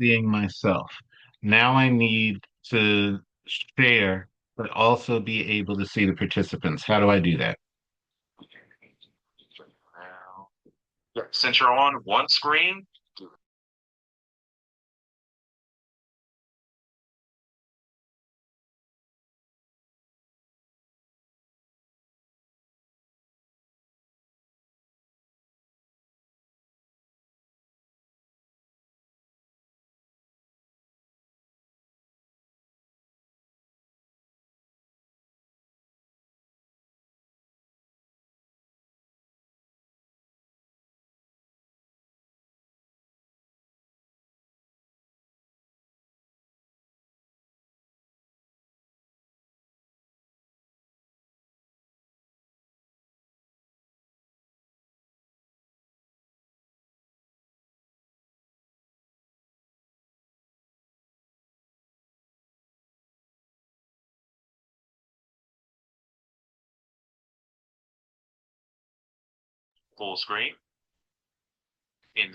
Seeing myself. Now I need to share, but also be able to see the participants. How do I do that? Now, yeah, since you're on one screen, full screen. In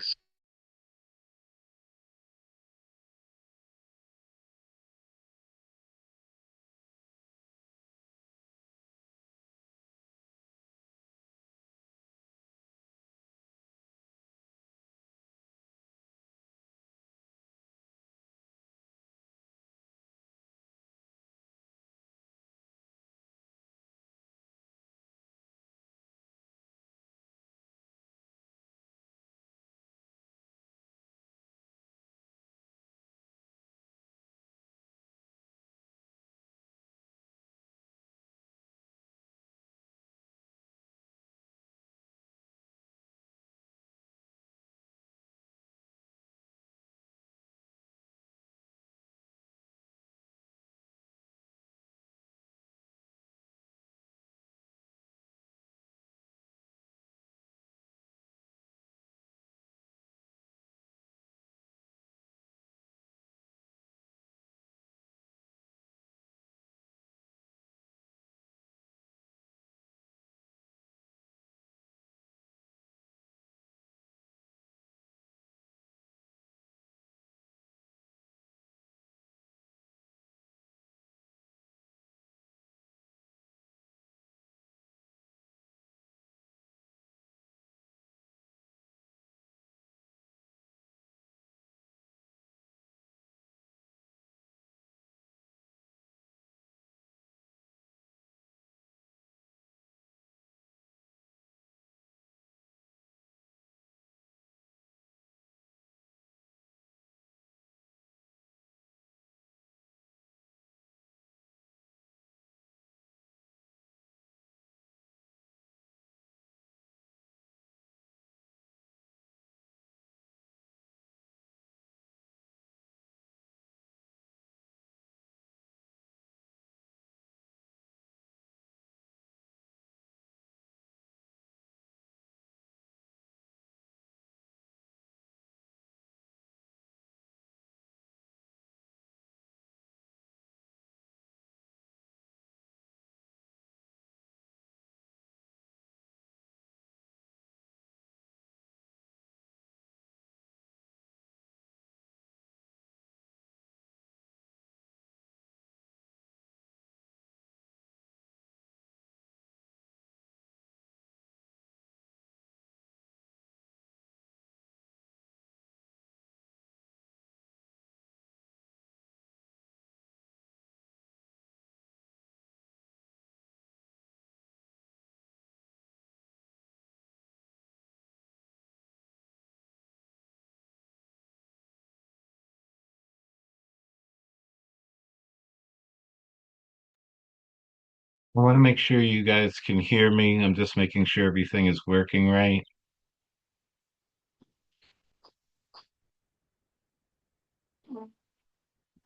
I want to make sure you guys can hear me. I'm just making sure everything is working right.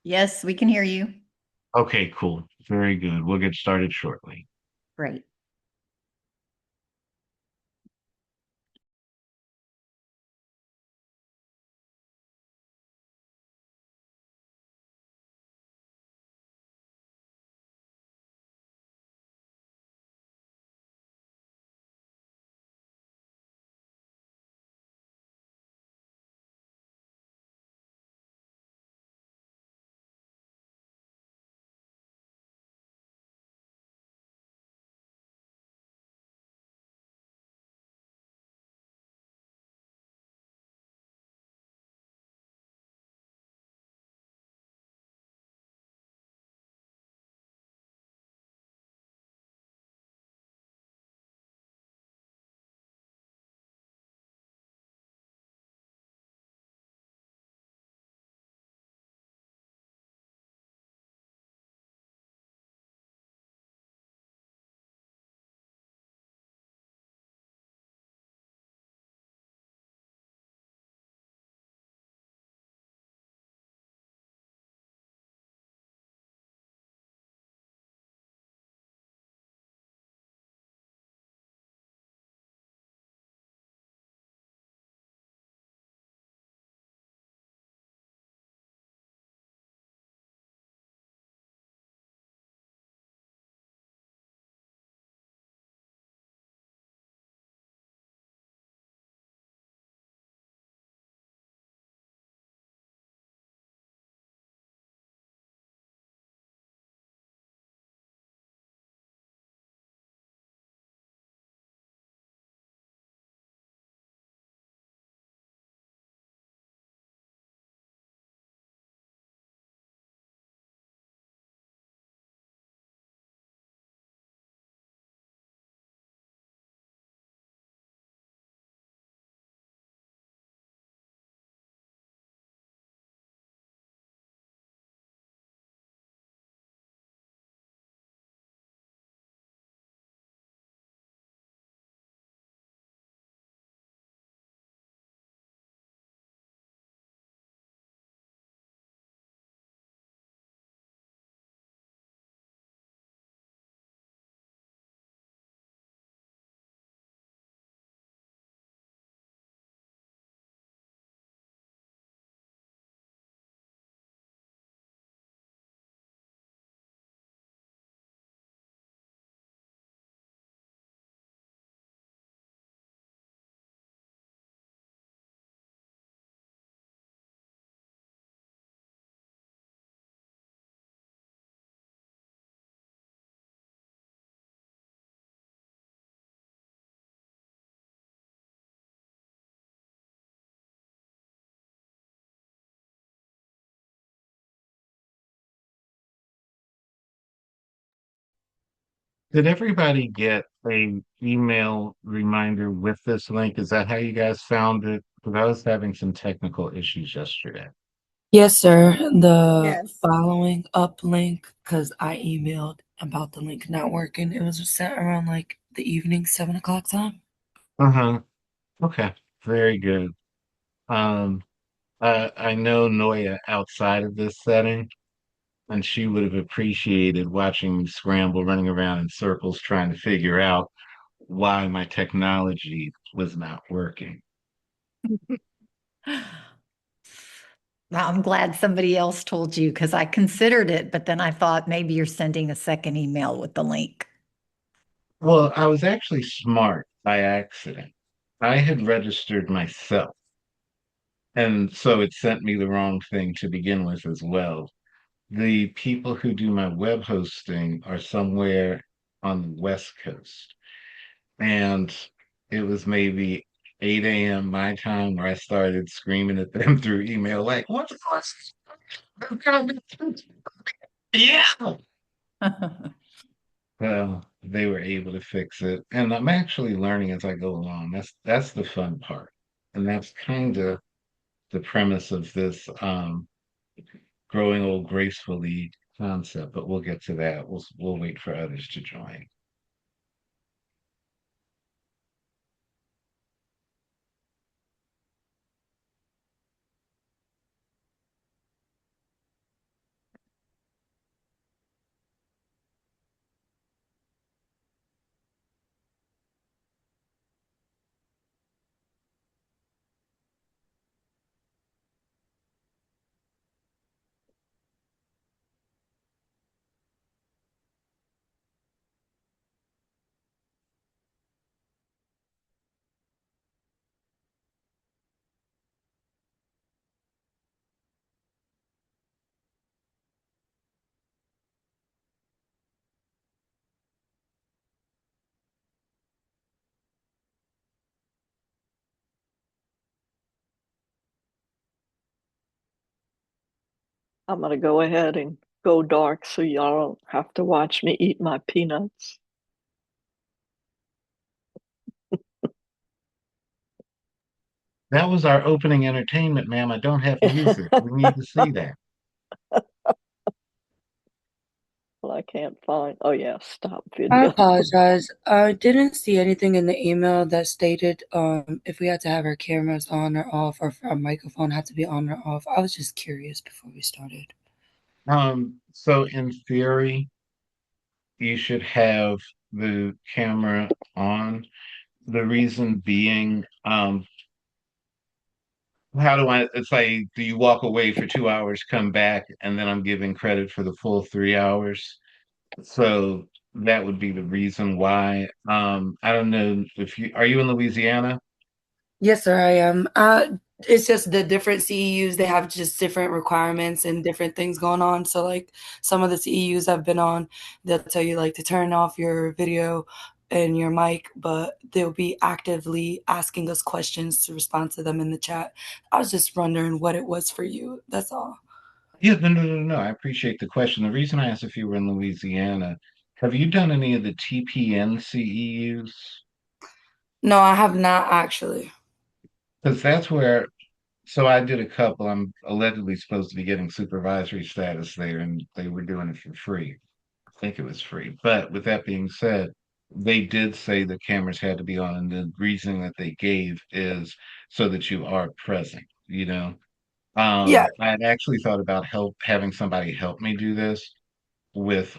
Yes, we can hear you. Okay, cool. Very good. We'll get started shortly. Great. Did everybody get a email reminder with this link? Is that how you guys found it? Because I was having some technical issues yesterday. Yes, sir. The Yes. following up link, because I emailed about the link not working. It was sent around like the evening, 7 o'clock time. Uh-huh. Okay. Very good. Um, I know Noya outside of this setting, and she would have appreciated watching me scramble, running around in circles trying to figure out why my technology was not working. Now, I'm glad somebody else told you because I considered it, but then I thought maybe you're sending a second email with the link. Well, I was actually smart by accident. I had registered myself, and so it sent me the wrong thing to begin with as well. The people who do my web hosting are somewhere on the West Coast. And it was maybe 8 a.m. my time where I started screaming at them through email, like, what's going on? Yeah. Well, they were able to fix it. And I'm actually learning as I go along. That's the fun part. And that's kind of the premise of this growing old gracefully concept, but we'll get to that. We'll wait for others to join. I'm gonna go ahead and go dark so y'all don't have to watch me eat my peanuts. That was our opening entertainment, ma'am. I don't have music. We need to see that. Well, I can't find. Oh yeah, stop I video. apologize. I didn't see anything in the email that stated if we had to have our cameras on or off or if our microphone had to be on or off. I was just curious before we started. So in theory, you should have the camera on. The reason being, how do I, it's like, do you walk away for 2 hours, come back, and then I'm giving credit for the full 3 hours? So that would be the reason why. I don't know if you, are you in Louisiana? Yes, sir, I am. It's just the different CEUs, they have just different requirements and different things going on. So, like, some of the CEUs I've been on, they'll tell you, like, to turn off your video and your mic, but they'll be actively asking us questions to respond to them in the chat. I was just wondering what it was for you. That's all. Yeah, no. I appreciate the question. The reason I asked if you were in Louisiana, have you done any of the TPN CEUs? No, I have not actually. Because that's where, so I did a couple. I'm allegedly supposed to be getting supervisory status there, and they were doing it for free. I think it was free. But with that being said, they did say the cameras had to be on, and the reasoning that they gave is so that you are present, you know. Yeah, I had actually thought about having somebody help me do this with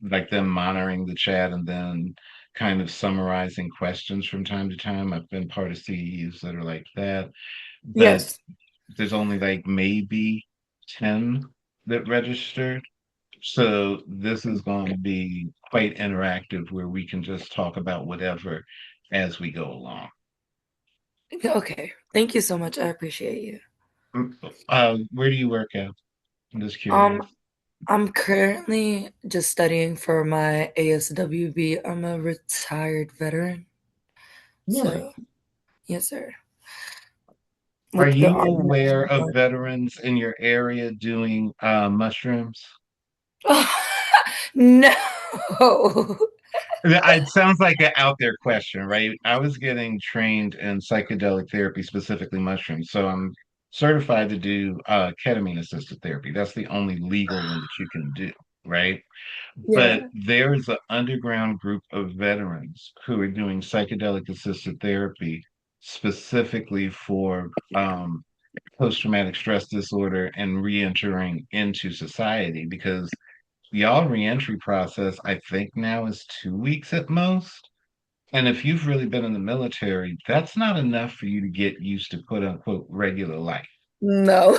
like them monitoring the chat and then kind of summarizing questions from time to time. I've been part of CEUs that are like that, but yes. there's only like maybe 10 that registered. So this is going to be quite interactive where we can just talk about whatever as we go along. Okay. Thank you so much. I appreciate you. Where do you work at? I'm just curious. Um, I'm currently just studying for my ASWB. I'm a retired veteran. Really? So, yes, sir. Are With the you Army aware National of Guard. veterans in your area doing mushrooms? No. It sounds like an out there question, right? I was getting trained in psychedelic therapy, specifically mushrooms. So I'm certified to do ketamine assisted therapy. That's the only legal one that you can do, right? But Yeah. there's an underground group of veterans who are doing psychedelic assisted therapy specifically for post-traumatic stress disorder and re-entering into society because y'all reentry process, I think now is 2 weeks at most. And if you've really been in the military, that's not enough for you to get used to quote unquote regular life, No.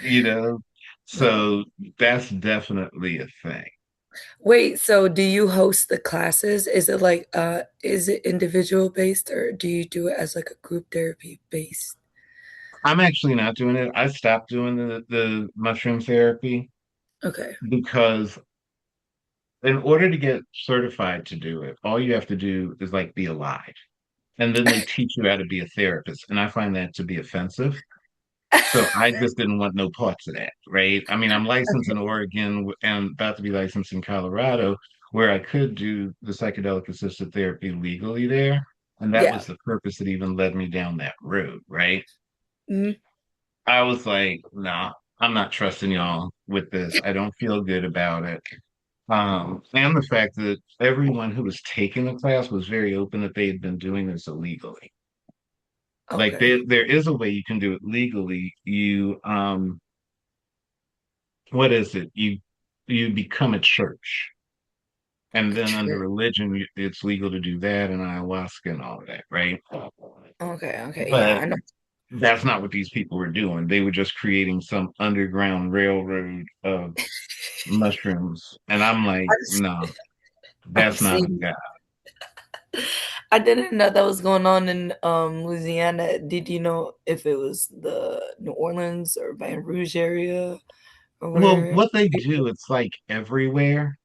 you know? No. So that's definitely a thing. Wait, so do you host the classes? Is it like is it individual based or do you do it as like a group therapy based? I'm actually not doing it. I stopped doing the mushroom therapy Okay. because in order to get certified to do it, all you have to do is like be alive. And then they teach you how to be a therapist. And I find that to be offensive. So I just didn't want no parts of that, right? I mean, I'm licensed in Okay. Oregon and about to be licensed in Colorado, where I could do the psychedelic assisted therapy legally there. And that Yeah. was the purpose that even led me down that road, right? Mhm. I was like, nah, I'm not trusting y'all with this. I don't feel good about it. And the fact that everyone who was taking the class was very open that they had been doing this illegally. Like Okay. there is a way you can do it legally. What is it? You become a church, and then under Sure. religion, it's legal to do that and ayahuasca and all of that, right? Okay. Okay. Yeah, But I know. that's not what these people were doing. They were just creating some underground railroad of mushrooms, and I'm like, no, I've that's not a seen guy. I didn't know that was going on in Louisiana. Did you know if it was the New Orleans or Baton Rouge area or Well, where? what they do, it's like everywhere.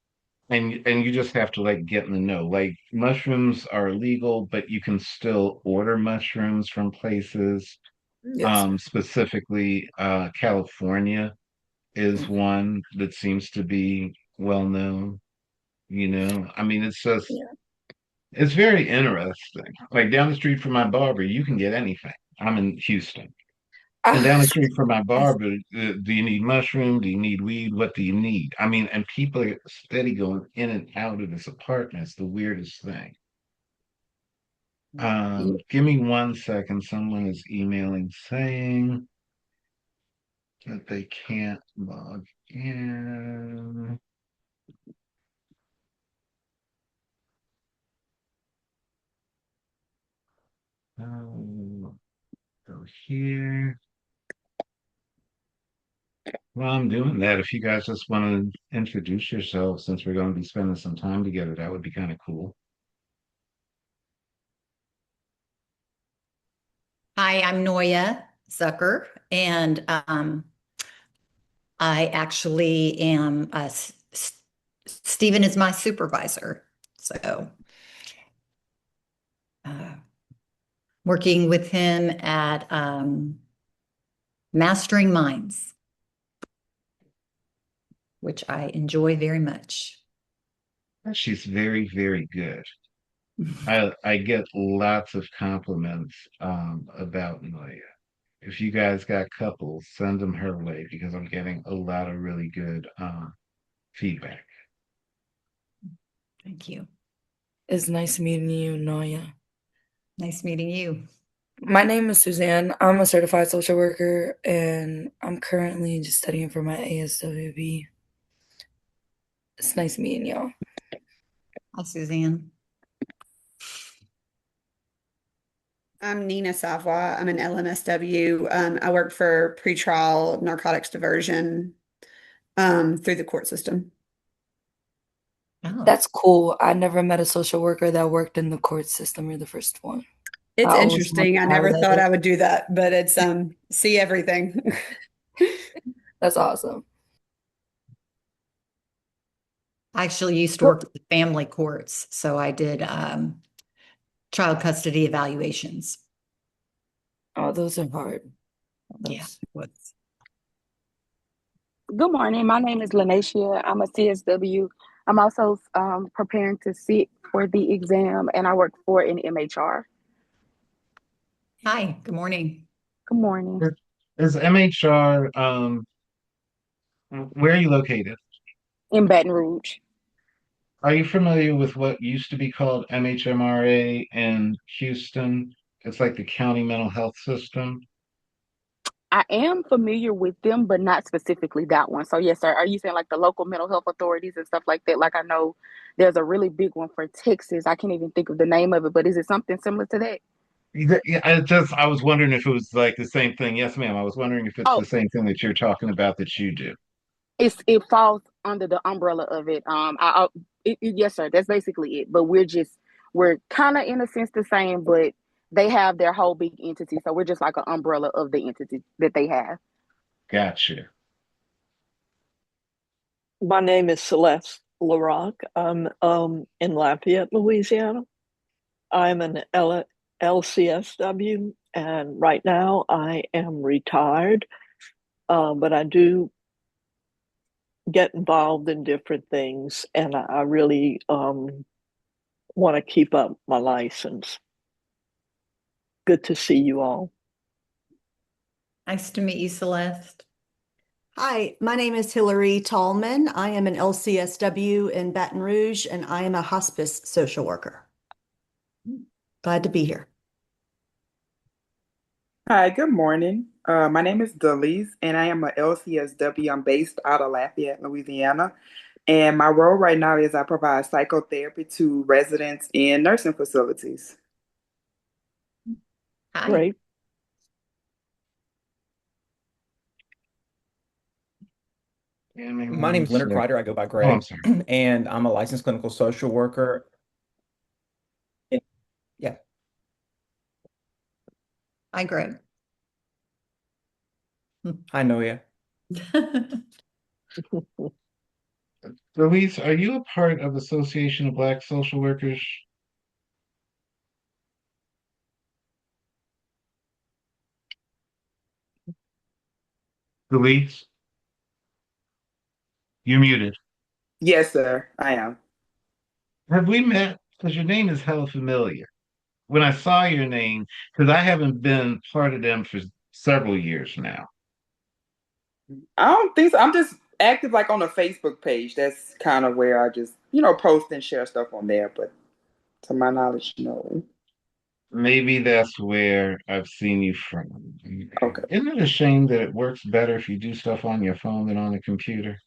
And you just have to like get in the know. Like mushrooms are illegal, but you can still order mushrooms from places. Yes. Specifically, California is one that seems to be well known. I mean, Yeah. it's very interesting. Like down the street from my barber, you can get anything. I'm in Houston. And down the Ah, street from my barber, do you need mushroom? Do you need weed? What do you need? I mean, and people are steady going in and out of this apartment. It's the weirdest thing. yeah. Give me 1 second. Someone is emailing saying that they can't log in. Go here. Well, I'm doing that. If you guys just want to introduce yourselves, since we're going to be spending some time together, that would be kind of cool. Hi, I'm Noya Zucker, and I actually am, Stephen is my supervisor. So, uh, working with him at Mastering Minds, which I enjoy very much. She's very, very good. I get lots of compliments about Noya. If you guys got couples, send them her way because I'm getting a lot of really good feedback. Thank you. It's nice meeting you, Noya. Nice meeting you. My name is Suzanne. I'm a certified social worker and I'm currently just studying for my ASWB. It's nice meeting y'all. Hi, Suzanne. I'm Nina Savoy. I'm an LMSW. I work for pretrial narcotics diversion through the court system. Oh, That's cool. I never met a social worker that worked in the court system. You're the first one. I It's always wanted interesting. I to never thought highlight I would do that, but it's see everything. it. That's awesome. I actually used to work at the family courts, so I did child custody evaluations. Oh, those are hard. Yeah. Good morning. My name is Lanacia. I'm a CSW. I'm also preparing to sit for the exam, and I work for an MHR. Hi, good morning. Good morning. Is MHR, where are you located? In Baton Rouge. Are you familiar with what used to be called MHMRA in Houston? It's like the county mental health system. I am familiar with them, but not specifically that one. So yes, sir. Are you saying like the local mental health authorities and stuff like that? Like I know there's a really big one for Texas. I can't even think of the name of it, but is it something similar to that? Yeah, I was wondering if it was like the same thing. Yes, ma'am. I was wondering if it's Oh, the same thing that you're talking about that you do. it falls under the umbrella of it. Yes, sir. That's basically it. But we're kind of in a sense the same, but they have their whole big entity. So we're just like an umbrella of the entity that they have. Gotcha. My name is Celeste LaRock. I'm in Lafayette, Louisiana. I'm an LCSW, and right now I am retired, but I do get involved in different things, and I really want to keep up my license. Good to see you all. Nice to meet you, Celeste. Hi, my name is Hillary Tallman. I am an LCSW in Baton Rouge, and I am a hospice social worker. Glad to be here. Hi, good morning. My name is Delise, and I am a LCSW. I'm based out of Lafayette, Louisiana. And my role right now is I provide psychotherapy to residents in nursing facilities. Hi. Great. My name's Leonard Kreider. I go by Oh, I'm Greg, sorry. and I'm a licensed clinical social worker. Yeah, Hi, Greg. I know you. Louise, are you a part of Association of Black Social Workers? Louise, you're muted. Yes, sir, I am. Have we met? Because your name is hella familiar. When I saw your name, because I haven't been part of them for several years now. I don't think so. I'm just active like on a Facebook page. That's kind of where I just, post and share stuff on there. But to my knowledge, no. Maybe that's where I've seen you from. Okay. Isn't it a shame that it works better if you do stuff on your phone than on a computer?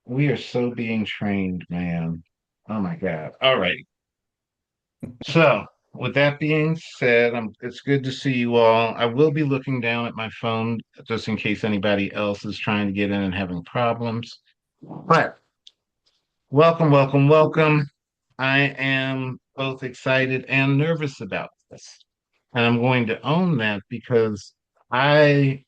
We are so being trained, man. Oh my God. All right. So, with that being said, it's good to see you all. I will be looking down at my phone just in case anybody else is trying to get in and having problems. But welcome, welcome, welcome. I am both excited and nervous about this. And I'm going to own that because I,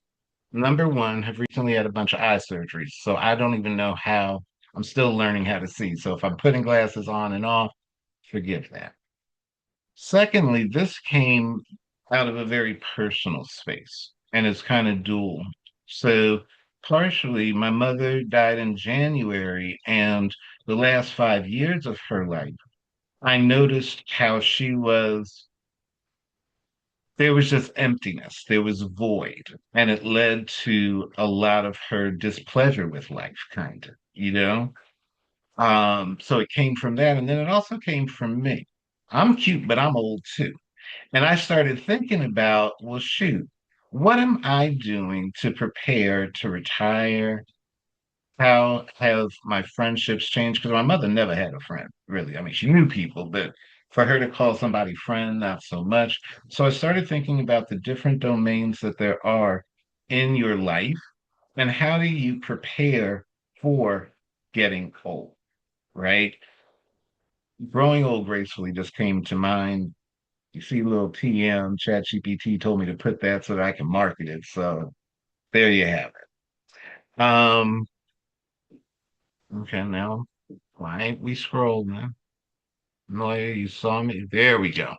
number one, have recently had a bunch of eye surgeries. So I don't even know how, I'm still learning how to see. So if I'm putting glasses on and off, forgive that. Secondly, this came out of a very personal space and it's kind of dual. So, partially, my mother died in January, and the last 5 years of her life, I noticed how there was just emptiness, there was void, and it led to a lot of her displeasure with life, kind of, you know? So it came from that, and then it also came from me. I'm cute, but I'm old too. And I started thinking about, well, shoot, what am I doing to prepare to retire? How have my friendships changed? Because my mother never had a friend, really. I mean, she knew people, but for her to call somebody friend, not so much. So I started thinking about the different domains that there are in your life and how do you prepare for getting old, right? Growing old gracefully just came to mind. You see, little TM, ChatGPT told me to put that so that I can market it. So there you have it. Okay, now why ain't we scroll, man? No, you saw me. There we go.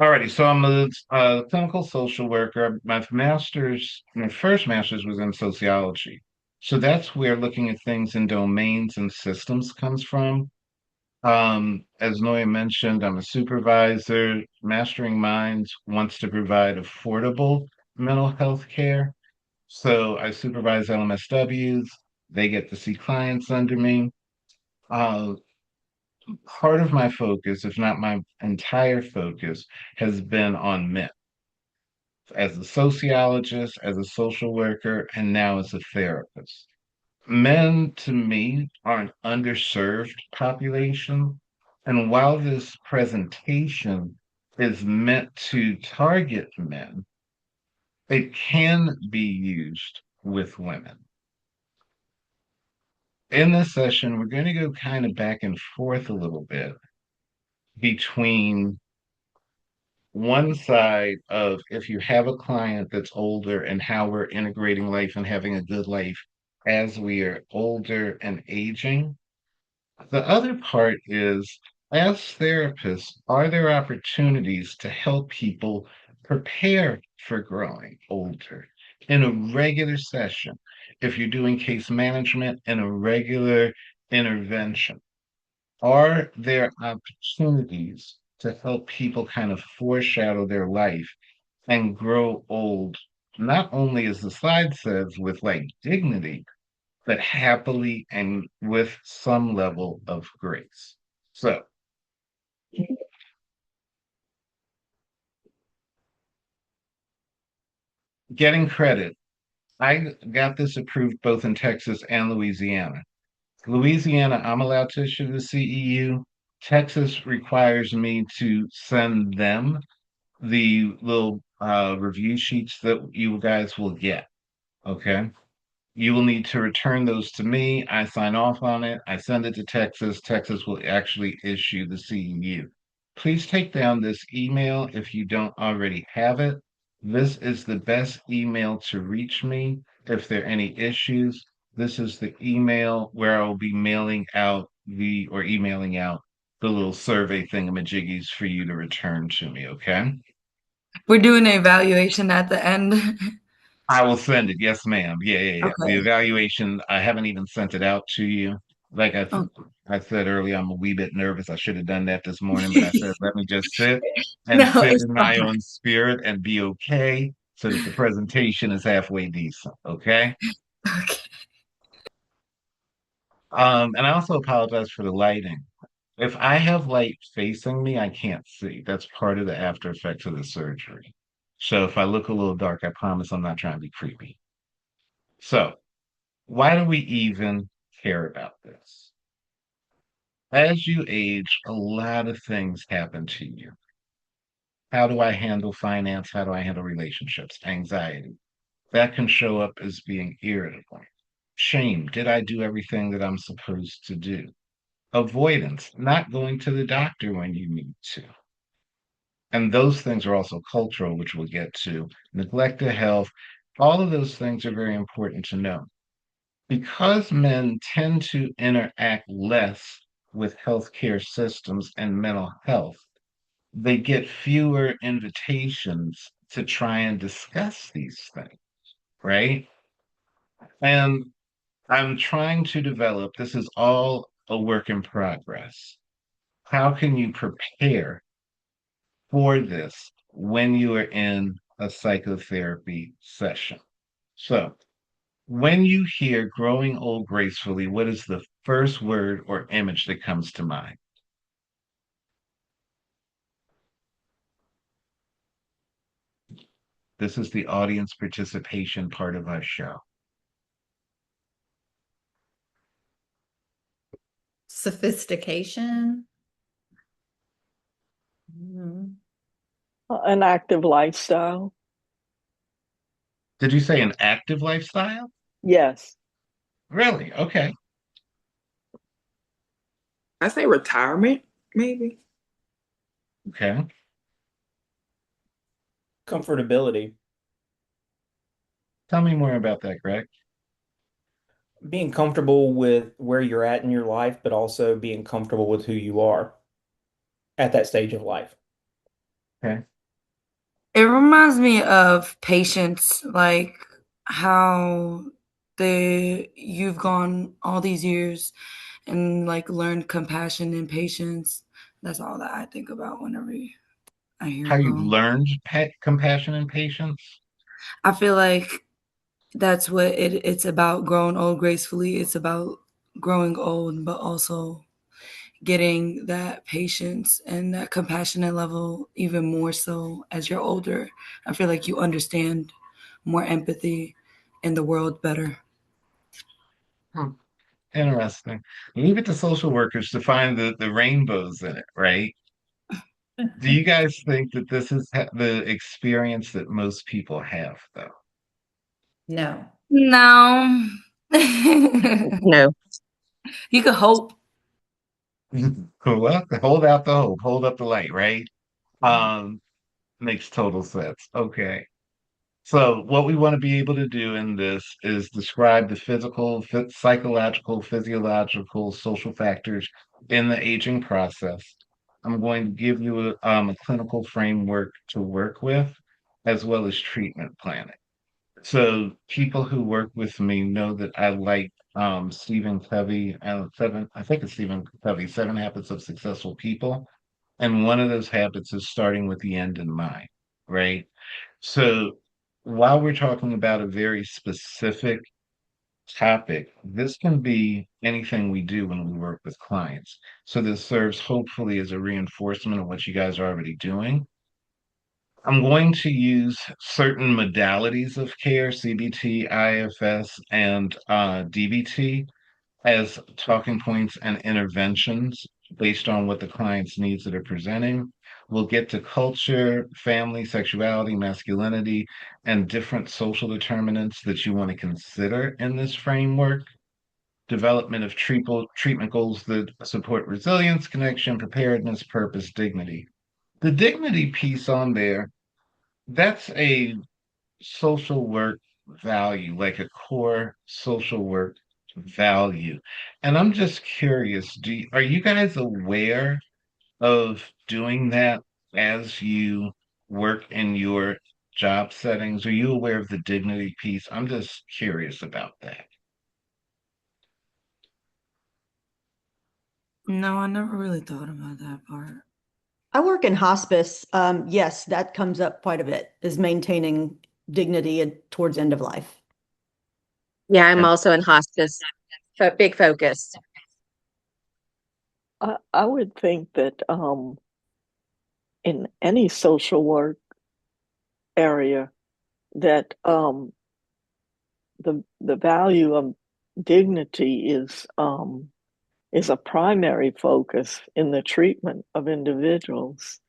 Alrighty, so I'm a clinical social worker. My first master's was in sociology. So that's where looking at things in domains and systems comes from. As Noya mentioned, I'm a supervisor. Mastering Minds wants to provide affordable mental health care. So I supervise LMSWs. They get to see clients under me. Uh, Part of my focus, if not my entire focus, has been on men as a sociologist, as a social worker, and now as a therapist. Men, to me, are an underserved population. And while this presentation is meant to target men, it can be used with women. In this session, we're going to go kind of back and forth a little bit between one side of if you have a client that's older and how we're integrating life and having a good life as we are older and aging. The other part is, as therapists, are there opportunities to help people prepare for growing older in a regular session? If you're doing case management in a regular intervention, are there opportunities to help people kind of foreshadow their life and grow old, not only as the slide says, with like dignity, but happily and with some level of grace. So, getting credit. I got this approved both in Texas and Louisiana. Louisiana, I'm allowed to issue the CEU. Texas requires me to send them the little review sheets that you guys will get. Okay. You will need to return those to me. I sign off on it. I send it to Texas. Texas will actually issue the CEU. Please take down this email if you don't already have it. This is the best email to reach me if there are any issues. This is the email where I'll be mailing out or emailing out the little survey thingamajiggies for you to return to me, okay? We're doing an evaluation at the end. I will send it. Yes, ma'am. Yeah. The Okay. evaluation, I haven't even sent it out to you. Like Oh. I said earlier, I'm a wee bit nervous. I should have done that this morning, but I said, let me just sit and No, sit it's in my fine. own spirit and be okay so that the presentation is halfway decent. Okay. Okay. And I also apologize for the lighting. If I have light facing me, I can't see. That's part of the after effects of the surgery. So if I look a little dark, I promise I'm not trying to be creepy. So why do we even care about this? As you age, a lot of things happen to you. How do I handle finance? How do I handle relationships? Anxiety. That can show up as being irritable. Shame. Did I do everything that I'm supposed to do? Avoidance. Not going to the doctor when you need to. And those things are also cultural, which we'll get to. Neglect of health. All of those things are very important to know. Because men tend to interact less with healthcare systems and mental health, they get fewer invitations to try and discuss these things, right? And I'm trying to develop, this is all a work in progress. How can you prepare for this when you are in a psychotherapy session? So, when you hear growing old gracefully, what is the first word or image that comes to mind? This is the audience participation part of our show. Sophistication. Mhm. An active lifestyle. Did you say an active lifestyle? Yes. Really? Okay. I say retirement, maybe. Okay. Comfortability. Tell me more about that, Greg. Being comfortable with where you're at in your life, but also being comfortable with who you are at that stage of life. Okay. It reminds me of patience, like how you've gone all these years and like learned compassion and patience. That's all that I think about whenever I hear How you grown. learned compassion and patience? I feel like that's what it's about, growing old gracefully. It's about growing old, but also getting that patience and that compassionate level even more so as you're older. I feel like you understand more empathy in the world better. Hmm, interesting. Leave it to social workers to find the rainbows in it, right? Do you guys think that this is the experience that most people have, though? No. No. No. You could hope. Well, hold out the hope, hold up the light, right? Um, Makes total sense. Okay. So, what we want to be able to do in this is describe the physical, psychological, physiological, social factors in the aging process. I'm going to give you a clinical framework to work with, as well as treatment planning. So, people who work with me know that I like Stephen Covey, I think it's Stephen Covey, Seven Habits of Successful People. And one of those habits is starting with the end in mind, right? So while we're talking about a very specific topic, this can be anything we do when we work with clients. So this serves hopefully as a reinforcement of what you guys are already doing. I'm going to use certain modalities of care, CBT, IFS, and DBT, as talking points and interventions based on what the client's needs that are presenting. We'll get to culture, family, sexuality, masculinity, and different social determinants that you want to consider in this framework. Development of treatment goals that support resilience, connection, preparedness, purpose, dignity. The dignity piece on there, that's a social work value, like a core social work value. And I'm just curious, are you guys aware of doing that as you work in your job settings? Are you aware of the dignity piece? I'm just curious about that. No, I never really thought about that part. I work in hospice. Yes, that comes up quite a bit, is maintaining dignity towards end of life. Yeah, I'm And also in hospice. Big focus. I would think that in any social work area that the value of dignity is a primary focus in the treatment of individuals.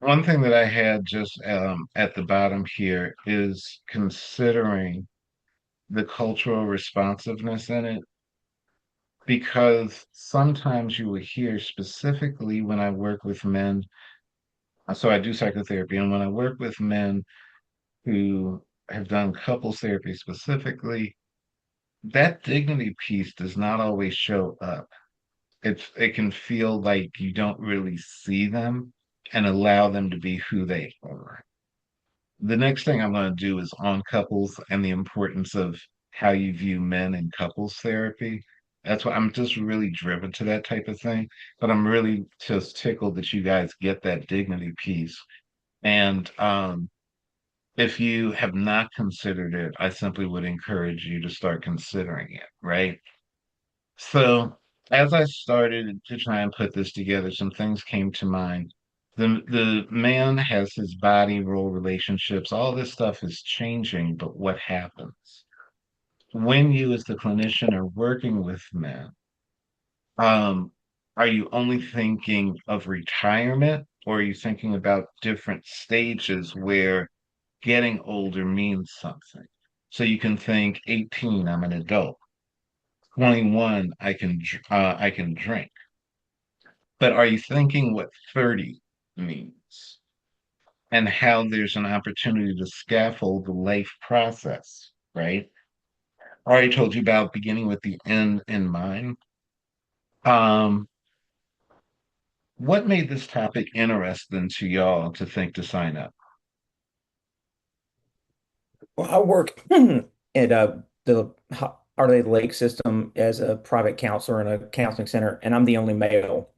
one thing that I had just at the bottom here is considering the cultural responsiveness in it, because sometimes you will hear, specifically when I work with men, so I do psychotherapy, and when I work with men who have done couples therapy specifically, that dignity piece does not always show up. It can feel like you don't really see them and allow them to be who they are. The next thing I'm going to do is on couples and the importance of how you view men in couples therapy. That's why I'm just really driven to that type of thing. But I'm really just tickled that you guys get that dignity piece. And if you have not considered it, I simply would encourage you to start considering it, right? So, as I started to try and put this together, some things came to mind. The man has his body, role, relationships, all this stuff is changing, but what happens? When you as the clinician are working with men, um, are you only thinking of retirement, or are you thinking about different stages where getting older means something? So you can think 18, I'm an adult. 21, I can drink. But are you thinking what 30 means and how there's an opportunity to scaffold the life process, right? I already told you about beginning with the end in mind. Um, what made this topic interesting to y'all to think to sign up? Well, I work at the Harley Lake system as a private counselor in a counseling center, and I'm the only male.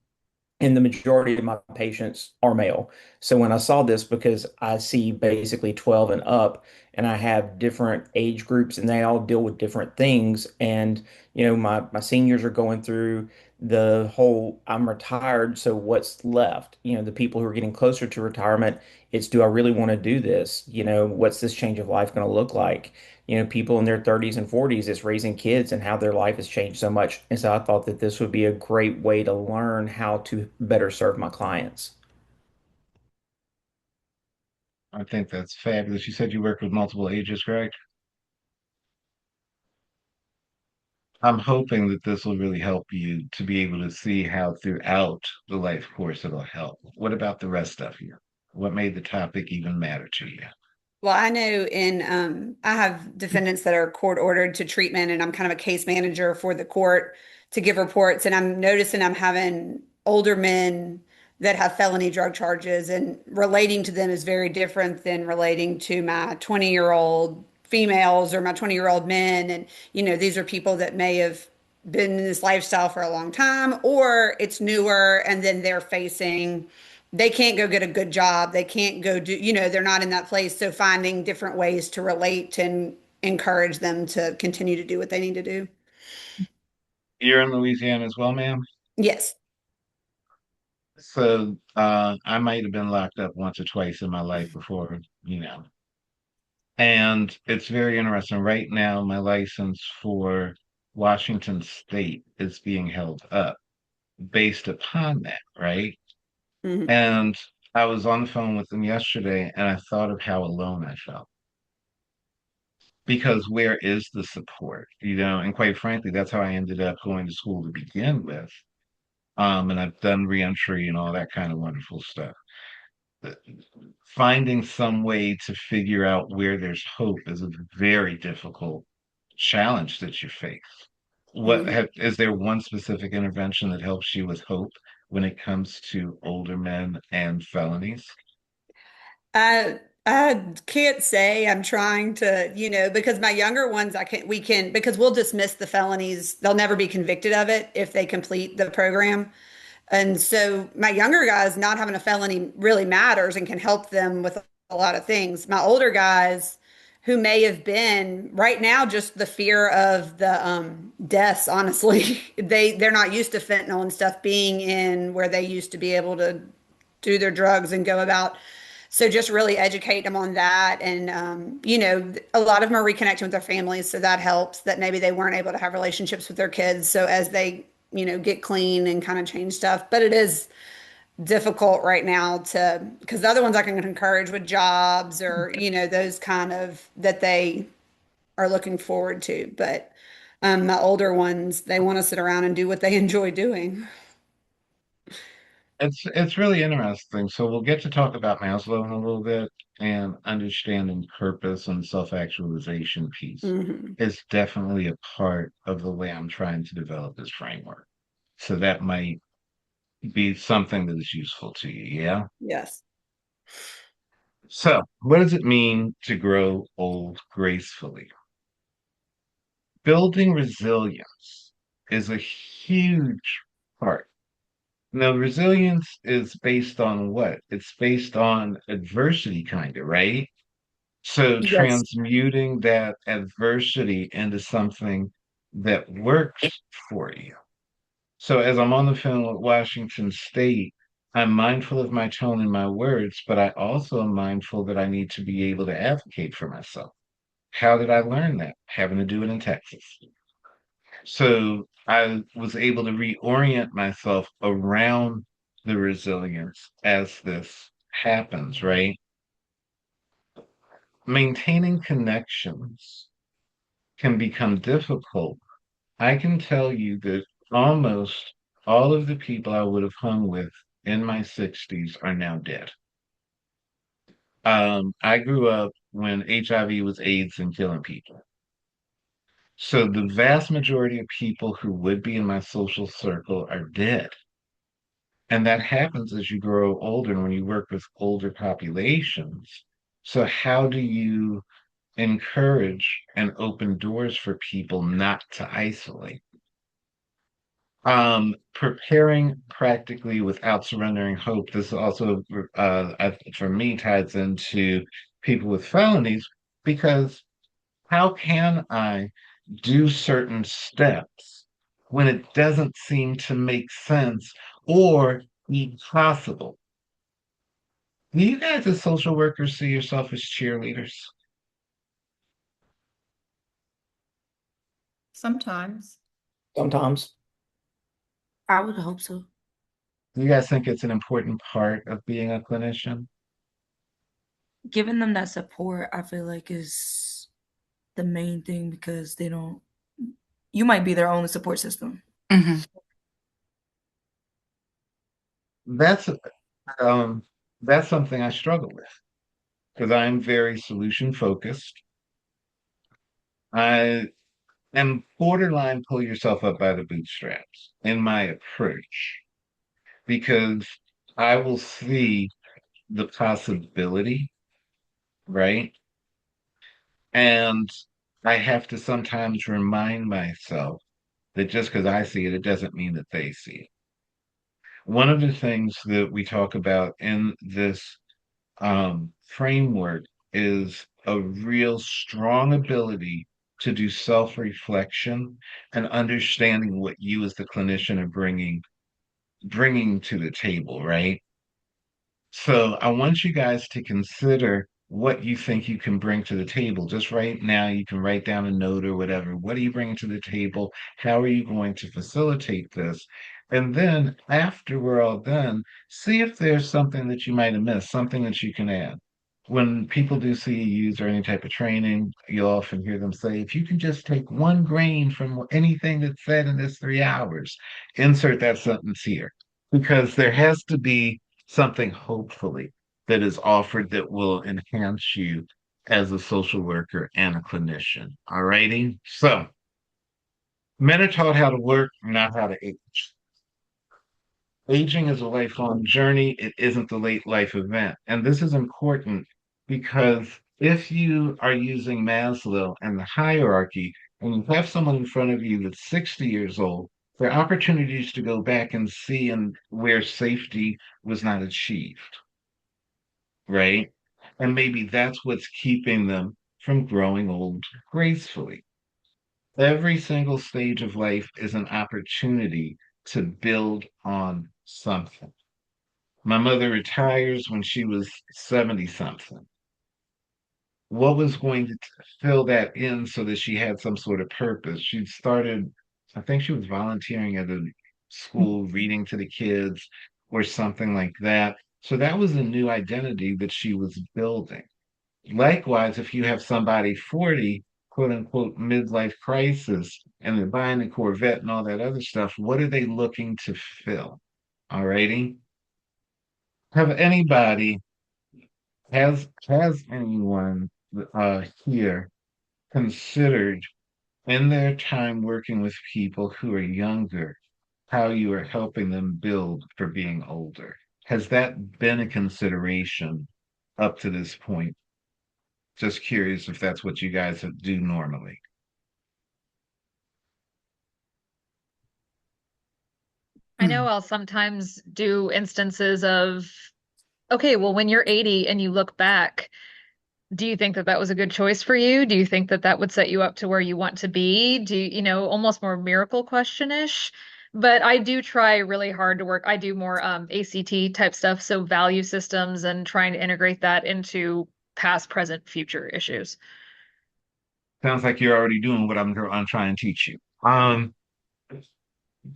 And the majority of my patients are male. So when I saw this, because I see basically 12 and up, and I have different age groups, and they all deal with different things. And my seniors are going through the whole I'm retired, so what's left? The people who are getting closer to retirement, it's do I really want to do this? What's this change of life going to look like? People in their 30s and 40s is raising kids and how their life has changed so much. And so I thought that this would be a great way to learn how to better serve my clients. I think that's fabulous. You said you work with multiple ages, correct? I'm hoping that this will really help you to be able to see how throughout the life course it'll help. What about the rest of you? What made the topic even matter to you? Well, I know I have defendants that are court ordered to treatment, and I'm kind of a case manager for the court to give reports. And I'm noticing I'm having older men that have felony drug charges, and relating to them is very different than relating to my 20-year-old females or my 20-year-old men. And, these are people that may have been in this lifestyle for a long time, or it's newer, and then they can't go get a good job. They can't go do, they're not in that place. So finding different ways to relate and encourage them to continue to do what they need to do. You're in Louisiana as well, ma'am? Yes. So I might have been locked up once or twice in my life before. And it's very interesting. Right now, my license for Washington State is being held up based upon that, right? Mhm. And I was on the phone with them yesterday and I thought of how alone I felt. Because where is the support? And quite frankly, that's how I ended up going to school to begin with. And I've done reentry and all that kind of wonderful stuff. Finding some way to figure out where there's hope is a very difficult challenge that you face. Mhm. Is there one specific intervention that helps you with hope when it comes to older men and felonies? I can't say. I'm trying to, because my younger ones, because we'll dismiss the felonies. They'll never be convicted of it if they complete the program. And so my younger guys not having a felony really matters and can help them with a lot of things. My older guys who may have been right now, just the fear of the deaths, honestly, they're not used to fentanyl and stuff being in where they used to be able to do their drugs and go about. So just really educate them on that. And, a lot of them are reconnecting with their families. So that helps that maybe they weren't able to have relationships with their kids. So as they, get clean and kind of change stuff. But it is difficult right now because the other ones I can encourage with jobs or, those kind of that they are looking forward to. But the older ones, they want to sit around and do what they enjoy doing. It's really interesting. So we'll get to talk about Maslow in a little bit, and understanding purpose and self-actualization piece Hmm. is definitely a part of the way I'm trying to develop this framework. So that might be something that is useful to you, yeah? Yes. So what does it mean to grow old gracefully? Building resilience is a huge part. Now, resilience is based on what? It's based on adversity, kind of, right? So, Yes. transmuting that adversity into something that works for you. So, as I'm on the phone with Washington State, I'm mindful of my tone and my words, but I also am mindful that I need to be able to advocate for myself. How did I learn that? Having to do it in Texas. So I was able to reorient myself around the resilience as this happens, right? Maintaining connections can become difficult. I can tell you that almost all of the people I would have hung with in my 60s are now dead. I grew up when HIV was AIDS and killing people. So the vast majority of people who would be in my social circle are dead. And that happens as you grow older and when you work with older populations. So how do you encourage and open doors for people not to isolate. Preparing practically without surrendering hope. This also, for me, ties into people with felonies because how can I do certain steps when it doesn't seem to make sense or be possible? Do you guys as social workers see yourself as cheerleaders? Sometimes. Sometimes. I would hope so. Do you guys think it's an important part of being a clinician? Giving them that support, I feel like, is the main thing because they don't. You might be their only support system. That's um that's something I struggle with because I'm very solution focused. I am borderline pull yourself up by the bootstraps in my approach because I will see the possibility, right? And I have to sometimes remind myself that just because I see it, it doesn't mean that they see it. One of the things that we talk about in this framework is a real strong ability to do self-reflection and understanding what you as the clinician are bringing to the table, right? So I want you guys to consider what you think you can bring to the table. Just right now, you can write down a note or whatever. What are you bringing to the table? How are you going to facilitate this? And then after we're all done, see if there's something that you might have missed, something that you can add. When people do CEUs or any type of training, you'll often hear them say, if you can just take one grain from anything that's said in this 3 hours, insert that sentence here. Because there has to be something, hopefully, that is offered that will enhance you as a social worker and a clinician. All righty. So, men are taught how to work, not how to age. Aging is a lifelong journey, it isn't a late life event. And this is important because if you are using Maslow and the hierarchy, and you have someone in front of you that's 60 years old, there are opportunities to go back and see and where safety was not achieved, right? And maybe that's what's keeping them from growing old gracefully. Every single stage of life is an opportunity to build on something. My mother retires when she was 70 something. What was going to fill that in so that she had some sort of purpose? She started, I think she was volunteering at a school, reading to the kids or something like that. So that was a new identity that she was building. Likewise, if you have somebody 40, quote unquote, midlife crisis, and they're buying a Corvette and all that other stuff, what are they looking to fill? All righty. Have anybody, has anyone here considered in their time working with people who are younger, how you are helping them build for being older? Has that been a consideration up to this point? Just curious if that's what you guys do normally. I know I'll sometimes do instances of, okay, well, when you're 80 and you look back, do you think that that was a good choice for you? Do you think that that would set you up to where you want to be? Do you, almost more miracle question-ish? But I do try really hard to work. I do more ACT type stuff, so value systems and trying to integrate that into past, present, future issues. Sounds like you're already doing what I'm trying to teach you.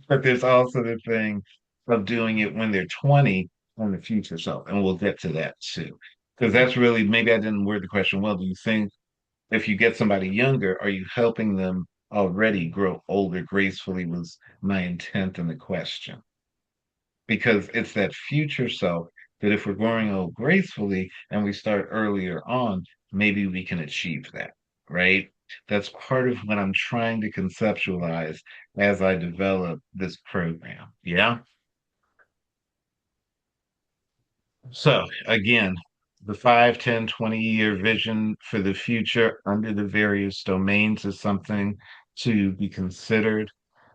But there's also the thing of doing it when they're 20 in the future. So, and we'll get to that too. Because that's really, maybe I didn't word the question well. Do you think if you get somebody younger, are you helping them already grow older gracefully? Was my intent in the question. Because it's that future self that if we're growing old gracefully and we start earlier on, maybe we can achieve that, right? That's part of what I'm trying to conceptualize as I develop this program. Yeah. So again, the 5, 10, 20-year vision for the future under the various domains is something to be considered.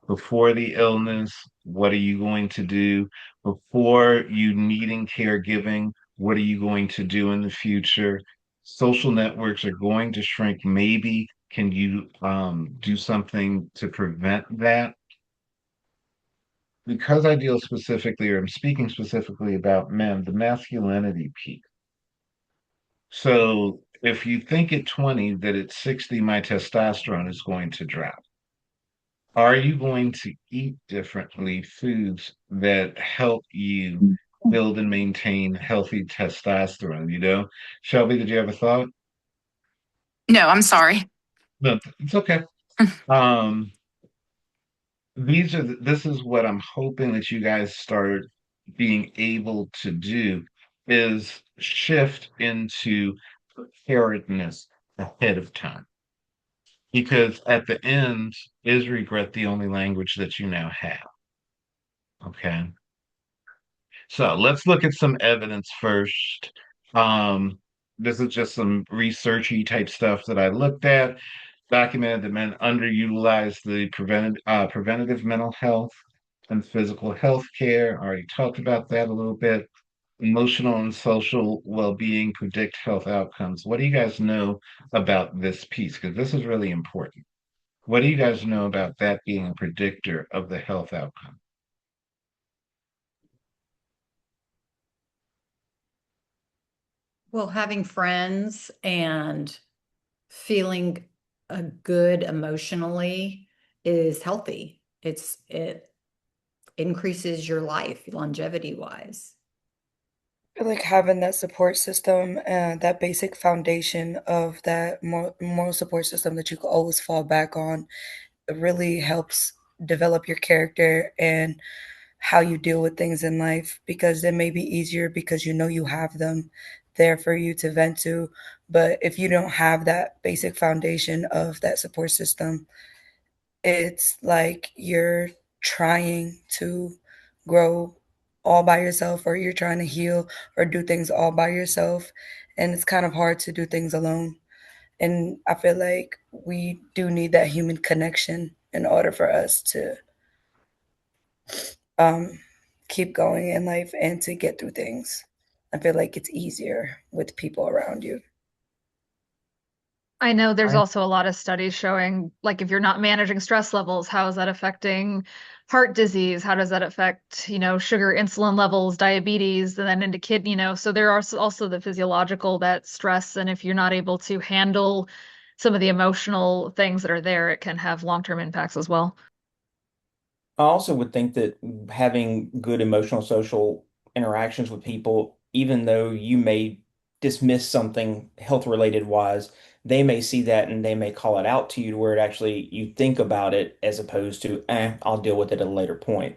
Before the illness, what are you going to do? Before you needing caregiving, what are you going to do in the future? Social networks are going to shrink. Maybe can you do something to prevent that? Because I deal specifically, or I'm speaking specifically about men, the masculinity piece. So if you think at 20 that at 60 my testosterone is going to drop, are you going to eat differently foods that help you build and maintain healthy testosterone? You know, Shelby, did you have a thought? No, I'm sorry. No, it's okay. Um, this is what I'm hoping that you guys start being able to do is shift into preparedness ahead of time. Because at the end, is regret the only language that you now have? Okay. So let's look at some evidence first. Um, this is just some researchy type stuff that I looked at. Documented that men underutilize the preventative mental health and physical health care. Already talked about that a little bit. Emotional and social well-being predict health outcomes. What do you guys know about this piece? Because this is really important. What do you guys know about that being a predictor of the health outcome? Well, having friends and feeling good emotionally is healthy. It increases your life longevity wise. Like having that support system and that basic foundation of that moral support system that you can always fall back on, it really helps develop your character and how you deal with things in life, because it may be easier because you know you have them there for you to vent to. But if you don't have that basic foundation of that support system, it's like you're trying to grow all by yourself, or you're trying to heal or do things all by yourself. And it's kind of hard to do things alone. And I feel like we do need that human connection in order for us to um, keep going in life and to get through things. I feel like it's easier with people around you. I know there's I also a lot of studies showing, like, if you're not managing stress levels, how is that affecting heart disease? How does that affect, sugar, insulin levels, diabetes, and then into so there are also the physiological, that stress, and if you're not able to handle some of the emotional things that are there, it can have long-term impacts as well. I also would think that having good emotional social interactions with people, even though you may dismiss something health related wise, they may see that and they may call it out to you to where it actually you think about it as opposed to, I'll deal with it at a later point.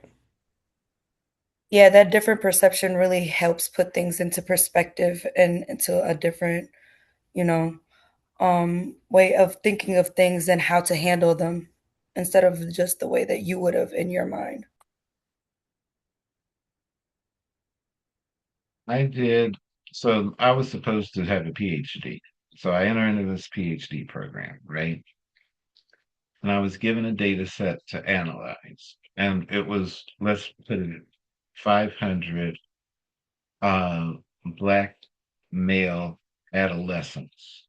Yeah, that different perception really helps put things into perspective and into a different, you know, way of thinking of things and how to handle them instead of just the way that you would have in your mind. I did. So I was supposed to have a PhD. So I entered into this PhD program, right? And I was given a data set to analyze. And it was, let's put it, 500 uh, Black male adolescents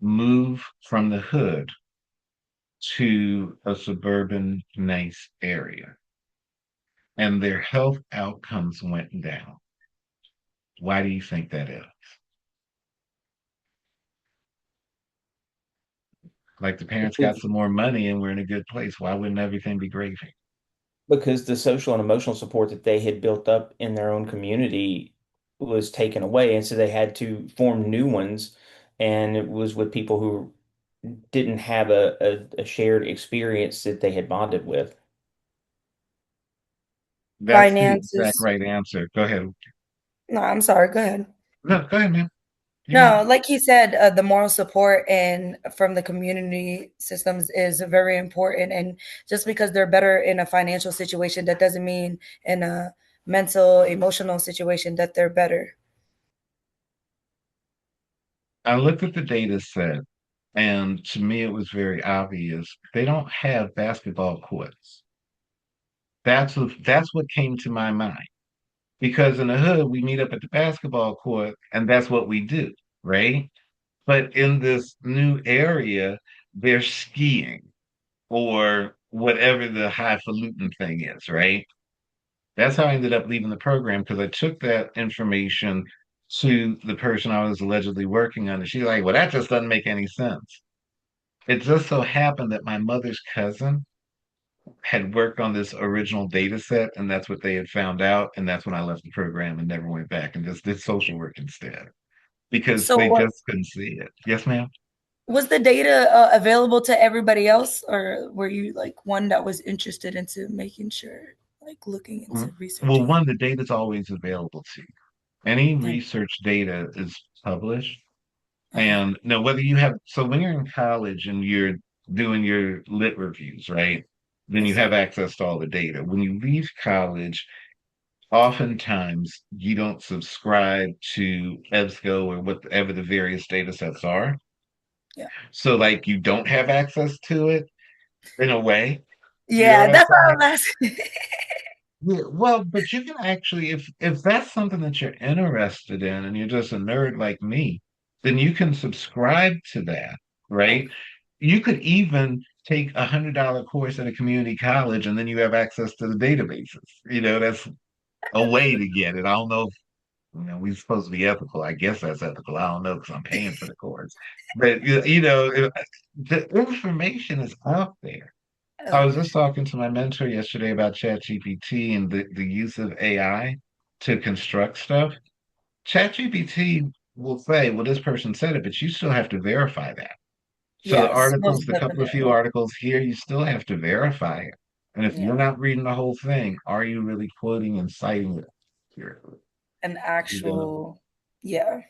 move from the hood to a suburban nice area. And their health outcomes went down. Why do you think that is? Like the parents got Because some more money and we're in a good place. Why wouldn't everything be gravy? because the social and emotional support that they had built up in their own community was taken away. And so they had to form new ones. And it was with people who didn't have a shared experience that they had bonded with. That's the exact Finances. right answer. Go ahead. No, I'm sorry. Go ahead. No, go ahead, man. You got it. No, like he said, the moral support and from the community systems is very important. And just because they're better in a financial situation, that doesn't mean in a mental, emotional situation that they're better. I looked at the data set, and to me, it was very obvious they don't have basketball courts. That's what came to my mind. Because in the hood, we meet up at the basketball court, and that's what we do, right? But in this new area, they're skiing or whatever the highfalutin thing is, right? That's how I ended up leaving the program because I took that information to the person I was allegedly working on, and she's like, "Well, that just doesn't make any sense." It just so happened that my mother's cousin had worked on this original data set, and that's what they had found out. And that's when I left the program and never went back and just did social work instead because So they what just couldn't see it. Yes, ma'am. was the data available to everybody else, or were you like one that was interested into making sure, like looking into Well, researching it? one, the data is always available to you. Any Yeah. research data is published. Uh-huh. And no, whether you have, so when you're in college and you're doing your lit reviews, right? Then you Yes. have access to all the data. When you leave college, oftentimes you don't subscribe to EBSCO or whatever the various data sets are. Yeah. So, like, you don't have access to it in a way. You know Yeah, what I'm that's what saying? I'm asking. Yeah, well, but you can actually, if that's something that you're interested in and you're just a nerd like me, then you can subscribe to that, right? Okay. You could even take $100 course at a community college and then you have access to the databases. That's a way to get it. I don't know if, we're supposed to be ethical. I guess that's ethical. I don't know because I'm paying for the course. But the information is out there. I was Okay. just talking to my mentor yesterday about ChatGPT and the use of AI to construct stuff. ChatGPT will say, well, this person said it, but you still have to verify that. So the Yes, articles, most the couple of few definitely. articles here, you still have to verify it. And if you're Yeah. not reading the whole thing, are you really quoting and citing it accurately? An You know? actual, yeah.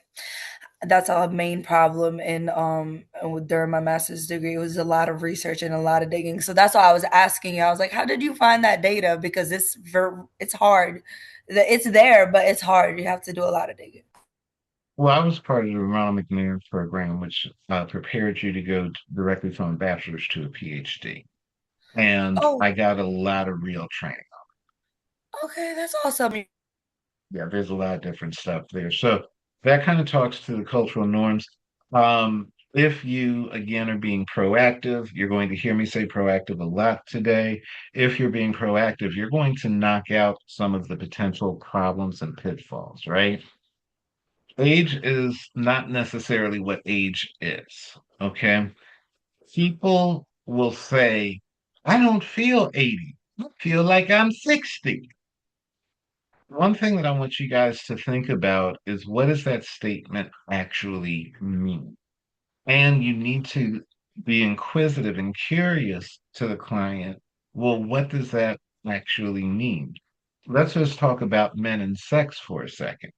That's a main problem during my master's degree. It was a lot of research and a lot of digging. So that's why I was asking you. I was like, how did you find that data? Because it's hard. It's there, but it's hard. You have to do a lot of digging. Well, I was part of the Ronald McNair program, which prepared you to go directly from a bachelor's to a PhD. And Oh, I got a lot of real training. okay, that's awesome. Yeah, there's a lot of different stuff there. So that kind of talks to the cultural norms. If you, again, are being proactive, you're going to hear me say proactive a lot today. If you're being proactive, you're going to knock out some of the potential problems and pitfalls, right? Age is not necessarily what age is, okay? People will say, I don't feel 80. I feel like I'm 60. One thing that I want you guys to think about is what does that statement actually mean? And you need to be inquisitive and curious to the client. Well, what does that actually mean? Let's just talk about men and sex for a second.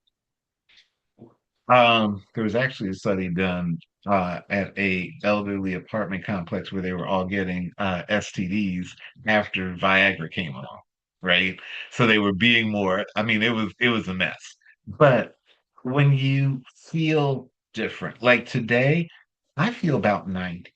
There was actually a study done at a elderly apartment complex where they were all getting STDs after Viagra came along, right? So they were being more, I mean, it was a mess. But when you feel different, like today, I feel about 90.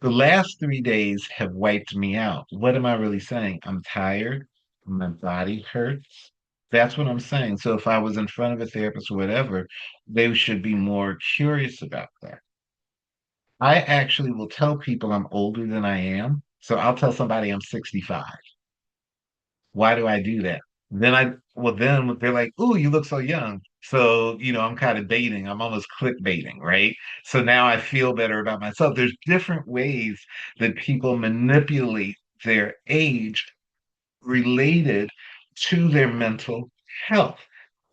The last 3 days have wiped me out. What am I really saying? I'm tired. My body hurts. That's what I'm saying. So if I was in front of a therapist or whatever, they should be more curious about that. I actually will tell people I'm older than I am. So I'll tell somebody I'm 65. Why do I do that? Then they're like, "Ooh, you look so young." So, I'm kind of baiting. I'm almost clickbaiting, right? So now I feel better about myself. There's different ways that people manipulate their age related to their mental health.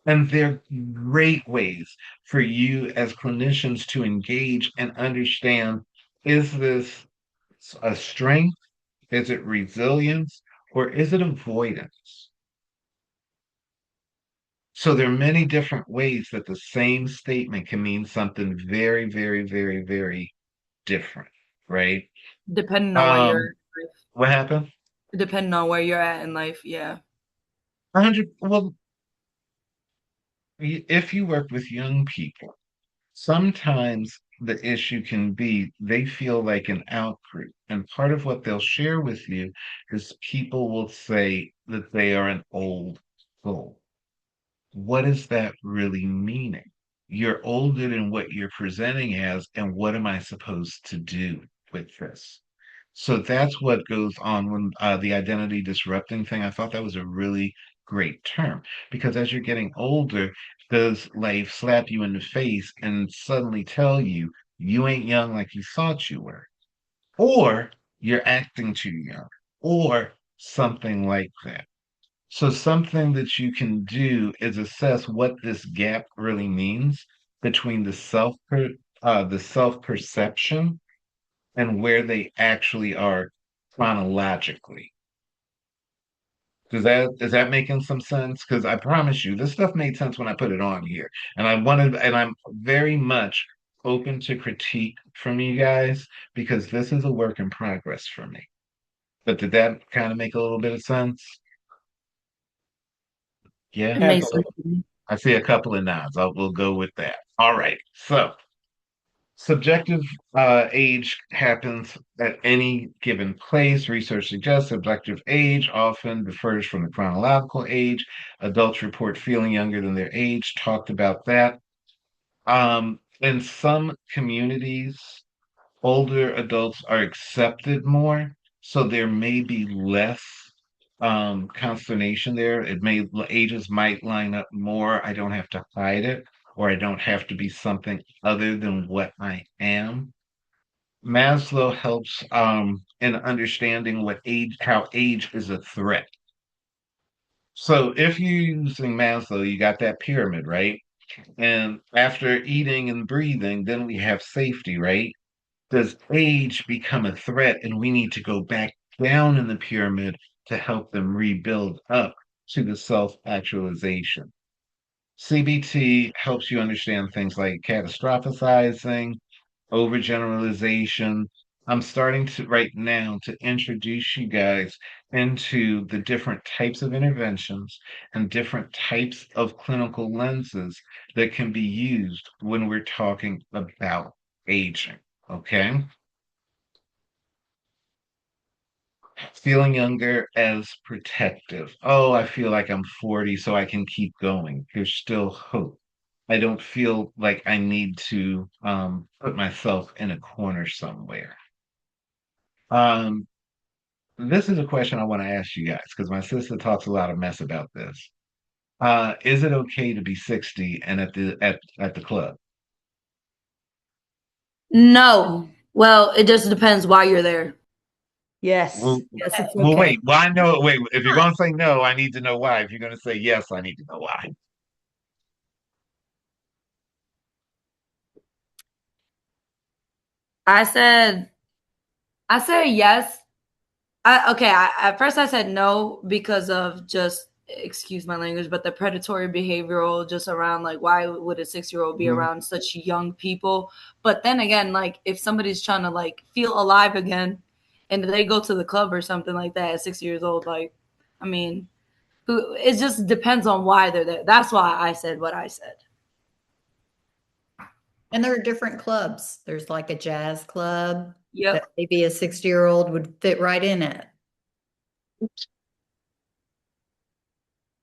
And they're great ways for you as clinicians to engage and understand, is this a strength? Is it resilience? Or is it avoidance? So there are many different ways that the same statement can mean something very, very, very, very different, right? Depending on where you're Um, what happened? depending on where you're at in life. Yeah. 100, well, if you work with young people, Sometimes the issue can be they feel like an outgroup. And part of what they'll share with you is people will say that they are an old soul. What is that really meaning? You're older than what you're presenting as, and what am I supposed to do with this? So that's what goes on when the identity disrupting thing. I thought that was a really great term because as you're getting older, does life slap you in the face and suddenly tell you you ain't young like you thought you were, or you're acting too young, or something like that. So something that you can do is assess what this gap really means between the self perception and where they actually are chronologically. Is that making some sense? Because I promise you, this stuff made sense when I put it on here, and I'm very much open to critique from you guys because this is a work in progress for me. But did that kind of make a little bit of sense? Yeah. It makes sense Absolutely. to me. I see a couple of nods. We'll go with that. All right. So subjective age happens at any given place. Research suggests subjective age often differs from the chronological age. Adults report feeling younger than their age. Talked about that. In some communities, older adults are accepted more, so there may be less consternation there. Ages might line up more. I don't have to hide it, or I don't have to be something other than what I am. Maslow helps in understanding how age is a threat. So if you're using Maslow, you got that pyramid, right? And after eating and breathing, then we have safety, right? Does age become a threat and we need to go back down in the pyramid to help them rebuild up to the self-actualization? CBT helps you understand things like catastrophizing, overgeneralization. I'm starting to right now to introduce you guys into the different types of interventions and different types of clinical lenses that can be used when we're talking about aging. Okay. Feeling younger as protective. Oh, I feel like I'm 40, so I can keep going. There's still hope. I don't feel like I need to put myself in a corner somewhere. Um, this is a question I want to ask you guys because my sister talks a lot of mess about this. Is it okay to be 60 and at the club? No. Well, it just depends why you're there. Yes. Well, Yes, it's well, okay. wait. Why no? Wait. If you're gonna say no, I need to know why. If you're gonna say yes, I need to know why. I said yes. At first I said no because of just excuse my language, but the predatory behavioral just around like why would a 6-year-old be Mhm. around such young people? But then again, like if somebody's trying to like feel alive again and they go to the club or something like that at 6 years old, like I mean, it just depends on why they're there. That's why I said what I said. And there are different clubs. There's like a jazz club Yep. that maybe a 60-year-old would fit right in at.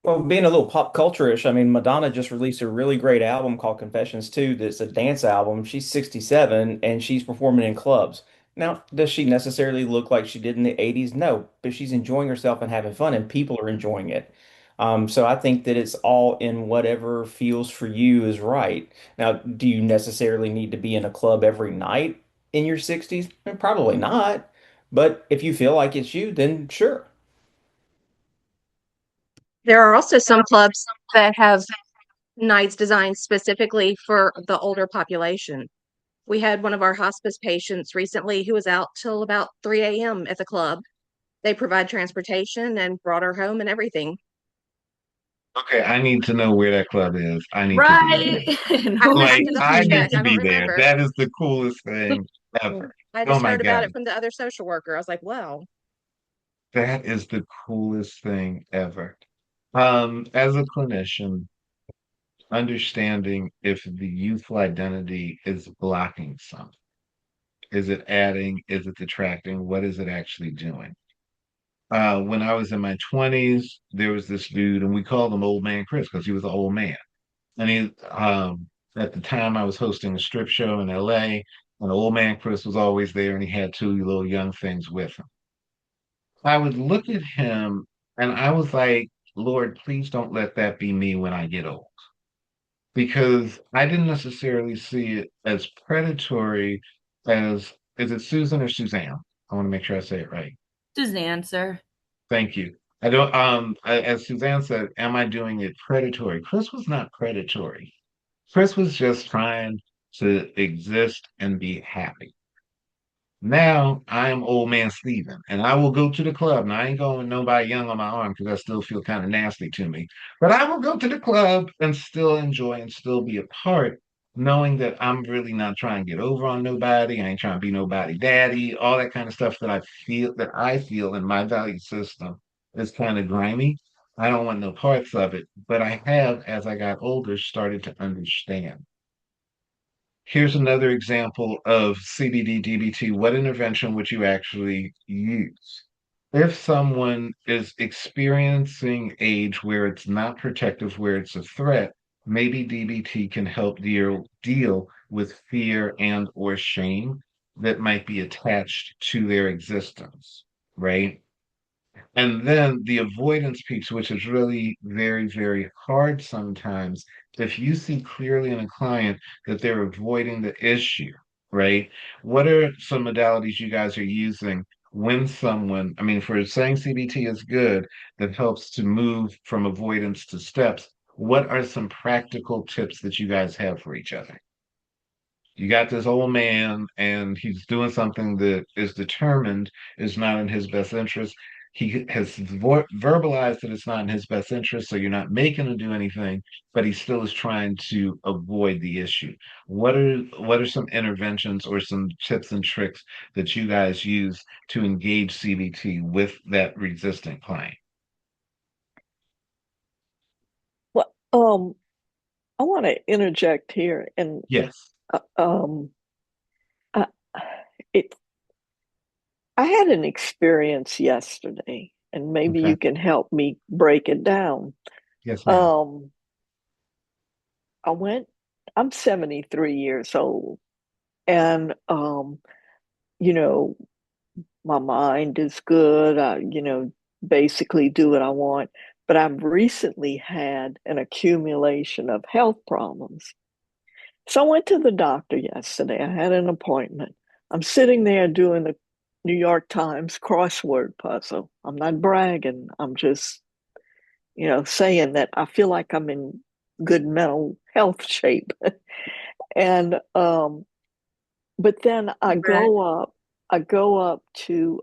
Well, being a little pop culture-ish, I mean, Madonna just released a really great album called Confessions 2 that's a dance album. She's 67 and she's performing in clubs. Now, does she necessarily look like she did in the 80s? No, but she's enjoying herself and having fun, and people are enjoying it. So I think that it's all in whatever feels for you is right. Now, do you necessarily need to be in a club every night in your 60s? Probably not. But if you feel like it's you, then sure. There are also some clubs that have nights designed specifically for the older population. We had one of our hospice patients recently who was out till about 3 a.m. at the club. They provide transportation and brought her home and everything. Okay, I need to know where that club is. I need to be Right. there. I Like, have to double I need check. to I don't be there. remember. That is the coolest thing ever. I Oh just my heard about God. it from the other social worker. I was like, wow. That is the coolest thing ever. As a clinician, understanding if the youthful identity is blocking something. Is it adding? Is it detracting? What is it actually doing? When I was in my 20s, there was this dude, and we called him Old Man Chris because he was an old man. And at the time, I was hosting a strip show in LA, and Old Man Chris was always there, and he had two little young things with him. I would look at him, and I was like, Lord, please don't let that be me when I get old. Because I didn't necessarily see it as predatory as, is it Susan or Suzanne? I want to make sure I say it right. Suzanne, sir. Thank you. I don't, as Suzanne said, am I doing it predatory? Chris was not predatory. Chris was just trying to exist and be happy. Now I am old man Steven, and I will go to the club. Now I ain't going with nobody young on my arm because I still feel kind of nasty to me. But I will go to the club and still enjoy and still be a part, knowing that I'm really not trying to get over on nobody. I ain't trying to be nobody daddy, all that kind of stuff that I feel in my value system is kind of grimy. I don't want no parts of it. But I have, as I got older, started to understand. Here's another example of CBD DBT. What intervention would you actually use? If someone is experiencing age where it's not protective, where it's a threat, maybe DBT can help deal with fear and or shame that might be attached to their existence, right? And then the avoidance piece, which is really very, very hard sometimes. If you see clearly in a client that they're avoiding the issue, right? What are some modalities you guys are using when someone, I mean, for saying CBT is good, that helps to move from avoidance to steps? What are some practical tips that you guys have for each other? You got this old man and he's doing something that is determined is not in his best interest. He has verbalized that it's not in his best interest, so you're not making him do anything, but he still is trying to avoid the issue. What are some interventions or some tips and tricks that you guys use to engage CBT with that resistant client? Well, I want to interject here, and Yes. um, I, it. I had an experience yesterday, and maybe Okay. you can help me break it down. Yes, ma'am. Um, I went. I'm 73 years old, and you know, my mind is good. I basically do what I want. But I've recently had an accumulation of health problems. So I went to the doctor yesterday. I had an appointment. I'm sitting there doing the New York Times crossword puzzle. I'm not bragging. I'm just, saying that I feel like I'm in good mental health shape. And but then I go up to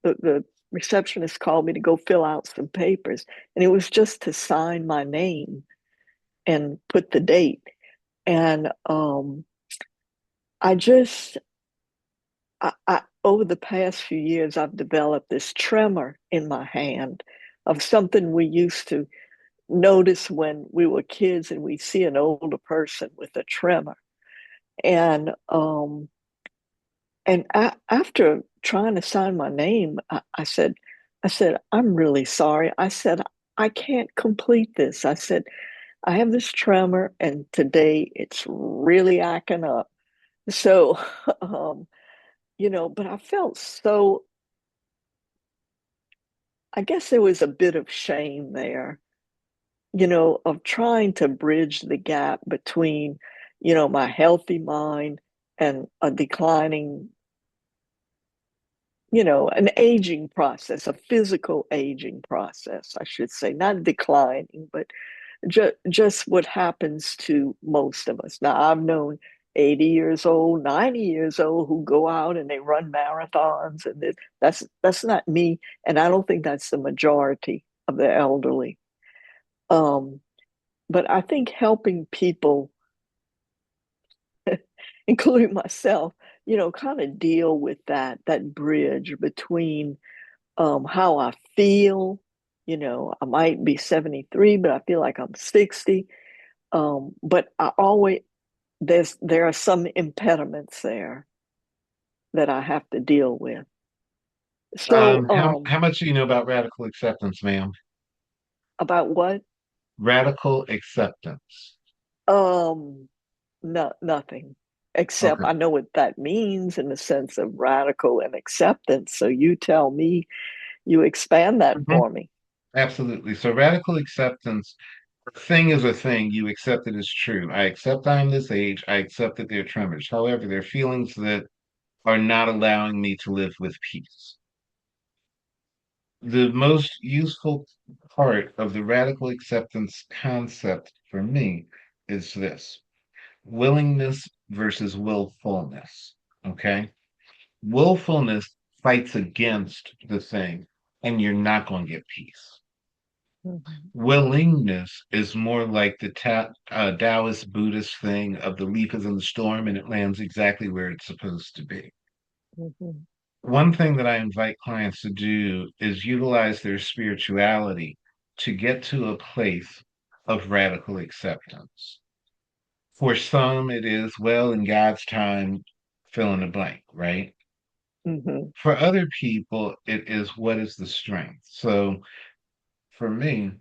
the receptionist called me to go fill out some papers, and it was just to sign my name and put the date. And I just I over the past few years I've developed this tremor in my hand of something we used to notice when we were kids and we see an older person with a tremor. And after trying to sign my name, I said, I'm really sorry. I said, I can't complete this. I said, I have this tremor, and today it's really acting up. So, but I felt so, I guess there was a bit of shame there, of trying to bridge the gap between, my healthy mind and a declining, an aging process, a physical aging process, I should say, not declining, but just what happens to most of us. Now, I've known 80 years old, 90 years old who go out and they run marathons, and that's not me, and I don't think that's the majority of the elderly. Um, but I think helping people, including myself, kind of deal with that bridge between how I feel. I might be 73, but I feel like I'm 60. But I always there are some impediments there that I have to deal with. So, How much do you know about radical acceptance, ma'am? about what? Radical acceptance. Um, no, nothing. Except Okay. I know what that means in the sense of radical and acceptance. So you tell me, you expand that Mhm. for me. Absolutely. So radical acceptance, a thing is a thing. You accept it as true. I accept I'm this age. I accept that there are tremors. However, there are feelings that are not allowing me to live with peace. The most useful part of the radical acceptance concept for me is this: willingness versus willfulness. Okay. Willfulness fights against the thing, and you're not going to get peace. Mhm. Willingness is more like the Taoist Buddhist thing of the leaf is in the storm and it lands exactly where it's supposed to be. Mhm. One thing that I invite clients to do is utilize their spirituality to get to a place of radical acceptance. For some, it is, well, in God's time, fill in the blank, right? Mhm. For other people, it is, what is the strength? So for me,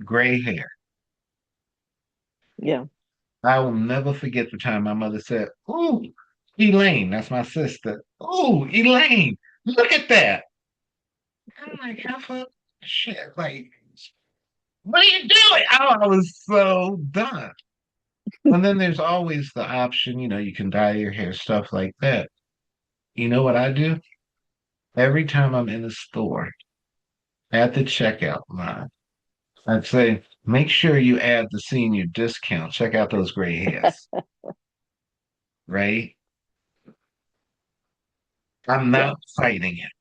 gray hair. Yeah. I will never forget the time my mother said, "Ooh, Elaine, that's my sister. Ooh, Elaine, look at that." I'm like, how fuck shit? Like, what are you doing? Oh, I was so done. And then there's always the option, you can dye your hair, stuff like that. You know what I do? Every time I'm in a store at the checkout line, I'd say, make sure you add the senior discount. Check out those gray hairs, right? I'm Yeah. not fighting it.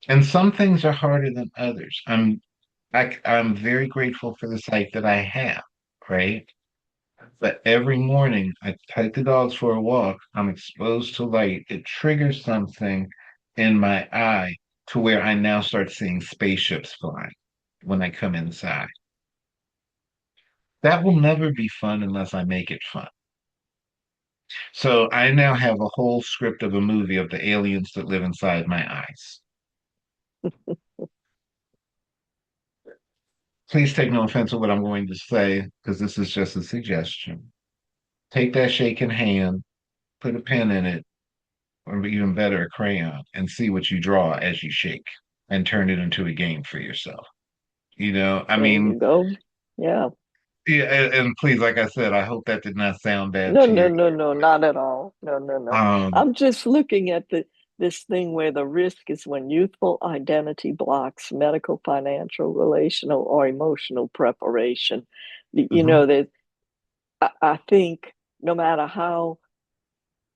And some things are harder than others. I'm very grateful for the sight that I have, right? But every morning I take the dogs for a walk, I'm exposed to light. It triggers something in my eye to where I now start seeing spaceships flying when I come inside. That will never be fun unless I make it fun. So I now have a whole script of a movie of the aliens that live inside my eyes. Please take no offense to what I'm going to say, because this is just a suggestion. Take that shaking hand, put a pen in it, or even better, a crayon, and see what you draw as you shake and turn it into a game for yourself. I There mean, you go. Yeah. yeah, and please, like I said, I hope that did not sound bad No, to no, your no, ear. no, not at all. No, no, no. Um, I'm just looking at this thing where the risk is when youthful identity blocks medical, financial, relational, or emotional preparation. You mhm, know, that I think no matter how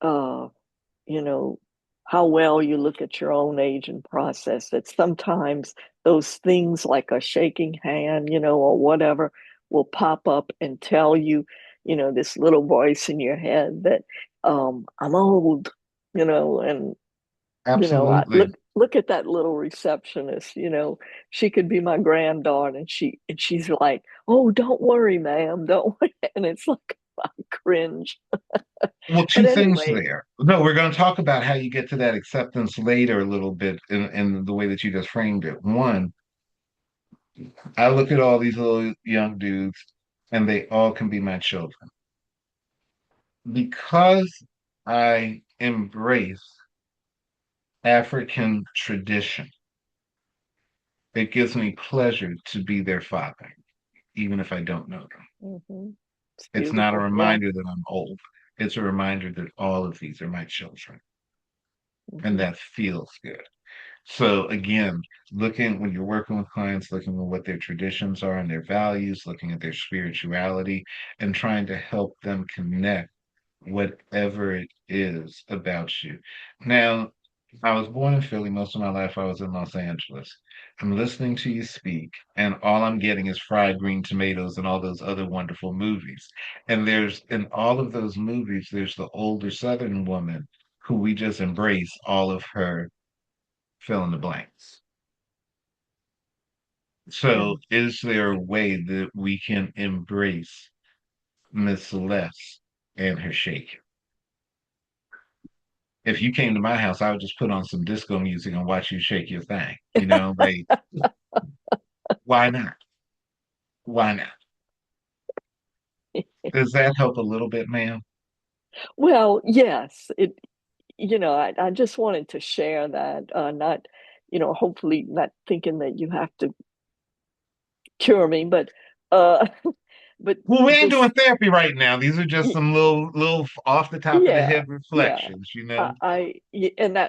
uh, you know, how well you look at your own aging process, that sometimes those things like a shaking hand, or whatever will pop up and tell you, this little voice in your head that I'm old, and I absolutely. look at that little receptionist, she could be my granddaughter and she's like, "Oh, don't worry, ma'am, don't worry." And it's like I cringe. Well, But two things anyway, there. No, we're going to talk about how you get to that acceptance later a little bit in the way that you just framed it. One, I look at all these little young dudes, and they all can be my children. Because I embrace African tradition, it gives me pleasure to be their father, even if I don't know them. it's It's not a beautiful. Yeah. reminder that I'm old. It's a reminder that all of these are my children, and Hmm. that feels good. So again, looking when you're working with clients, looking at what their traditions are and their values, looking at their spirituality, and trying to help them connect whatever it is about you. Now, I was born in Philly. Most of my life, I was in Los Angeles. I'm listening to you speak, and all I'm getting is fried green tomatoes and all those other wonderful movies. And in all of those movies, there's the older Southern woman who we just embrace all of her fill in the blanks. So, is there a way that we can embrace Miss Celeste and her shaking? If you came to my house, I would just put on some disco music and watch you shake your thing. You know, like, why not? Why not? Does that help a little bit, ma'am? Well, yes, I just wanted to share that, not, hopefully not thinking that you have to cure me, uh, but Well, we ain't just, doing therapy right now. These are just some little off the top of the yeah, head yeah. reflections, you know?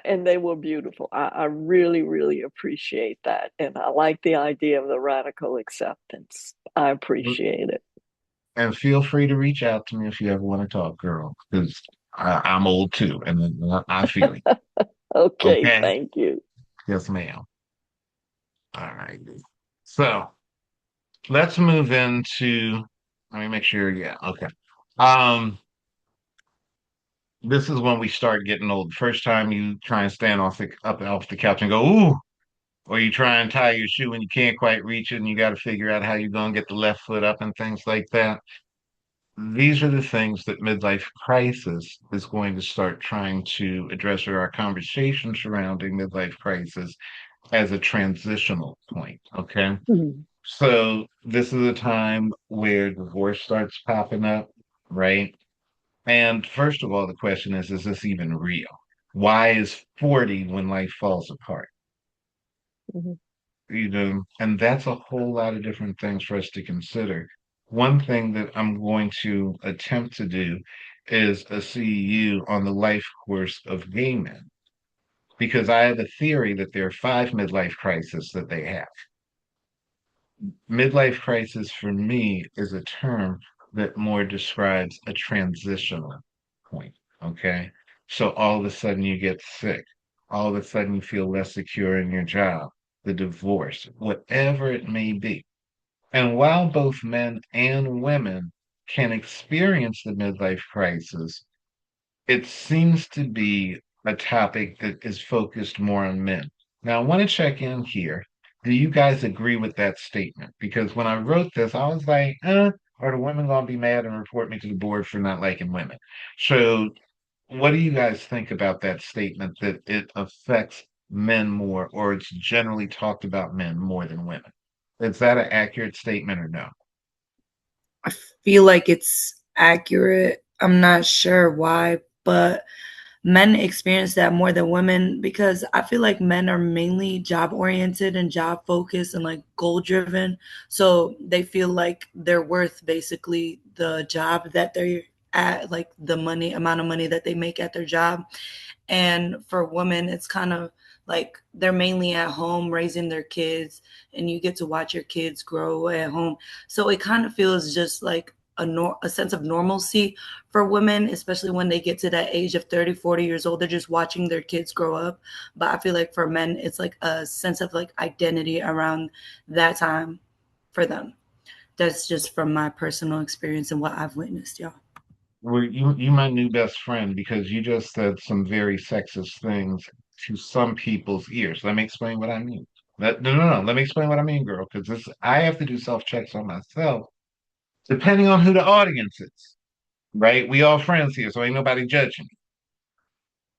And they were beautiful. I really, really appreciate that. And I like the idea of the radical acceptance. I appreciate it. And feel free to reach out to me if you ever want to talk, girl, because I'm old too, and I feel you. Okay, Okay? thank you. Yes, ma'am. All right. So let's move into, let me make sure. Yeah, okay. Um, this is when we start getting old. First time you try and stand up off the couch and go, ooh, or you try and tie your shoe and you can't quite reach it and you got to figure out how you're going to get the left foot up and things like that. These are the things that midlife crisis is going to start trying to address, or our conversation surrounding midlife crisis as a transitional point. Okay. Mhm. So this is a time where divorce starts popping up, right? And first of all, the question is this even real? Why is 40 when life falls apart? Mhm. And that's a whole lot of different things for us to consider. One thing that I'm going to attempt to do is a CEU on the life course of gay men, because I have a theory that there are five midlife crises that they have. Midlife crisis for me is a term that more describes a transitional point. Okay. So all of a sudden you get sick. All of a sudden you feel less secure in your job, the divorce, whatever it may be. And while both men and women can experience the midlife crisis, it seems to be a topic that is focused more on men. Now, I want to check in here. Do you guys agree with that statement? Because when I wrote this, I was like, are the women going to be mad and report me to the board for not liking women? So, what do you guys think about that statement that it affects men more, or it's generally talked about men more than women? Is that an accurate statement or no? I feel like it's accurate. I'm not sure why, but men experience that more than women because I feel like men are mainly job oriented and job focused and like goal driven. So they feel like they're worth basically the job that they're at, like the amount of money that they make at their job. And for women, it's kind of like they're mainly at home raising their kids, and you get to watch your kids grow at home. So it kind of feels just like a sense of normalcy for women, especially when they get to that age of 30, 40 years old. They're just watching their kids grow up. But I feel like for men, it's like a sense of like identity around that time for them. That's just from my personal experience and what I've witnessed, y'all. Well, you my new best friend because you just said some very sexist things to some people's ears. Let me explain what I mean. No. Let me explain what I mean, girl, because this I have to do self checks on myself, depending on who the audience is. Right? We all friends here, so ain't nobody judging me.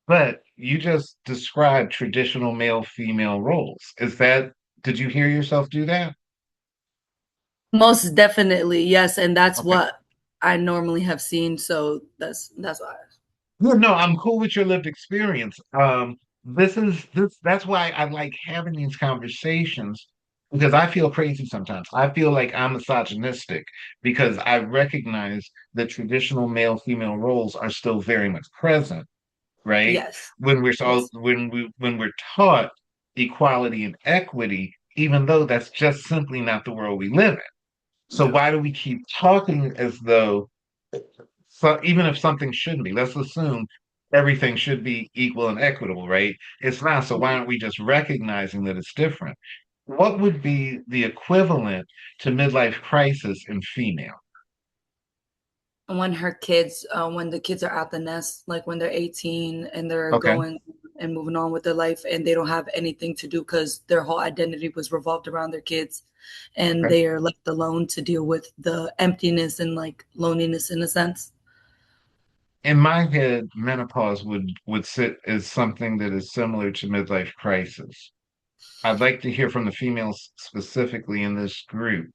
But you just described traditional male female roles. Did you hear yourself do that? Most definitely, yes, and that's Okay. what I normally have seen. So that's why. Yeah, no, I'm cool with your lived experience. That's why I like having these conversations because I feel crazy sometimes. I feel like I'm misogynistic because I recognize that traditional male female roles are still very much present, right? Yes, When yes. we're taught equality and equity, even though that's just simply not the world we live in. So No. why do we keep talking as though so even if something shouldn't be, let's assume everything should be equal and equitable, right? It's not. So why aren't we just recognizing that it's different? What would be the equivalent to midlife crisis in female? When the kids are out the nest, like when they're 18 and they're Okay. going and moving on with their life, and they don't have anything to do because their whole identity was revolved around their kids, and Okay. they are left alone to deal with the emptiness and like loneliness in a sense. In my head, menopause would sit as something that is similar to midlife crisis. I'd like to hear from the females specifically in this group.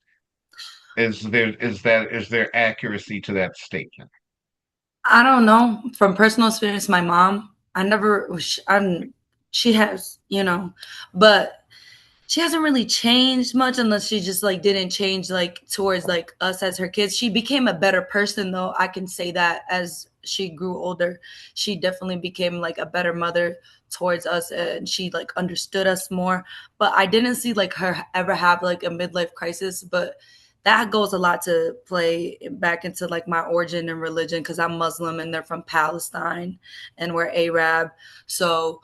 Is there accuracy to that statement? I don't know. From personal experience, my mom, she has, but she hasn't really changed much unless she just like didn't change like towards like us as her kids. She became a better person though. I can say that as she grew older, she definitely became like a better mother towards us and she like understood us more. But I didn't see like her ever have like a midlife crisis, but that goes a lot to play back into like my origin and religion because I'm Muslim and they're from Palestine and we're Arab. So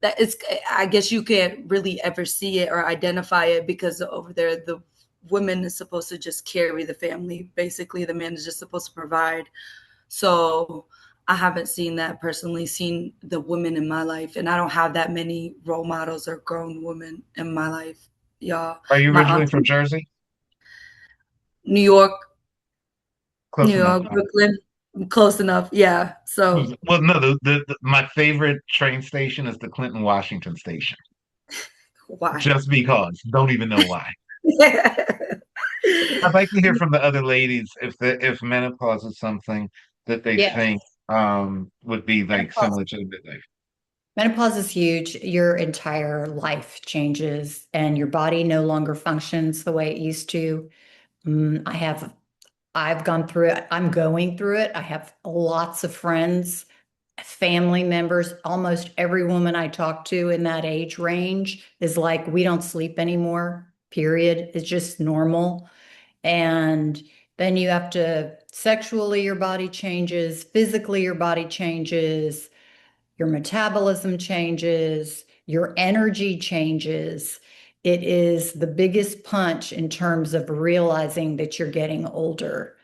that is, I guess you can't really ever see it or identify it because over there the woman is supposed to just carry the family. Basically, the man is just supposed to provide. So I haven't seen that personally, seen the women in my life, and I don't have that many role models or grown women in my life. Y'all, Are you my originally aunt, from Jersey? New York, Close enough. Brooklyn, close enough. Yeah. So Well, no, my favorite train station is the Clinton Washington station. why? Just because. Don't even know why. I'd like to hear from the other ladies if menopause is something that they Yes. think would be like Menopause. similar to the midlife. Menopause is huge. Your entire life changes and your body no longer functions the way it used to. I've gone through it. I'm going through it. I have lots of friends, family members. Almost every woman I talk to in that age range is like, we don't sleep anymore, period. It's just normal. And then you have to sexually, your body changes, physically, your body changes, your metabolism changes, your energy changes. It is the biggest punch in terms of realizing that you're getting older.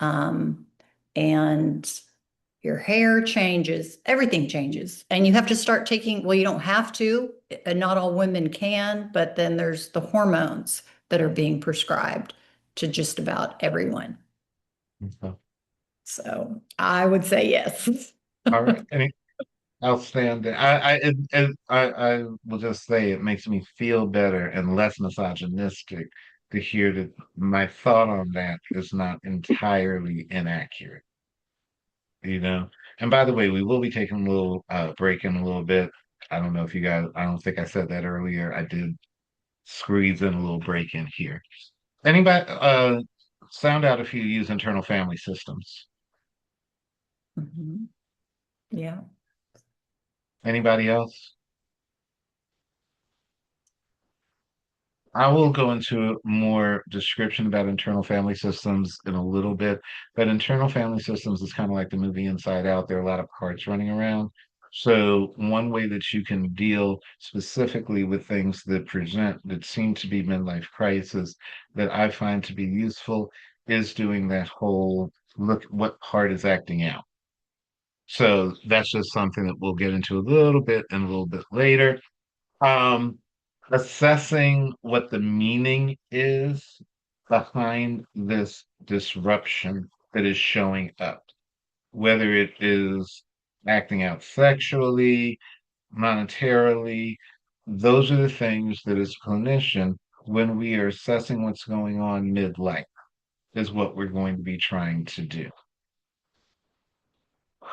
And your hair changes, everything changes. And you have to start taking, well, you don't have to, and not all women can, but then there's the hormones that are being prescribed to just about everyone. Okay. So I would say yes. All right. Outstanding. I will just say it makes me feel better and less misogynistic to hear that my thought on that is not entirely inaccurate, you know? And by the way, we will be taking a little break in a little bit. I don't know if you guys, I don't think I said that earlier. I did squeeze in a little break in here. Anybody, sound out if you use internal family systems. Mhm. Yeah. Anybody else? I will go into more description about internal family systems in a little bit, but internal family systems is kind of like the movie Inside Out. There are a lot of parts running around. So one way that you can deal specifically with things that present that seem to be midlife crisis that I find to be useful is doing that whole look what part is acting out. So that's just something that we'll get into a little bit and a little bit later. Um, assessing what the meaning is behind this disruption that is showing up, whether it is acting out sexually, monetarily, those are the things that as a clinician, when we are assessing what's going on midlife, is what we're going to be trying to do.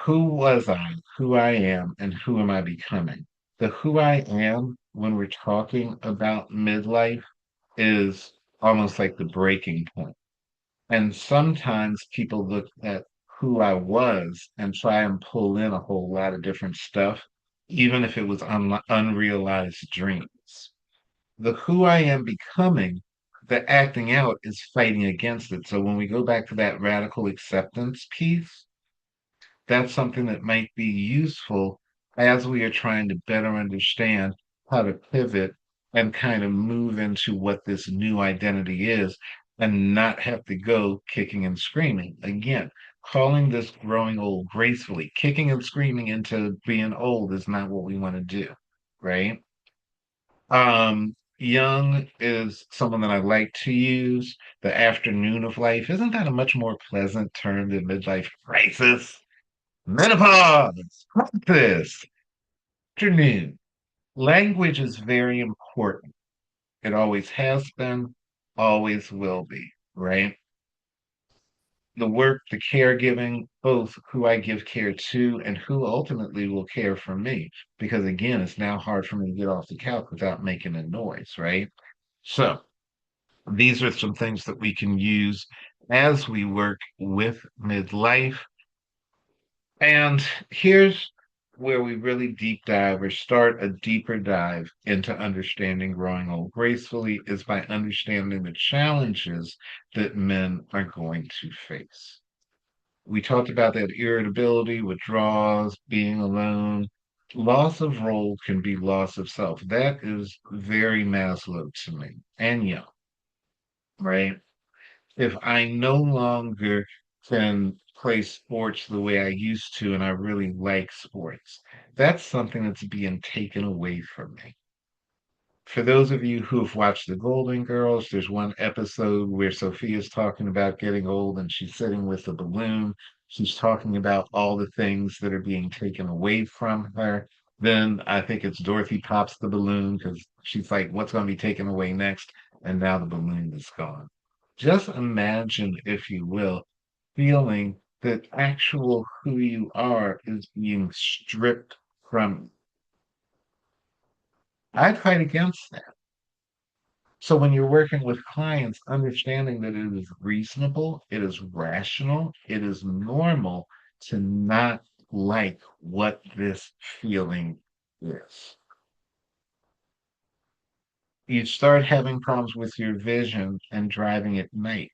Who was I, who I am, and who am I becoming? The who I am when we're talking about midlife is almost like the breaking point. And sometimes people look at who I was and try and pull in a whole lot of different stuff, even if it was unrealized dreams. The who I am becoming, the acting out is fighting against it. So when we go back to that radical acceptance piece, that's something that might be useful as we are trying to better understand how to pivot and kind of move into what this new identity is and not have to go kicking and screaming. Again, calling this growing old gracefully. Kicking and screaming into being old is not what we want to do, right? Young is someone that I like to use. The afternoon of life. Isn't that a much more pleasant term than midlife crisis? Menopause, crisis, afternoon. Language is very important. It always has been, always will be, right? The work, the caregiving, both who I give care to and who ultimately will care for me. Because again, it's now hard for me to get off the couch without making a noise, right? So these are some things that we can use as we work with midlife. And here's where we really deep dive or start a deeper dive into understanding growing old gracefully is by understanding the challenges that men are going to face. We talked about that irritability, withdrawals, being alone. Loss of role can be loss of self. That is very Maslow to me and Young, right? If I no longer can play sports the way I used to, and I really like sports, that's something that's being taken away from me. For those of you who have watched The Golden Girls, there's one episode where Sophia's talking about getting old and she's sitting with a balloon. She's talking about all the things that are being taken away from her. Then I think it's Dorothy pops the balloon because she's like, what's going to be taken away next? And now the balloon is gone. Just imagine, if you will, feeling that actual who you are is being stripped from you. I'd fight against that. So when you're working with clients, understanding that it is reasonable, it is rational, it is normal to not like what this feeling is. You start having problems with your vision and driving at night.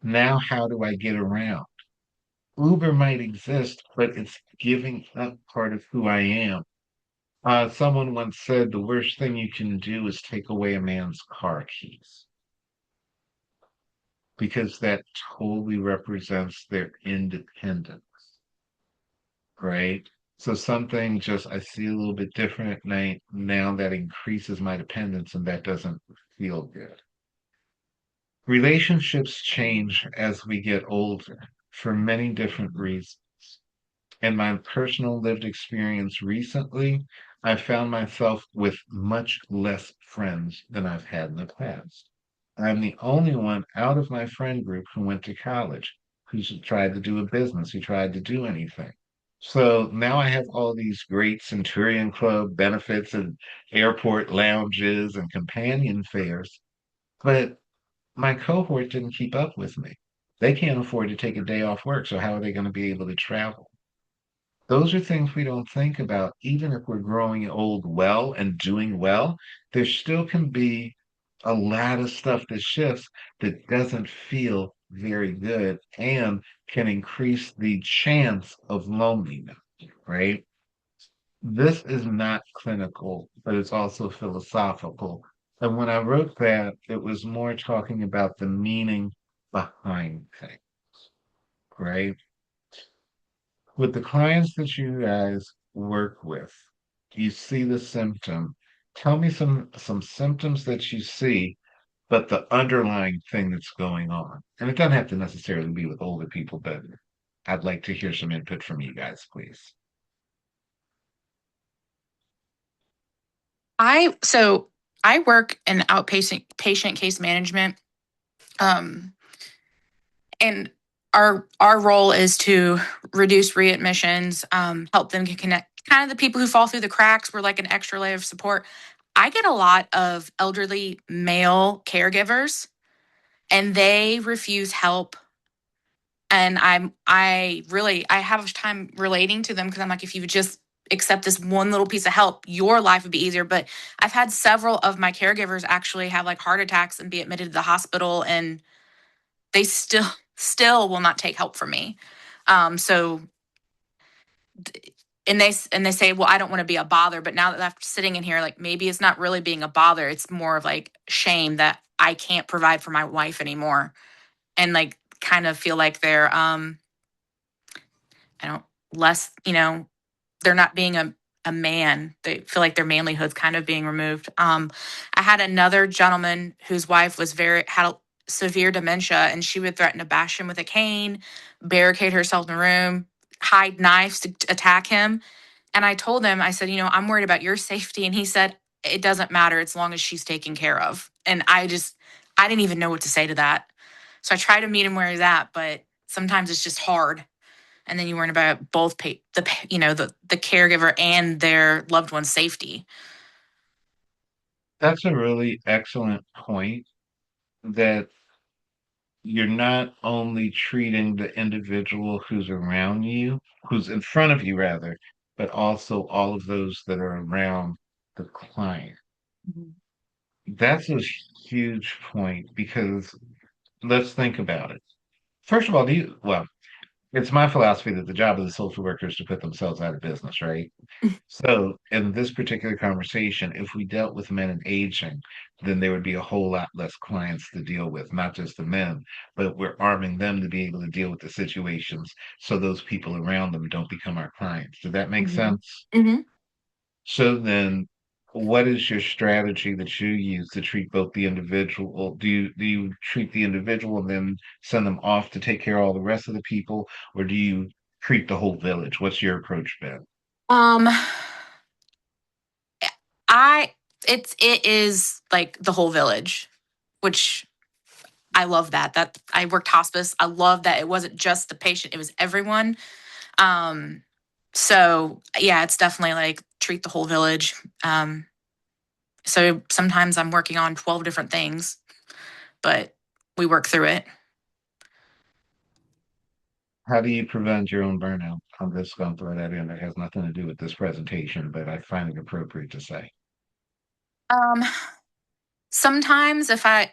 Now, how do I get around? Uber might exist, but it's giving up part of who I am. Someone once said the worst thing you can do is take away a man's car keys because that totally represents their independence, right? So something just I see a little bit different at night now that increases my dependence, and that doesn't feel good. Relationships change as we get older for many different reasons. In my personal lived experience recently, I found myself with much less friends than I've had in the past. I'm the only one out of my friend group who went to college, who's tried to do a business, who tried to do anything. So now I have all these great Centurion Club benefits and airport lounges and companion fairs, but my cohort didn't keep up with me. They can't afford to take a day off work, so how are they going to be able to travel? Those are things we don't think about. Even if we're growing old well and doing well, there still can be a lot of stuff that shifts that doesn't feel very good and can increase the chance of loneliness, right? This is not clinical, but it's also philosophical. And when I wrote that, it was more talking about the meaning behind things, right? With the clients that you guys work with, you see the symptom. Tell me some symptoms that you see, but the underlying thing that's going on. And it doesn't have to necessarily be with older people, but I'd like to hear some input from you guys, please. I work in outpatient patient case management. And our role is to reduce readmissions, help them get connect kind of the people who fall through the cracks. We're like an extra layer of support. I get a lot of elderly male caregivers and they refuse help. And I have a time relating to them because I'm like, if you would just accept this one little piece of help, your life would be easier. But I've had several of my caregivers actually have like heart attacks and be admitted to the hospital, and they still will not take help from me. So and they say, well, I don't want to be a bother. But now that I'm sitting in here, like maybe it's not really being a bother. It's more of like shame that I can't provide for my wife anymore. And like kind of feel like they're I don't less, they're not being a man. They feel like their manlyhood's kind of being removed. I had another gentleman whose wife had a severe dementia, and she would threaten to bash him with a cane, barricade herself in the room, hide knives to attack him. And I told him, I said, I'm worried about your safety. And he said, it doesn't matter as long as she's taken care of. And I didn't even know what to say to that. So I try to meet him where he's at, but sometimes it's just hard. And then you worry about both the caregiver and their loved one's safety. That's a really excellent point, that you're not only treating the individual who's around you, who's in front of you rather, but also all of those that are around the client. That's a huge point, because let's think about it. First of all, it's my philosophy that the job of the social worker is to put themselves out of business, right? So, in this particular conversation, if we dealt with men and aging, then there would be a whole lot less clients to deal with, not just the men, but we're arming them to be able to deal with the situations so those people around them don't become our clients. Does that make sense? Mm-hmm. So then, what is your strategy that you use to treat both the individual? Do you treat the individual and then send them off to take care of all the rest of the people, or do you treat the whole village? What's your approach been? Um, it is like the whole village, which I love that I worked hospice. I love that it wasn't just the patient, it was everyone. So yeah, it's definitely like treat the whole village. So sometimes I'm working on 12 different things, but we work through it. How do you prevent your own burnout? I'm just going to throw that in. It has nothing to do with this presentation, but I find it appropriate to say. Um, Sometimes if I'm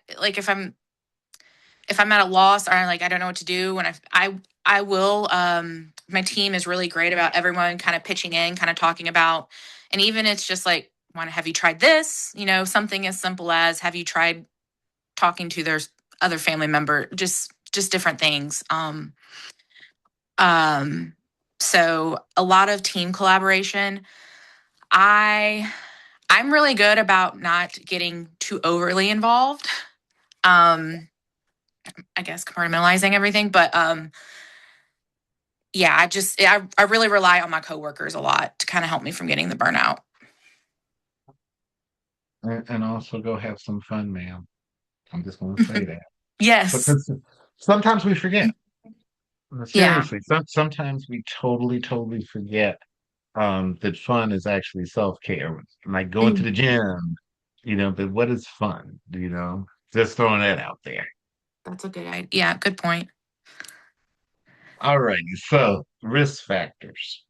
at a loss or I don't know what to do, and I will, my team is really great about everyone kind of pitching in, kind of talking about, and even it's just like, have you tried this? Something as simple as, have you tried talking to their other family member? Just different things. So a lot of team collaboration. I'm really good about not getting too overly involved. I guess compartmentalizing everything, but yeah, I really rely on my coworkers a lot to kind of help me from getting the burnout. And also go have some fun, ma'am. I'm just going to say that. Yes. Because sometimes we forget. Yeah. Seriously, sometimes we totally forget that fun is actually self-care. Like going to the gym, but what is fun? Just throwing that out there. That's a good idea. Yeah, good point. All righty. So, risk factors.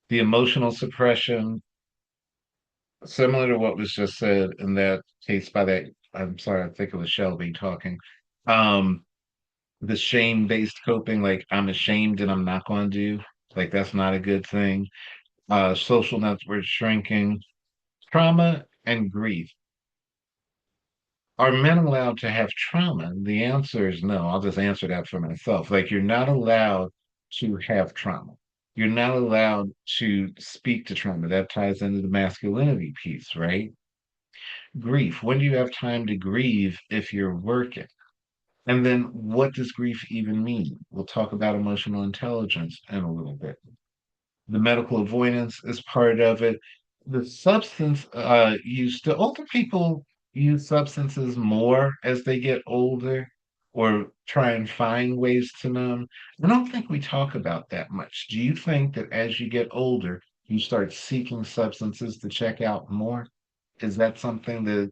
The emotional suppression, similar to what was just said in that case by that, I'm sorry, I think it was Shelby talking. Um, the shame-based coping, like I'm ashamed and I'm not going to do, like that's not a good thing. Social network shrinking, trauma and grief. Are men allowed to have trauma? The answer is no. I'll just answer that for myself. Like, you're not allowed to have trauma. You're not allowed to speak to trauma. That ties into the masculinity piece, right? Grief. When do you have time to grieve if you're working? And then what does grief even mean? We'll talk about emotional intelligence in a little bit. The medical avoidance is part of it. The substance use, do older people use substances more as they get older, or try and find ways to numb? I don't think we talk about that much. Do you think that as you get older, you start seeking substances to check out more? Is that something that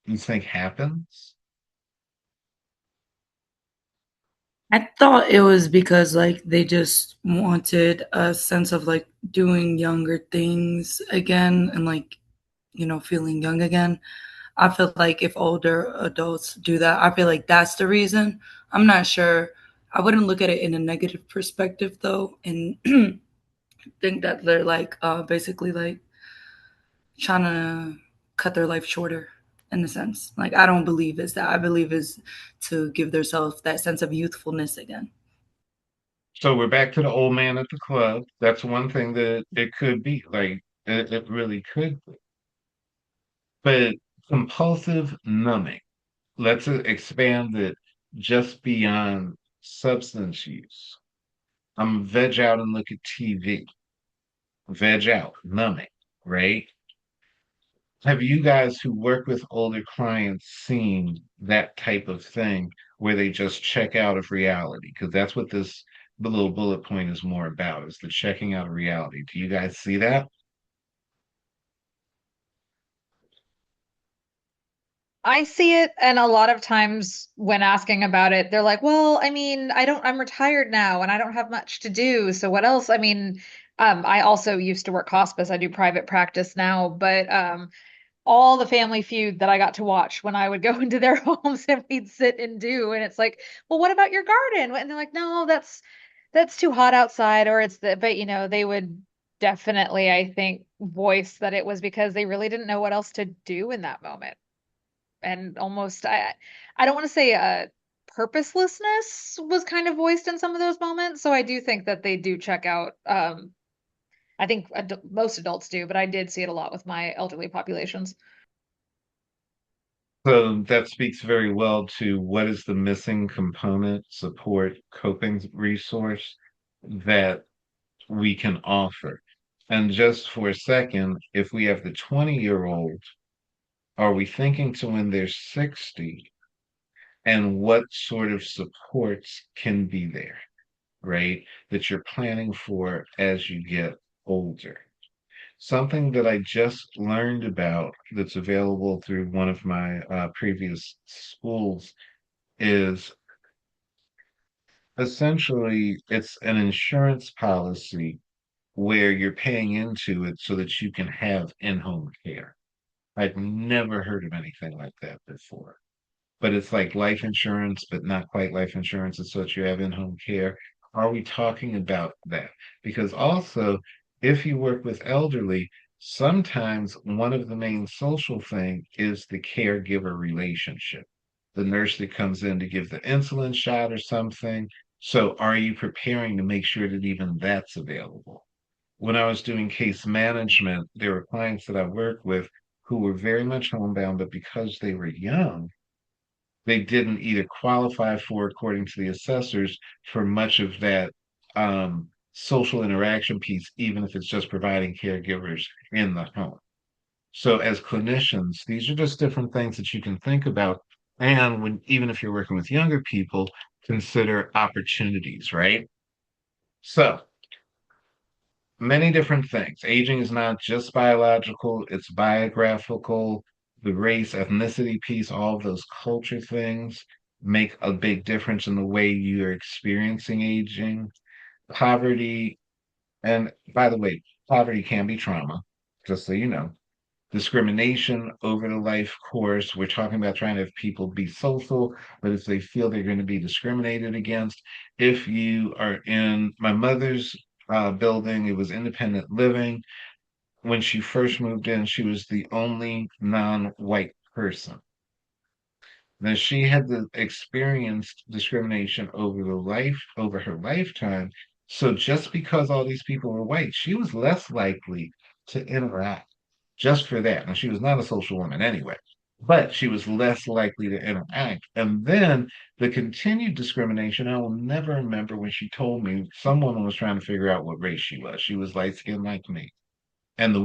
you think happens? I thought it was because like they just wanted a sense of like doing younger things again and like, feeling young again. I feel like if older adults do that, I feel like that's the reason. I'm not sure. I wouldn't look at it in a negative perspective though, and think that they're like basically like trying to cut their life shorter. in a sense. Like I don't believe it's that. I believe is to give themselves that sense of youthfulness again. So we're back to the old man at the club. That's one thing that it could be. Like it really could be. But compulsive numbing, let's expand it just beyond substance use. I'm veg out and look at TV. Veg out, numbing, right? Have you guys who work with older clients seen that type of thing where they just check out of reality? Because that's what this the little bullet point is more about, is the checking out of reality. Do you guys see that? I see it, and a lot of times when asking about it, they're like, "Well, I mean, I'm retired now and I don't have much to do. So what else?" I mean, I also used to work hospice. I do private practice now, but all the Family Feud that I got to watch when I would go into their homes and we'd sit and do, and it's like, "Well, what about your garden?" And they're like, "No, that's too hot outside," or it's the, but they would definitely, I think, voice that it was because they really didn't know what else to do in that moment. And almost I don't want to say purposelessness was kind of voiced in some of those moments. So I do think that they do check out. I think most adults do, but I did see it a lot with my elderly populations. So that speaks very well to what is the missing component, support, coping resource that we can offer. And just for a second, if we have the 20-year-old, are we thinking to when they're 60 and what sort of supports can be there, right? That you're planning for as you get older. Something that I just learned about that's available through one of my previous schools is essentially it's an insurance policy where you're paying into it so that you can have in-home care. I've never heard of anything like that before. But it's like life insurance, but not quite life insurance. It's what you have in-home care. Are we talking about that? Because also, if you work with elderly, sometimes one of the main social thing is the caregiver relationship. The nurse that comes in to give the insulin shot or something. So are you preparing to make sure that even that's available? When I was doing case management, there were clients that I worked with who were very much homebound, but because they were young, they didn't either qualify for, according to the assessors, for much of that social interaction piece, even if it's just providing caregivers in the home. So, as clinicians, these are just different things that you can think about. And when, even if you're working with younger people, consider opportunities, right? So, many different things. Aging is not just biological, it's biographical, the race, ethnicity piece, all of those culture things make a big difference in the way you're experiencing aging. Poverty, and by the way, poverty can be trauma, just so you know. Discrimination over the life course. We're talking about trying to have people be social, but if they feel they're going to be discriminated against, if you are in my mother's building, it was independent living. When she first moved in, she was the only non-white person. Now she had experienced discrimination over her lifetime. So just because all these people were white, she was less likely to interact just for that. And she was not a social woman anyway, but she was less likely to interact. And then the continued discrimination, I will never remember when she told me some woman was trying to figure out what race she was. She was light skinned like me. And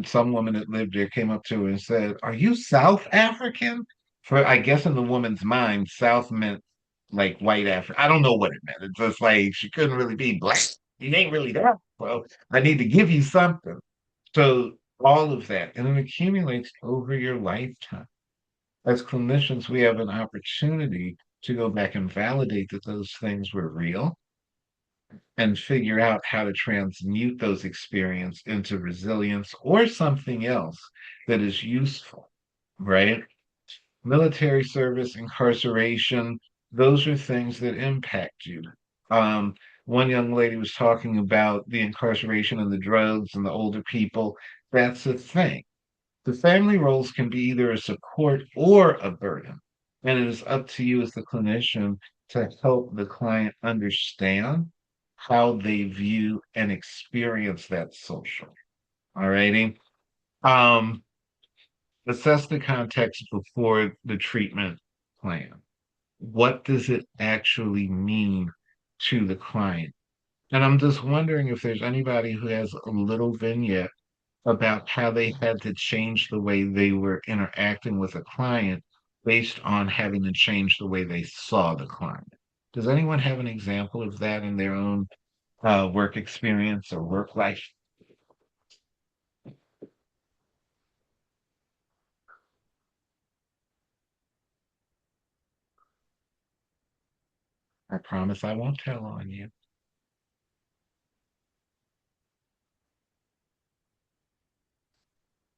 some woman that lived there came up to her and said, "Are you South African?" For I guess in the woman's mind, South meant like white African. I don't know what it meant. It's just like she couldn't really be black. You ain't really that. Well, I need to give you something. So all of that, and it accumulates over your lifetime. As clinicians, we have an opportunity to go back and validate that those things were real and figure out how to transmute those experiences into resilience or something else that is useful, right? Military service, incarceration, those are things that impact you. Um, one young lady was talking about the incarceration and the drugs and the older people. That's a thing. The family roles can be either a support or a burden. And it is up to you as the clinician to help the client understand how they view and experience that social. All righty. Um, Assess the context before the treatment plan. What does it actually mean to the client? And I'm just wondering if there's anybody who has a little vignette about how they had to change the way they were interacting with a client based on having to change the way they saw the client. Does anyone have an example of that in their own work experience or work life? I promise I won't tell on you.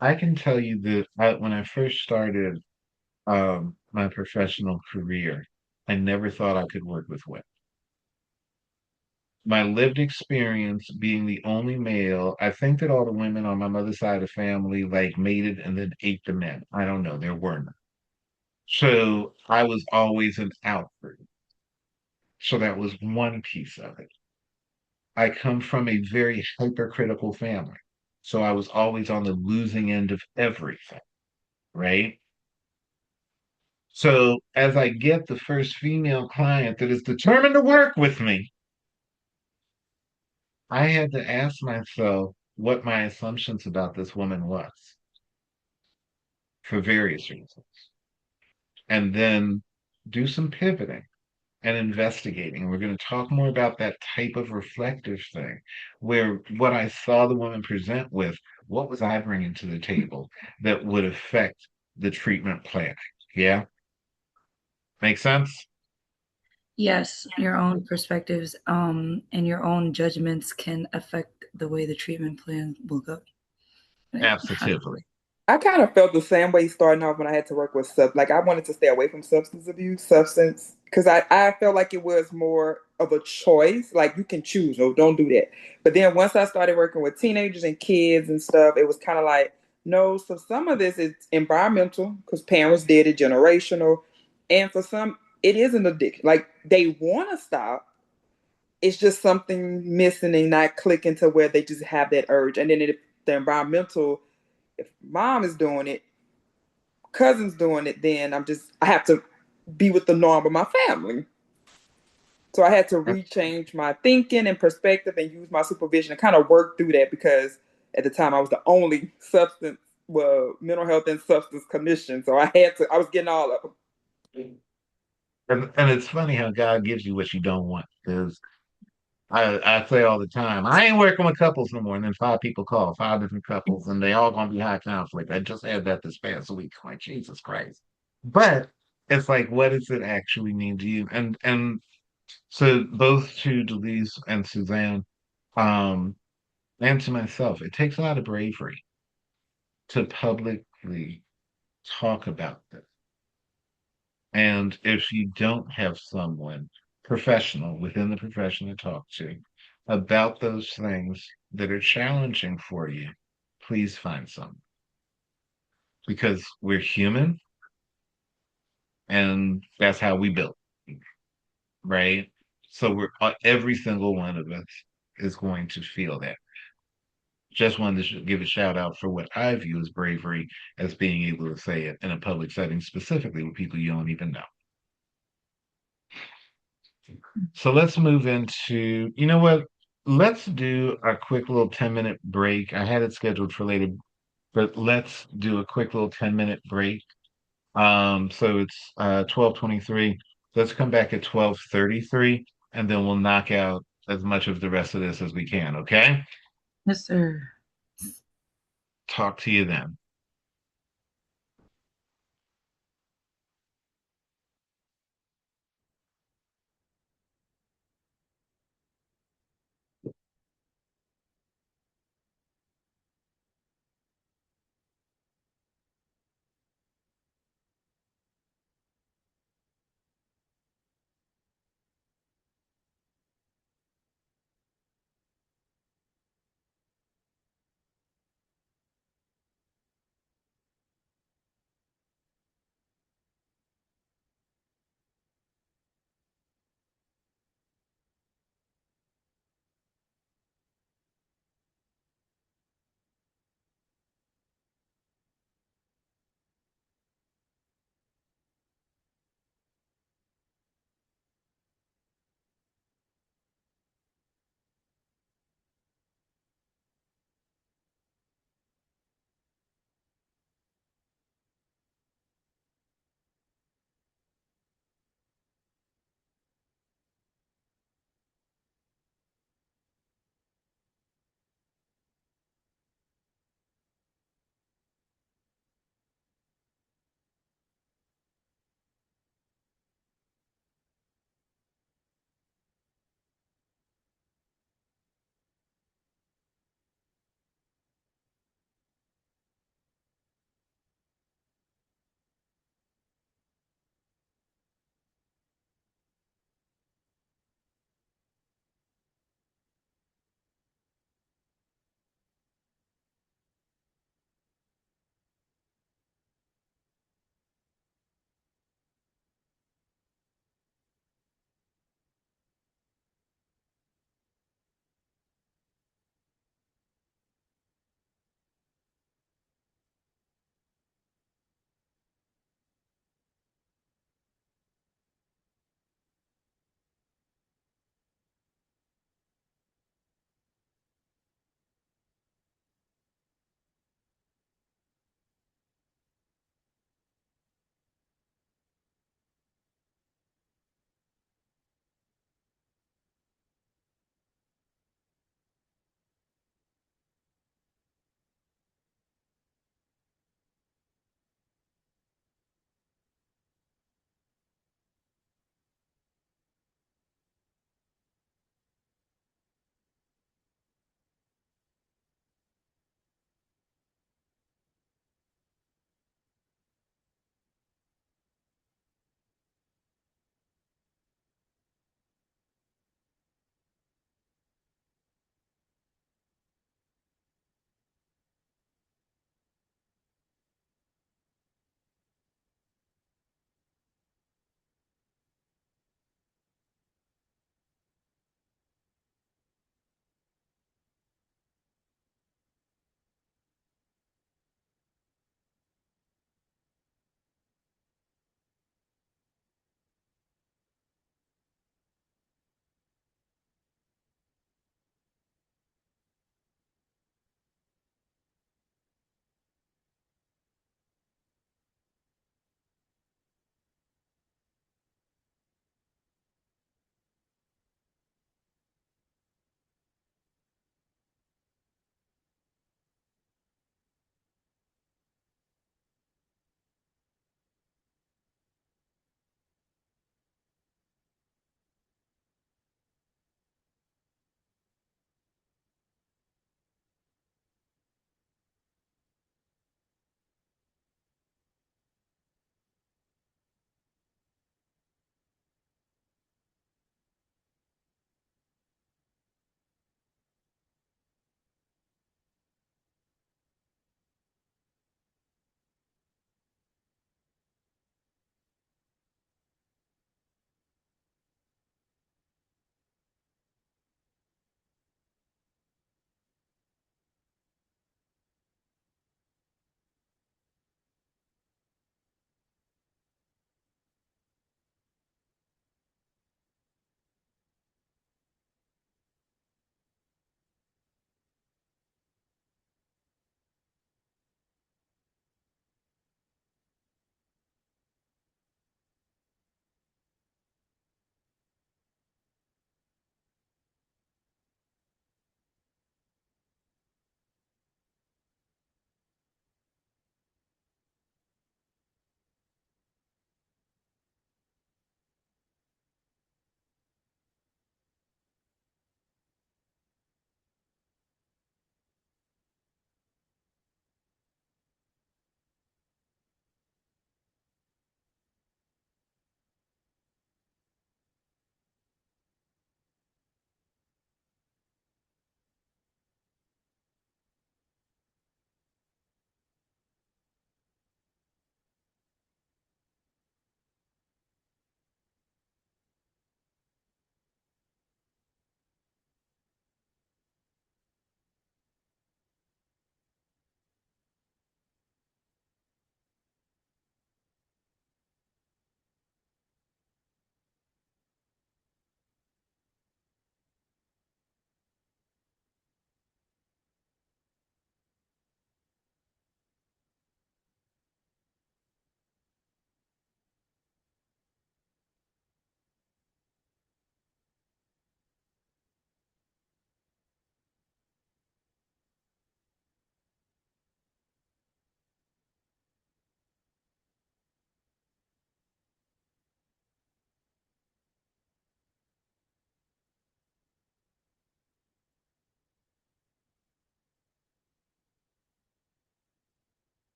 I can tell you that when I first started my professional career, I never thought I could work with women. My lived experience being the only male, I think that all the women on my mother's side of the family like mated and then ate the men. I don't know, there were none. So I was always an outward. So that was one piece of it. I come from a very hypercritical family. So I was always on the losing end of everything, right? So as I get the first female client that is determined to work with me, I had to ask myself what my assumptions about this woman was for various reasons, and then do some pivoting and investigating. We're going to talk more about that type of reflective thing, where what I saw the woman present with, what was I bringing to the table that would affect the treatment plan? Yeah, make sense? Yes, your own perspectives and your own judgments can affect the way the treatment plan will go. Absolutely. I kind of felt the same way starting off when I had to work with like I wanted to stay away from substance, because I felt like it was more of a choice. Like you can choose, no, don't do that. But then once I started working with teenagers and kids and stuff, it was kind of like, no, so some of this is environmental because parents did it, generational. And for some, it is an addiction. Like they want to stop. It's just something missing and not clicking to where they just have that urge. And then the environmental, if mom is doing it, cousin's doing it, then I have to be with the norm of my family. So I had to rechange my thinking and perspective and use my supervision to kind of work through that, because at the time I was the only mental health and substance clinician. So I was getting all of them. And it's funny how God gives you what you don't want. Because I say all the time, I ain't working with couples no more. And then five people call, five different couples, and they all gonna be high conflict. I just had that this past week. Like Jesus Christ. But it's like, what does it actually mean to you? And so both to Delise and Suzanne, um, and to myself, it takes a lot of bravery to publicly talk about this. And if you don't have someone professional within the profession to talk to about those things that are challenging for you, please find someone, because we're human and that's how we build, right? So every single one of us is going to feel that. Just wanted to give a shout out for what I view as bravery, as being able to say it in a public setting, specifically with people you don't even know. So let's move into, you know what? Let's do a quick little 10-minute break. I had it scheduled for later, but let's do a quick little 10-minute break. So it's 12:23. Let's come back at 12:33, and then we'll knock out as much of the rest of this as we can, okay? Yes, sir. Talk to you then.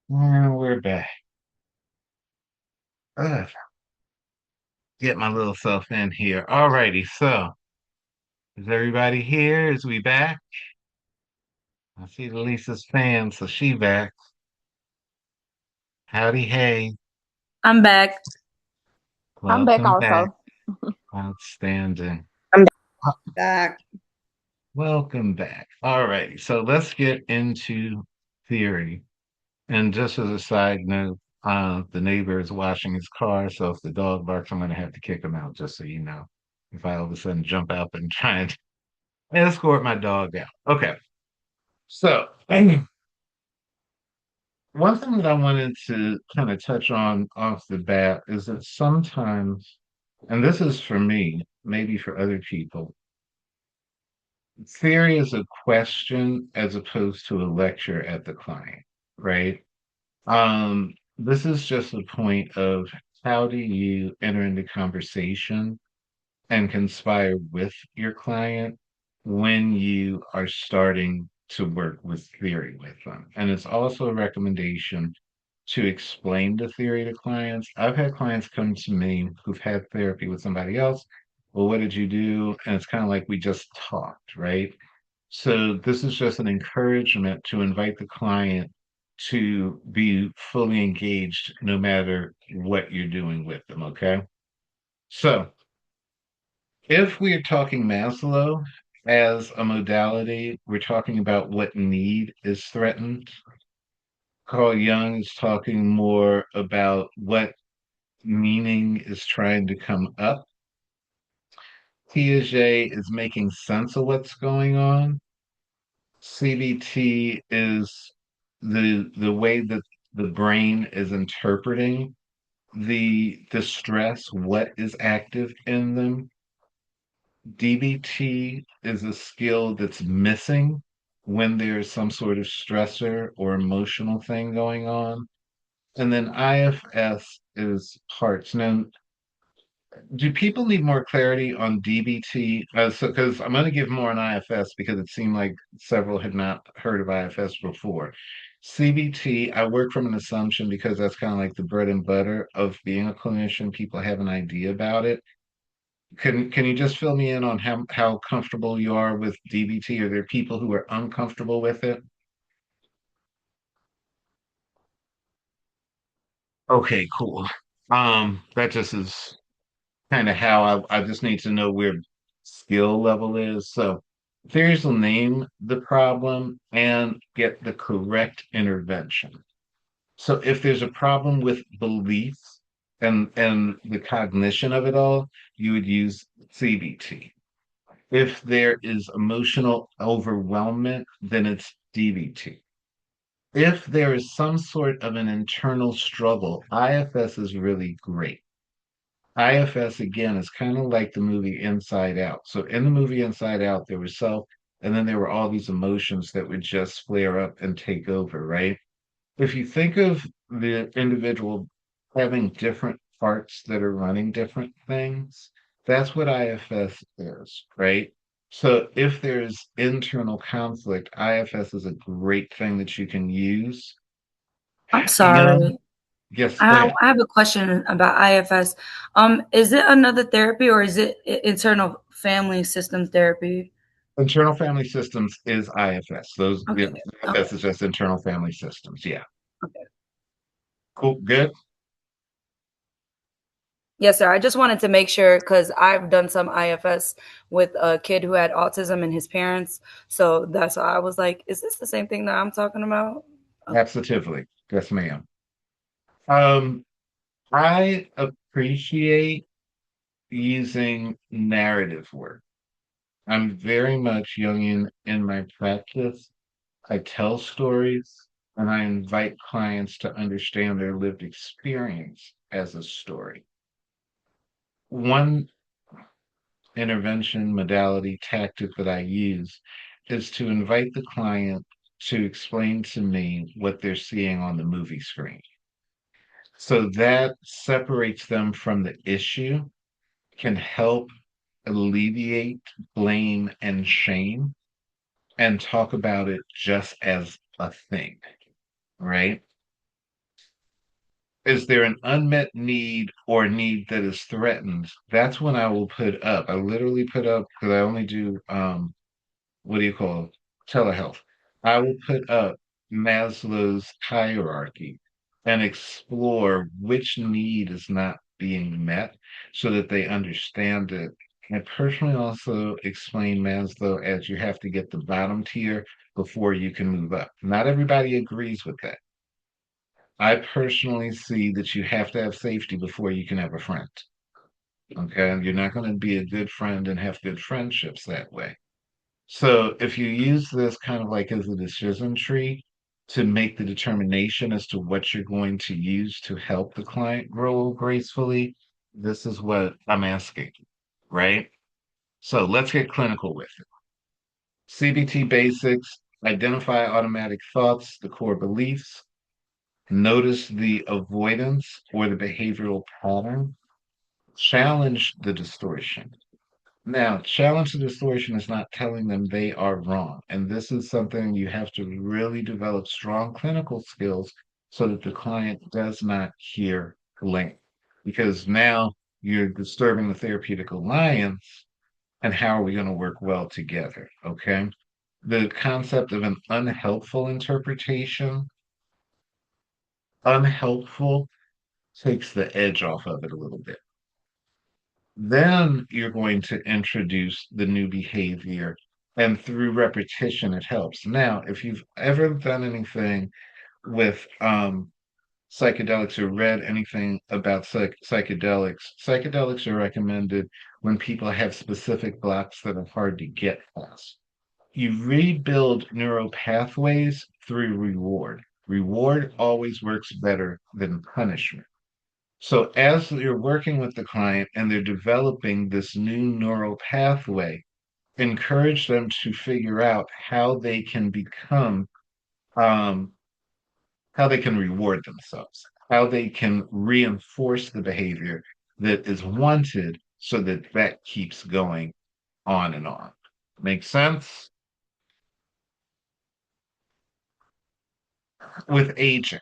And we're back. Ugh, get my little self in here. Alrighty, so is everybody here? Is we back? I see Lisa's fan, so she back. Howdy, hey. I'm back. I'm back Welcome back. also. Outstanding. Back. Welcome back. All righty. So let's get into theory. And just as a side note, the neighbor is washing his car, so if the dog barks, I'm going to have to kick him out, just so you know. If I all of a sudden jump out and try and escort my dog out. Okay. So, one thing that I wanted to kind of touch on off the bat is that sometimes, and this is for me, maybe for other people, theory is a question as opposed to a lecture at the client, right? This is just a point of how do you enter into conversation and conspire with your client when you are starting to work with theory with them. And it's also a recommendation to explain the theory to clients. I've had clients come to me who've had therapy with somebody else. Well, what did you do? And it's kind of like we just talked, right? So this is just an encouragement to invite the client to be fully engaged no matter what you're doing with them, okay? So if we are talking Maslow as a modality, we're talking about what need is threatened. Carl Jung is talking more about what meaning is trying to come up. Piaget is making sense of what's going on. CBT is the way that the brain is interpreting the stress, what is active in them. DBT is a skill that's missing when there's some sort of stressor or emotional thing going on. And then IFS is parts. Now, do people need more clarity on DBT? Because I'm going to give more on IFS because it seemed like several had not heard of IFS before. CBT, I work from an assumption because that's kind of like the bread and butter of being a clinician. People have an idea about it. Can you just fill me in on how comfortable you are with DBT? Are there people who are uncomfortable with it? Okay, cool. That just is kind of how I just need to know where skill level is. So theories will name the problem and get the correct intervention. So if there's a problem with belief and the cognition of it all, you would use CBT. If there is emotional overwhelmment, then it's DBT. If there is some sort of an internal struggle, IFS is really great. IFS again is kind of like the movie Inside Out. So in the movie Inside Out, there was self, and then there were all these emotions that would just flare up and take over, right? If you think of the individual having different parts that are running different things, that's what IFS is, right? So if there's internal conflict, IFS is a great thing that you can use. I'm You know, sorry. yes, go I ahead. I have a question about IFS. Is it another therapy or is it internal family systems therapy? Internal family systems is IFS. Those Okay. Okay. IFS is just internal family systems. Yeah. Okay. Cool. Good. Yes, sir. I just wanted to make sure because I've done some IFS with a kid who had autism and his parents. So that's why I was like, is this the same thing that I'm talking about? Absolutely. Yes, ma'am. Um, I appreciate using narrative work. I'm very much Jungian in my practice. I tell stories and I invite clients to understand their lived experience as a story. One intervention modality tactic that I use is to invite the client to explain to me what they're seeing on the movie screen. So that separates them from the issue, can help alleviate blame and shame, and talk about it just as a thing, right? Is there an unmet need or need that is threatened? That's when I will put up. I literally put up because I only do what do you call it? Telehealth. I will put up Maslow's hierarchy and explore which need is not being met so that they understand it. I personally also explain Maslow as you have to get the bottom tier before you can move up. Not everybody agrees with that. I personally see that you have to have safety before you can have a friend. Okay. You're not going to be a good friend and have good friendships that way. So if you use this kind of like as a decision tree to make the determination as to what you're going to use to help the client grow gracefully, this is what I'm asking, right? So let's get clinical with it. CBT basics, identify automatic thoughts, the core beliefs, notice the avoidance or the behavioral pattern, challenge the distortion. Now, challenge the distortion is not telling them they are wrong. And this is something you have to really develop strong clinical skills so that the client does not hear blame. Because now you're disturbing the therapeutic alliance, and how are we going to work well together? Okay. The concept of an unhelpful interpretation, unhelpful takes the edge off of it a little bit. Then you're going to introduce the new behavior, and through repetition, it helps. Now, if you've ever done anything with psychedelics or read anything about psychedelics are recommended when people have specific blocks that are hard to get past. You rebuild neural pathways through reward. Reward always works better than punishment. So as you're working with the client and they're developing this new neural pathway, encourage them to figure out how they can become, how they can reward themselves, how they can reinforce the behavior that is wanted so that that keeps going on and on. Make sense? With aging,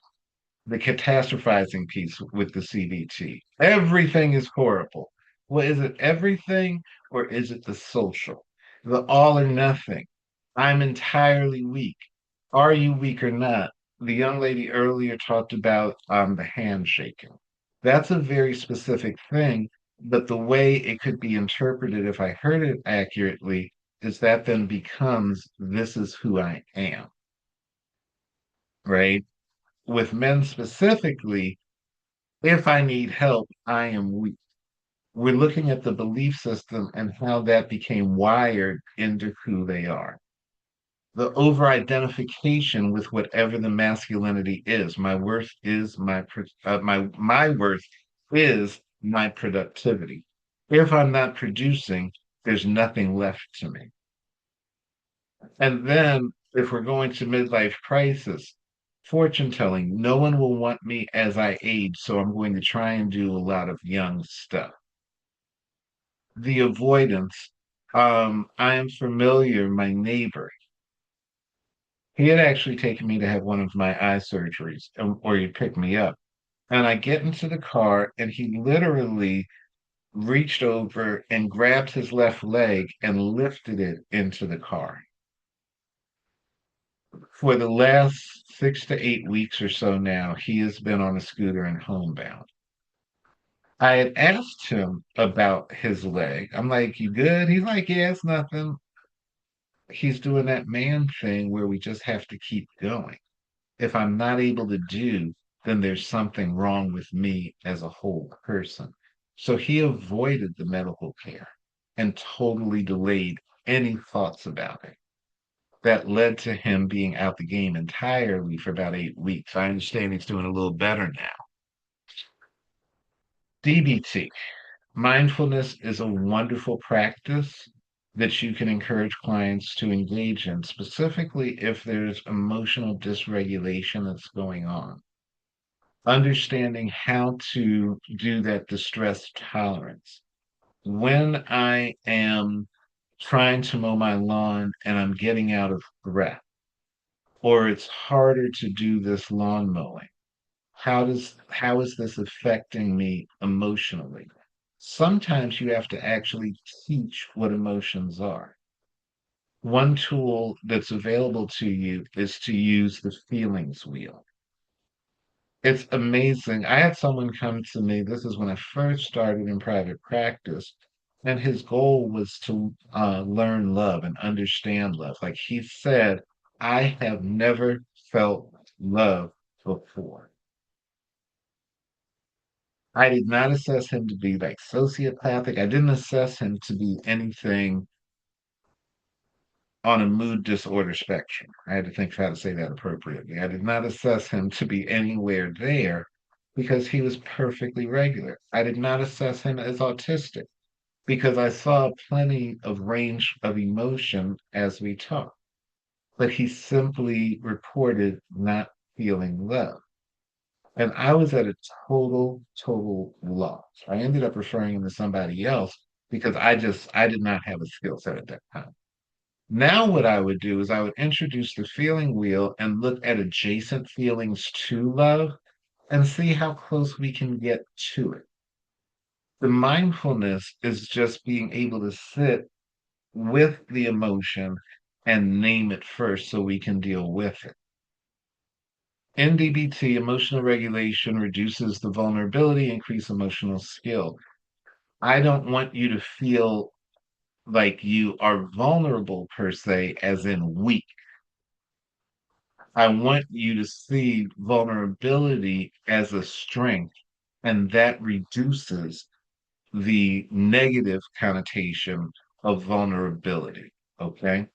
the catastrophizing piece with the CBT. Everything is horrible. Well, is it everything or is it the social? The all or nothing. I'm entirely weak. Are you weak or not? The young lady earlier talked about the handshaking. That's a very specific thing, but the way it could be interpreted, if I heard it accurately, is that then becomes this is who I am, right? With men specifically, if I need help, I am weak. We're looking at the belief system and how that became wired into who they are. The over identification with whatever the masculinity is. My worth is my worth is my productivity. If I'm not producing, there's nothing left to me. And then if we're going to midlife crisis, fortune telling, no one will want me as I age, so I'm going to try and do a lot of young stuff. The avoidance. I am familiar, my neighbor. He had actually taken me to have one of my eye surgeries, or he'd pick me up. And I get into the car, and he literally reached over and grabbed his left leg and lifted it into the car. For the last 6 to 8 weeks or so now, he has been on a scooter and homebound. I had asked him about his leg. I'm like, you good? He's like, yeah, it's nothing. He's doing that man thing where we just have to keep going. If I'm not able to do, then there's something wrong with me as a whole person. So he avoided the medical care and totally delayed any thoughts about it. That led to him being out the game entirely for about 8 weeks. I understand he's doing a little better now. DBT, mindfulness is a wonderful practice that you can encourage clients to engage in, specifically if there's emotional dysregulation that's going on. Understanding how to do that distress tolerance. When I am trying to mow my lawn and I'm getting out of breath, or it's harder to do this lawn mowing. How is this affecting me emotionally? Sometimes you have to actually teach what emotions are. One tool that's available to you is to use the feelings wheel. It's amazing. I had someone come to me, this is when I first started in private practice, and his goal was to learn love and understand love. Like he said, I have never felt love before. I did not assess him to be like sociopathic. I didn't assess him to be anything on a mood disorder spectrum. I had to think how to say that appropriately. I did not assess him to be anywhere there because he was perfectly regular. I did not assess him as autistic because I saw plenty of range of emotion as we talked, but he simply reported not feeling love. And I was at a total loss. I ended up referring him to somebody else because I did not have a skill set at that time. Now, what I would do is I would introduce the feeling wheel and look at adjacent feelings to love and see how close we can get to it. The mindfulness is just being able to sit with the emotion and name it first so we can deal with it. NDBT, emotional regulation, reduces the vulnerability, increase emotional skill. I don't want you to feel like you are vulnerable per se, as in weak. I want you to see vulnerability as a strength, and that reduces the negative connotation of vulnerability. Okay.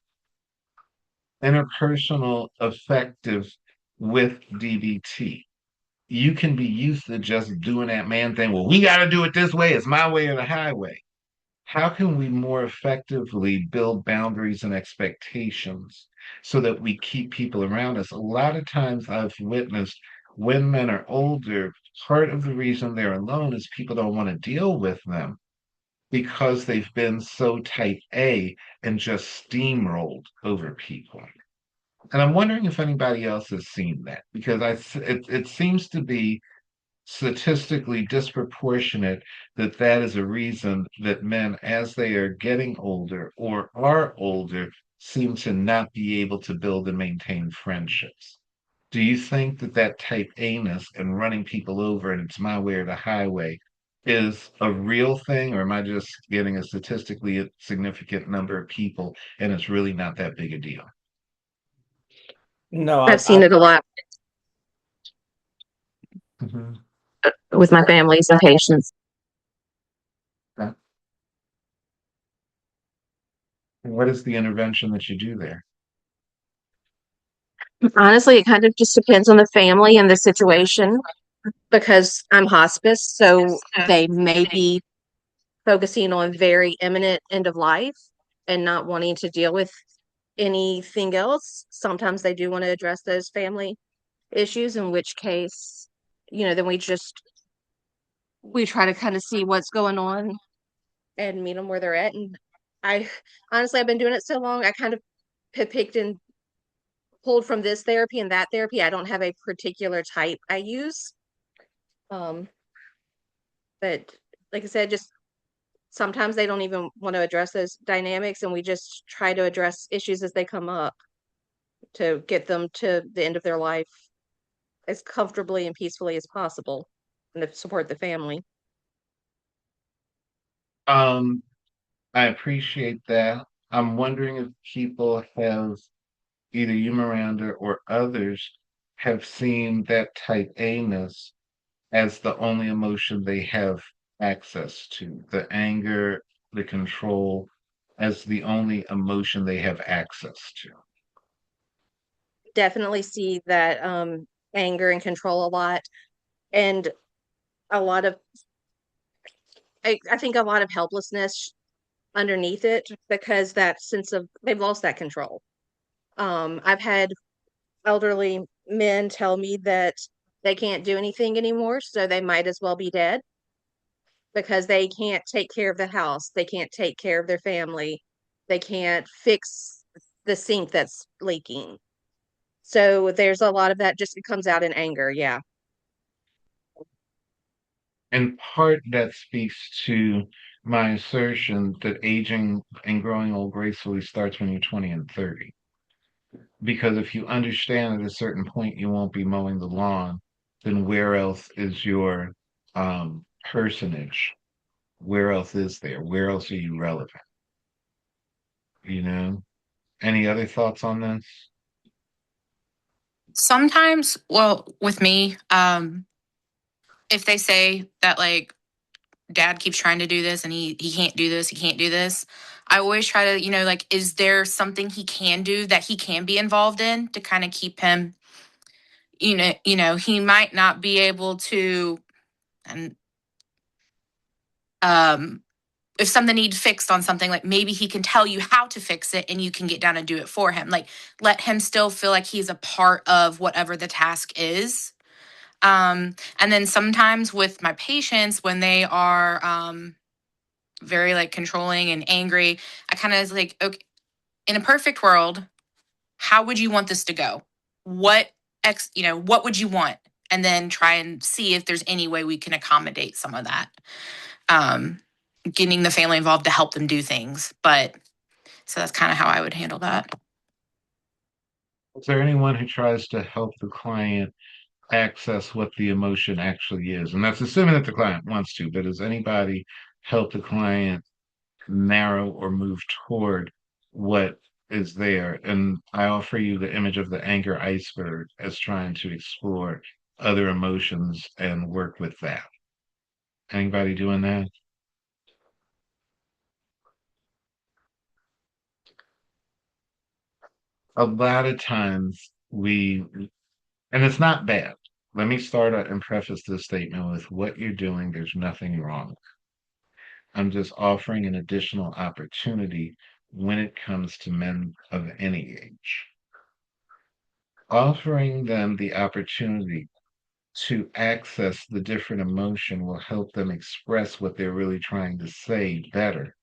Interpersonal effective with DBT. You can be used to just doing that man thing. Well, we got to do it this way. It's my way or the highway. How can we more effectively build boundaries and expectations so that we keep people around us? A lot of times I've witnessed when men are older, part of the reason they're alone is people don't want to deal with them because they've been so type A and just steamrolled over people. And I'm wondering if anybody else has seen that because it seems to be statistically disproportionate that that is a reason that men, as they are getting older or are older, seem to not be able to build and maintain friendships. Do you think that that type A-ness and running people over and it's my way or the highway is a real thing, or am I just getting a statistically significant number of people and it's really not that big a deal? No, I've seen it a lot Mhm. with my families and patients. Okay. What is the intervention that you do there? Honestly, it kind of just depends on the family and the situation because I'm hospice, so they may be focusing on very imminent end of life and not wanting to deal with anything else. Sometimes they do want to address those family issues, in which case, then we try to kind of see what's going on and meet them where they're at. And I honestly, I've been doing it so long, I kind of have picked and pulled from this therapy and that therapy. I don't have a particular type I use. Um, but like I said, just sometimes they don't even want to address those dynamics, and we just try to address issues as they come up to get them to the end of their life as comfortably and peacefully as possible and to support the family. Um, I appreciate that. I'm wondering if people have, either you, Miranda, or others, have seen that type A-ness as the only emotion they have access to, the anger, the control, as the only emotion they have access to. Definitely see that anger and control a lot, and a lot of I think a lot of helplessness underneath it because that sense of they've lost that control. I've had elderly men tell me that they can't do anything anymore, so they might as well be dead because they can't take care of the house, they can't take care of their family. They can't fix the sink that's leaking. So there's a lot of that just comes out in anger. Yeah. In part, that speaks to my assertion that aging and growing old gracefully starts when you're 20 and 30. Because if you understand at a certain point you won't be mowing the lawn, then where else is your personage? Where else is there? Where else are you relevant? You know? Any other thoughts on this? Sometimes, well, with me, if they say that like dad keeps trying to do this and he can't do this, he can't do this, I always try to, like, is there something he can do that he can be involved in to kind of keep him, he might not be able to, and if something needs fixed on something, like maybe he can tell you how to fix it and you can get down and do it for him. Like, let him still feel like he's a part of whatever the task is. And then sometimes with my patients, when they are very like controlling and angry, I kind of like, okay, in a perfect world, how would you want this to go? What what would you want? And then try and see if there's any way we can accommodate some of that. Getting the family involved to help them do things. But so that's kind of how I would handle that. Is there anyone who tries to help the client access what the emotion actually is? And that's assuming that the client wants to, but does anybody help the client narrow or move toward what is there? And I offer you the image of the anger iceberg as trying to explore other emotions and work with that. Anybody doing that? A lot of times and it's not bad. Let me start out and preface this statement with what you're doing, there's nothing wrong. I'm just offering an additional opportunity when it comes to men of any age. Offering them the opportunity to access the different emotion will help them express what they're really trying to say better.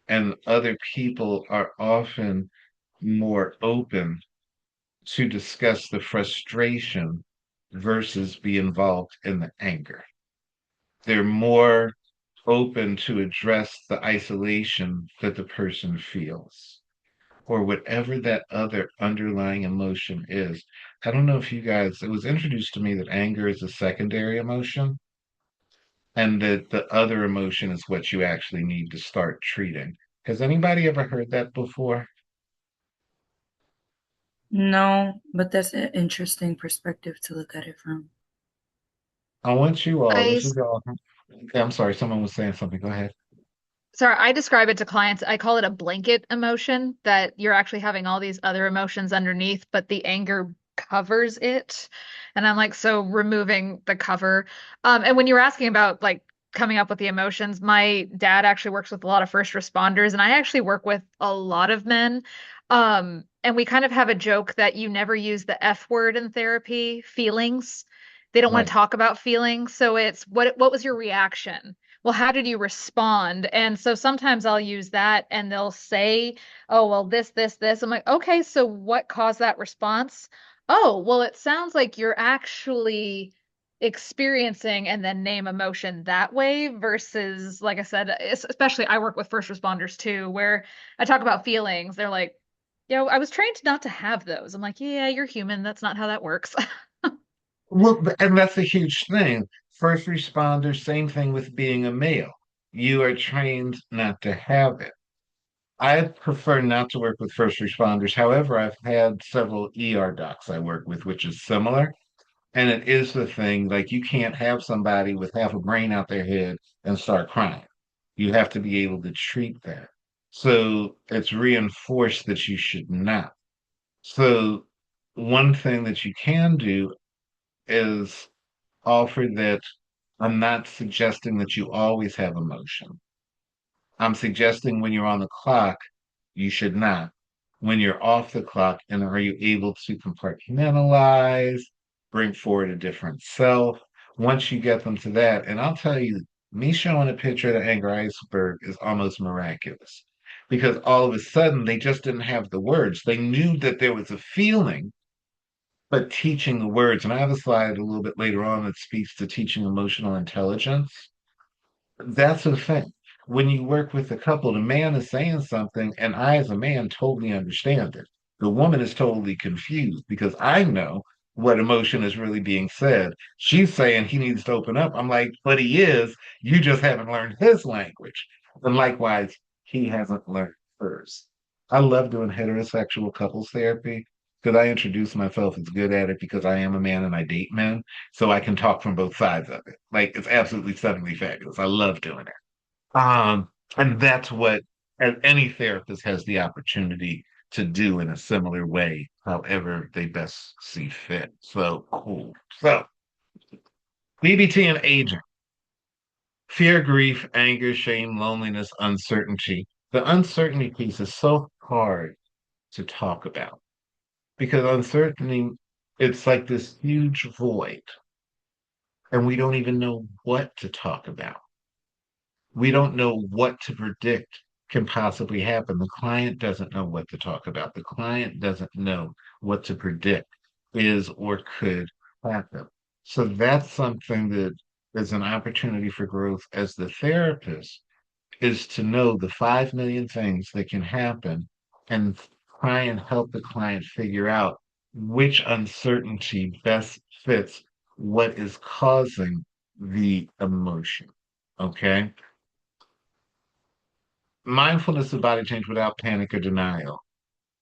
And other people are often more open to discuss the frustration versus be involved in the anger. They're more open to address the isolation that the person feels or whatever that other underlying emotion is. I don't know if you guys, it was introduced to me that anger is a secondary emotion and that the other emotion is what you actually need to start treating. Has anybody ever heard that before? No, but that's an interesting perspective to look at it from. I want you all, I this is all. Okay, I'm sorry, someone was saying something. Go ahead. Sorry, I describe it to clients. I call it a blanket emotion that you're actually having all these other emotions underneath, but the anger covers it. And I'm like, so removing the cover. And when you were asking about like coming up with the emotions, my dad actually works with a lot of first responders, and I actually work with a lot of men. And we kind of have a joke that you never use the F word in therapy, feelings. They don't want Right. to talk about feelings. So it's what was your reaction? Well, how did you respond? And so sometimes I'll use that and they'll say, oh, well, this. I'm like, okay, so what caused that response? Oh, well, it sounds like you're actually experiencing and then name emotion that way versus, like I said, especially I work with first responders too, where I talk about feelings. They're like, I was trained not to have those. I'm like, yeah, you're human. That's not how that works. Well, and that's a huge thing. First responders, same thing with being a male. You are trained not to have it. I prefer not to work with first responders. However, I've had several ER docs I work with, which is similar. And it is the thing, like you can't have somebody with half a brain out their head and start crying. You have to be able to treat that. So it's reinforced that you should not. So one thing that you can do is offer that I'm not suggesting that you always have emotion. I'm suggesting when you're on the clock, you should not. When you're off the clock, and are you able to compartmentalize, bring forward a different self? Once you get them to that, and I'll tell you, me showing a picture of the anger iceberg is almost miraculous because all of a sudden they just didn't have the words. They knew that there was a feeling, but teaching the words, and I have a slide a little bit later on that speaks to teaching emotional intelligence. That's the thing. When you work with a couple, the man is saying something, and I, as a man, totally understand it. The woman is totally confused because I know what emotion is really being said. She's saying he needs to open up. I'm like, but he is. You just haven't learned his language. And likewise, he hasn't learned hers. I love doing heterosexual couples therapy because I introduce myself as good at it because I am a man and I date men. So I can talk from both sides of it. Like it's absolutely stunningly fabulous. I love doing it. And that's what any therapist has the opportunity to do in a similar way, however they best see fit. So cool. So BBT and aging. Fear, grief, anger, shame, loneliness, uncertainty. The uncertainty piece is so hard to talk about because uncertainty, it's like this huge void, and we don't even know what to talk about. We don't know what to predict can possibly happen. The client doesn't know what to talk about. The client doesn't know what to predict is or could happen. So that's something that is an opportunity for growth as the therapist is to know the 5 million things that can happen and try and help the client figure out which uncertainty best fits what is causing the emotion. Okay. Mindfulness of body change without panic or denial.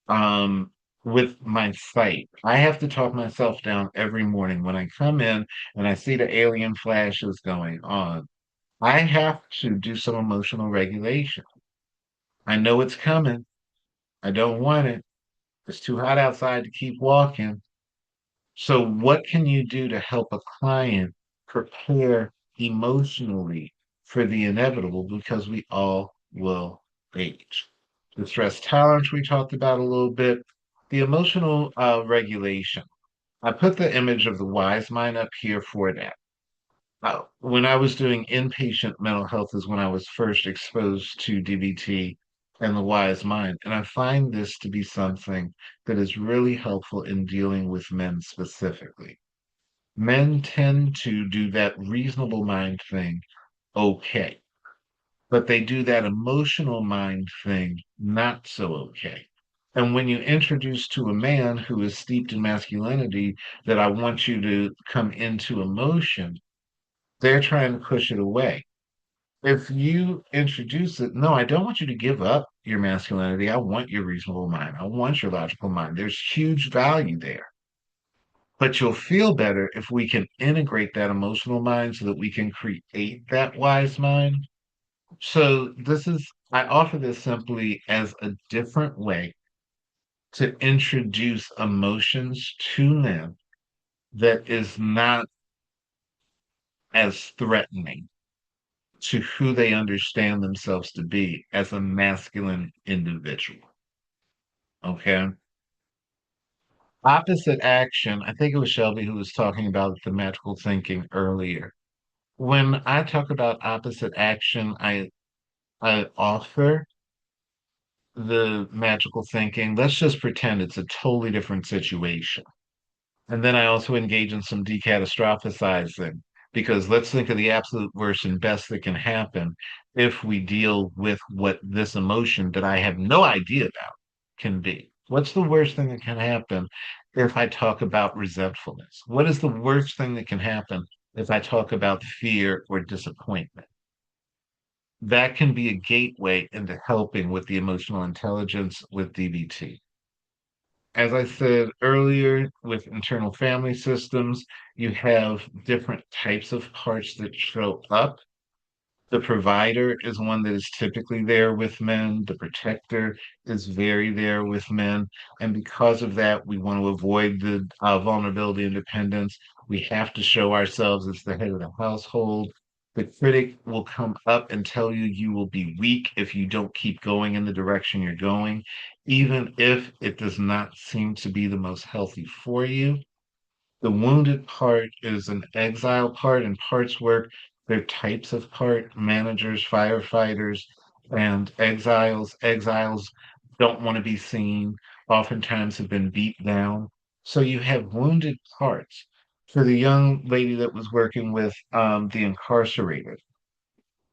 Um, with my sight, I have to talk myself down every morning when I come in and I see the alien flashes going on. I have to do some emotional regulation. I know it's coming. I don't want it. It's too hot outside to keep walking. So, what can you do to help a client prepare emotionally for the inevitable? Because we all will age. The stress tolerance we talked about a little bit, the emotional regulation. I put the image of the wise mind up here for that. When I was doing inpatient mental health is when I was first exposed to DBT and the wise mind. And I find this to be something that is really helpful in dealing with men specifically. Men tend to do that reasonable mind thing okay, but they do that emotional mind thing not so okay. And when you introduce to a man who is steeped in masculinity that I want you to come into emotion, they're trying to push it away. If you introduce it, no, I don't want you to give up your masculinity. I want your reasonable mind. I want your logical mind. There's huge value there. But you'll feel better if we can integrate that emotional mind so that we can create that wise mind. So I offer this simply as a different way to introduce emotions to them that is not as threatening to who they understand themselves to be as a masculine individual. Okay. Opposite action, I think it was Shelby who was talking about the magical thinking earlier. When I talk about opposite action, I offer the magical thinking. Let's just pretend it's a totally different situation. And then I also engage in some decatastrophizing because let's think of the absolute worst and best that can happen if we deal with what this emotion that I have no idea about can be. What's the worst thing that can happen if I talk about resentfulness? What is the worst thing that can happen if I talk about fear or disappointment? That can be a gateway into helping with the emotional intelligence with DBT. As I said earlier, with internal family systems, you have different types of parts that show up. The provider is one that is typically there with men. The protector is very there with men. And because of that, we want to avoid the vulnerability and dependence. We have to show ourselves as the head of the household. The critic will come up and tell you you will be weak if you don't keep going in the direction you're going, even if it does not seem to be the most healthy for you. The wounded part is an exile part, and parts work. They're types of part managers, firefighters, and exiles don't want to be seen, oftentimes have been beat down. So you have wounded parts. For the young lady that was working with the incarcerated,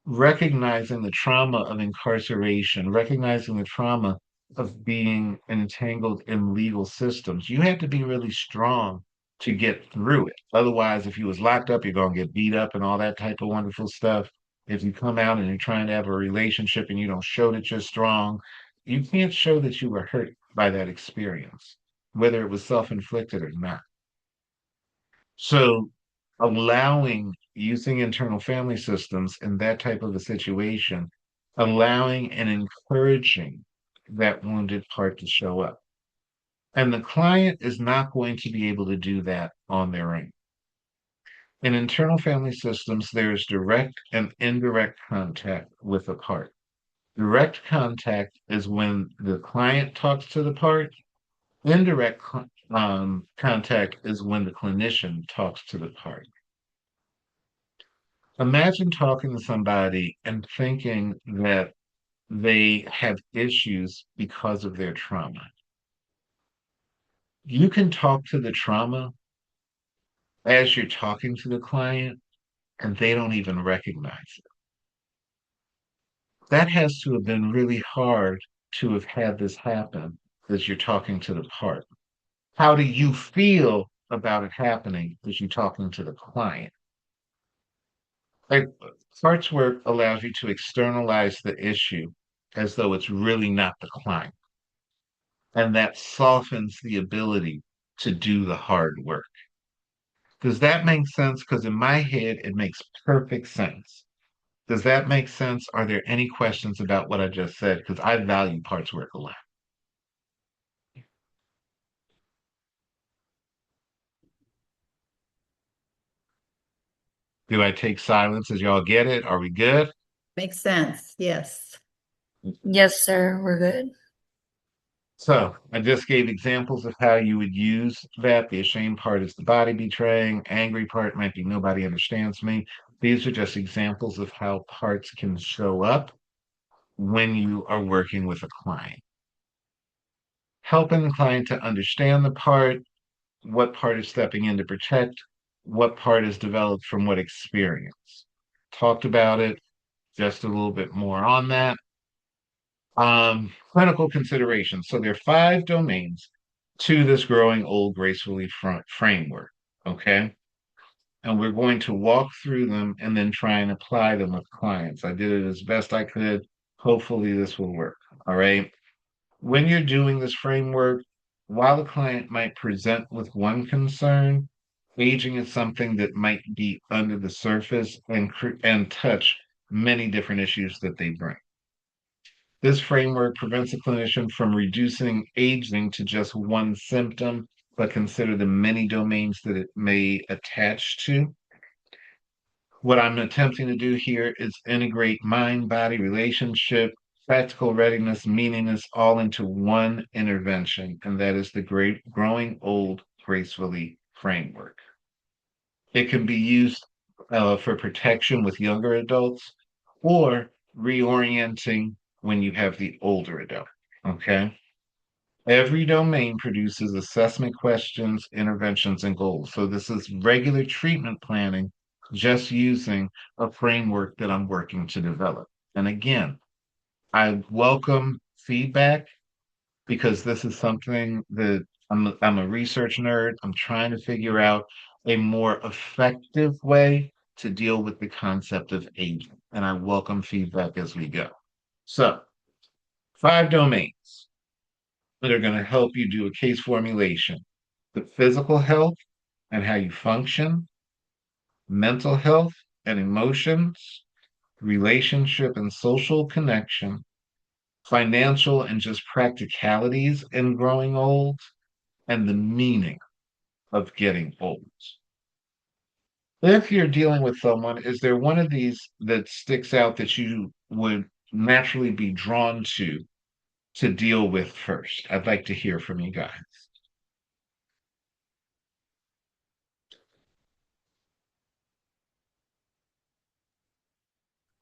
recognizing the trauma of incarceration, recognizing the trauma of being entangled in legal systems, you had to be really strong to get through it. Otherwise, if you was locked up, you're gonna get beat up and all that type of wonderful stuff. If you come out and you're trying to have a relationship and you don't show that you're strong, you can't show that you were hurt by that experience, whether it was self-inflicted or not. So allowing using internal family systems in that type of a situation, allowing and encouraging that wounded part to show up. And the client is not going to be able to do that on their own. In internal family systems, there is direct and indirect contact with the part. Direct contact is when the client talks to the part. Indirect contact is when the clinician talks to the part. Imagine talking to somebody and thinking that they have issues because of their trauma. You can talk to the trauma as you're talking to the client, and they don't even recognize it. That has to have been really hard to have had this happen as you're talking to the part. How do you feel about it happening as you're talking to the client? Like, parts work allows you to externalize the issue as though it's really not the client. And that softens the ability to do the hard work. Does that make sense? Because in my head, it makes perfect sense. Does that make sense? Are there any questions about what I just said? Because I value parts work a lot. Do I take silence as y'all get it? Are we good? Makes sense. Yes. Yes, sir. We're good. So I just gave examples of how you would use that. The ashamed part is the body betraying. Angry part might be nobody understands me. These are just examples of how parts can show up when you are working with a client. Helping the client to understand the part, what part is stepping in to protect, what part is developed from what experience. Talked about it, just a little bit more on that. Clinical considerations. So there are 5 domains to this growing old gracefully framework. Okay. And we're going to walk through them and then try and apply them with clients. I did it as best I could. Hopefully, this will work. All right. When you're doing this framework, while the client might present with one concern, aging is something that might be under the surface and touch many different issues that they bring. This framework prevents a clinician from reducing aging to just one symptom, but consider the many domains that it may attach to. What I'm attempting to do here is integrate mind, body, relationship, practical readiness, meaningless, all into one intervention, and that is the great growing old gracefully framework. It can be used for protection with younger adults or reorienting when you have the older adult. Okay. Every domain produces assessment questions, interventions, and goals. So this is regular treatment planning, just using a framework that I'm working to develop. And again, I welcome feedback because this is something that I'm a research nerd. I'm trying to figure out a more effective way to deal with the concept of aging. And I welcome feedback as we go. So, 5 domains that are going to help you do a case formulation: the physical health and how you function, mental health and emotions, relationship and social connection, financial and just practicalities in growing old, and the meaning of getting old. If you're dealing with someone, is there one of these that sticks out that you would naturally be drawn to deal with first? I'd like to hear from you guys.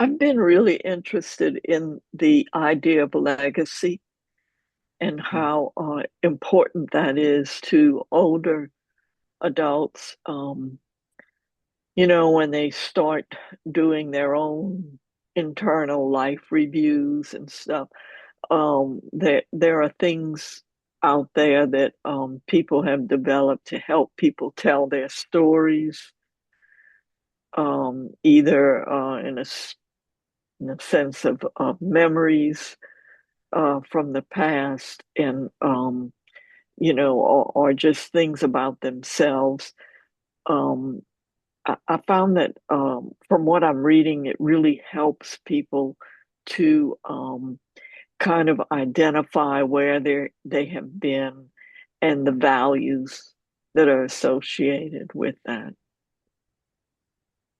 I've been really interested in the idea of legacy and how important that is to older adults. When they start doing their own internal life reviews and stuff, there are things out there that people have developed to help people tell their stories, either in a sense of memories from the past, and or just things about themselves. Um, I found that from what I'm reading, it really helps people to kind of identify where they have been and the values that are associated with that.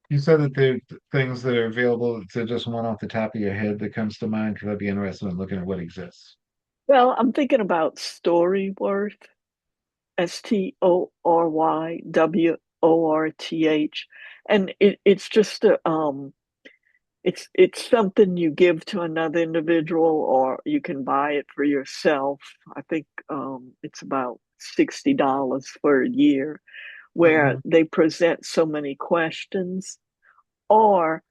You said that there are things that are available to just one off the top of your head that comes to mind, because I'd be interested in looking at what exists. Well, I'm thinking about Storyworth, STORYWORTH, and it's just it's something you give to another individual, or you can buy it for yourself. I think it's about $60 for a year, where Mhm. they present so many questions, or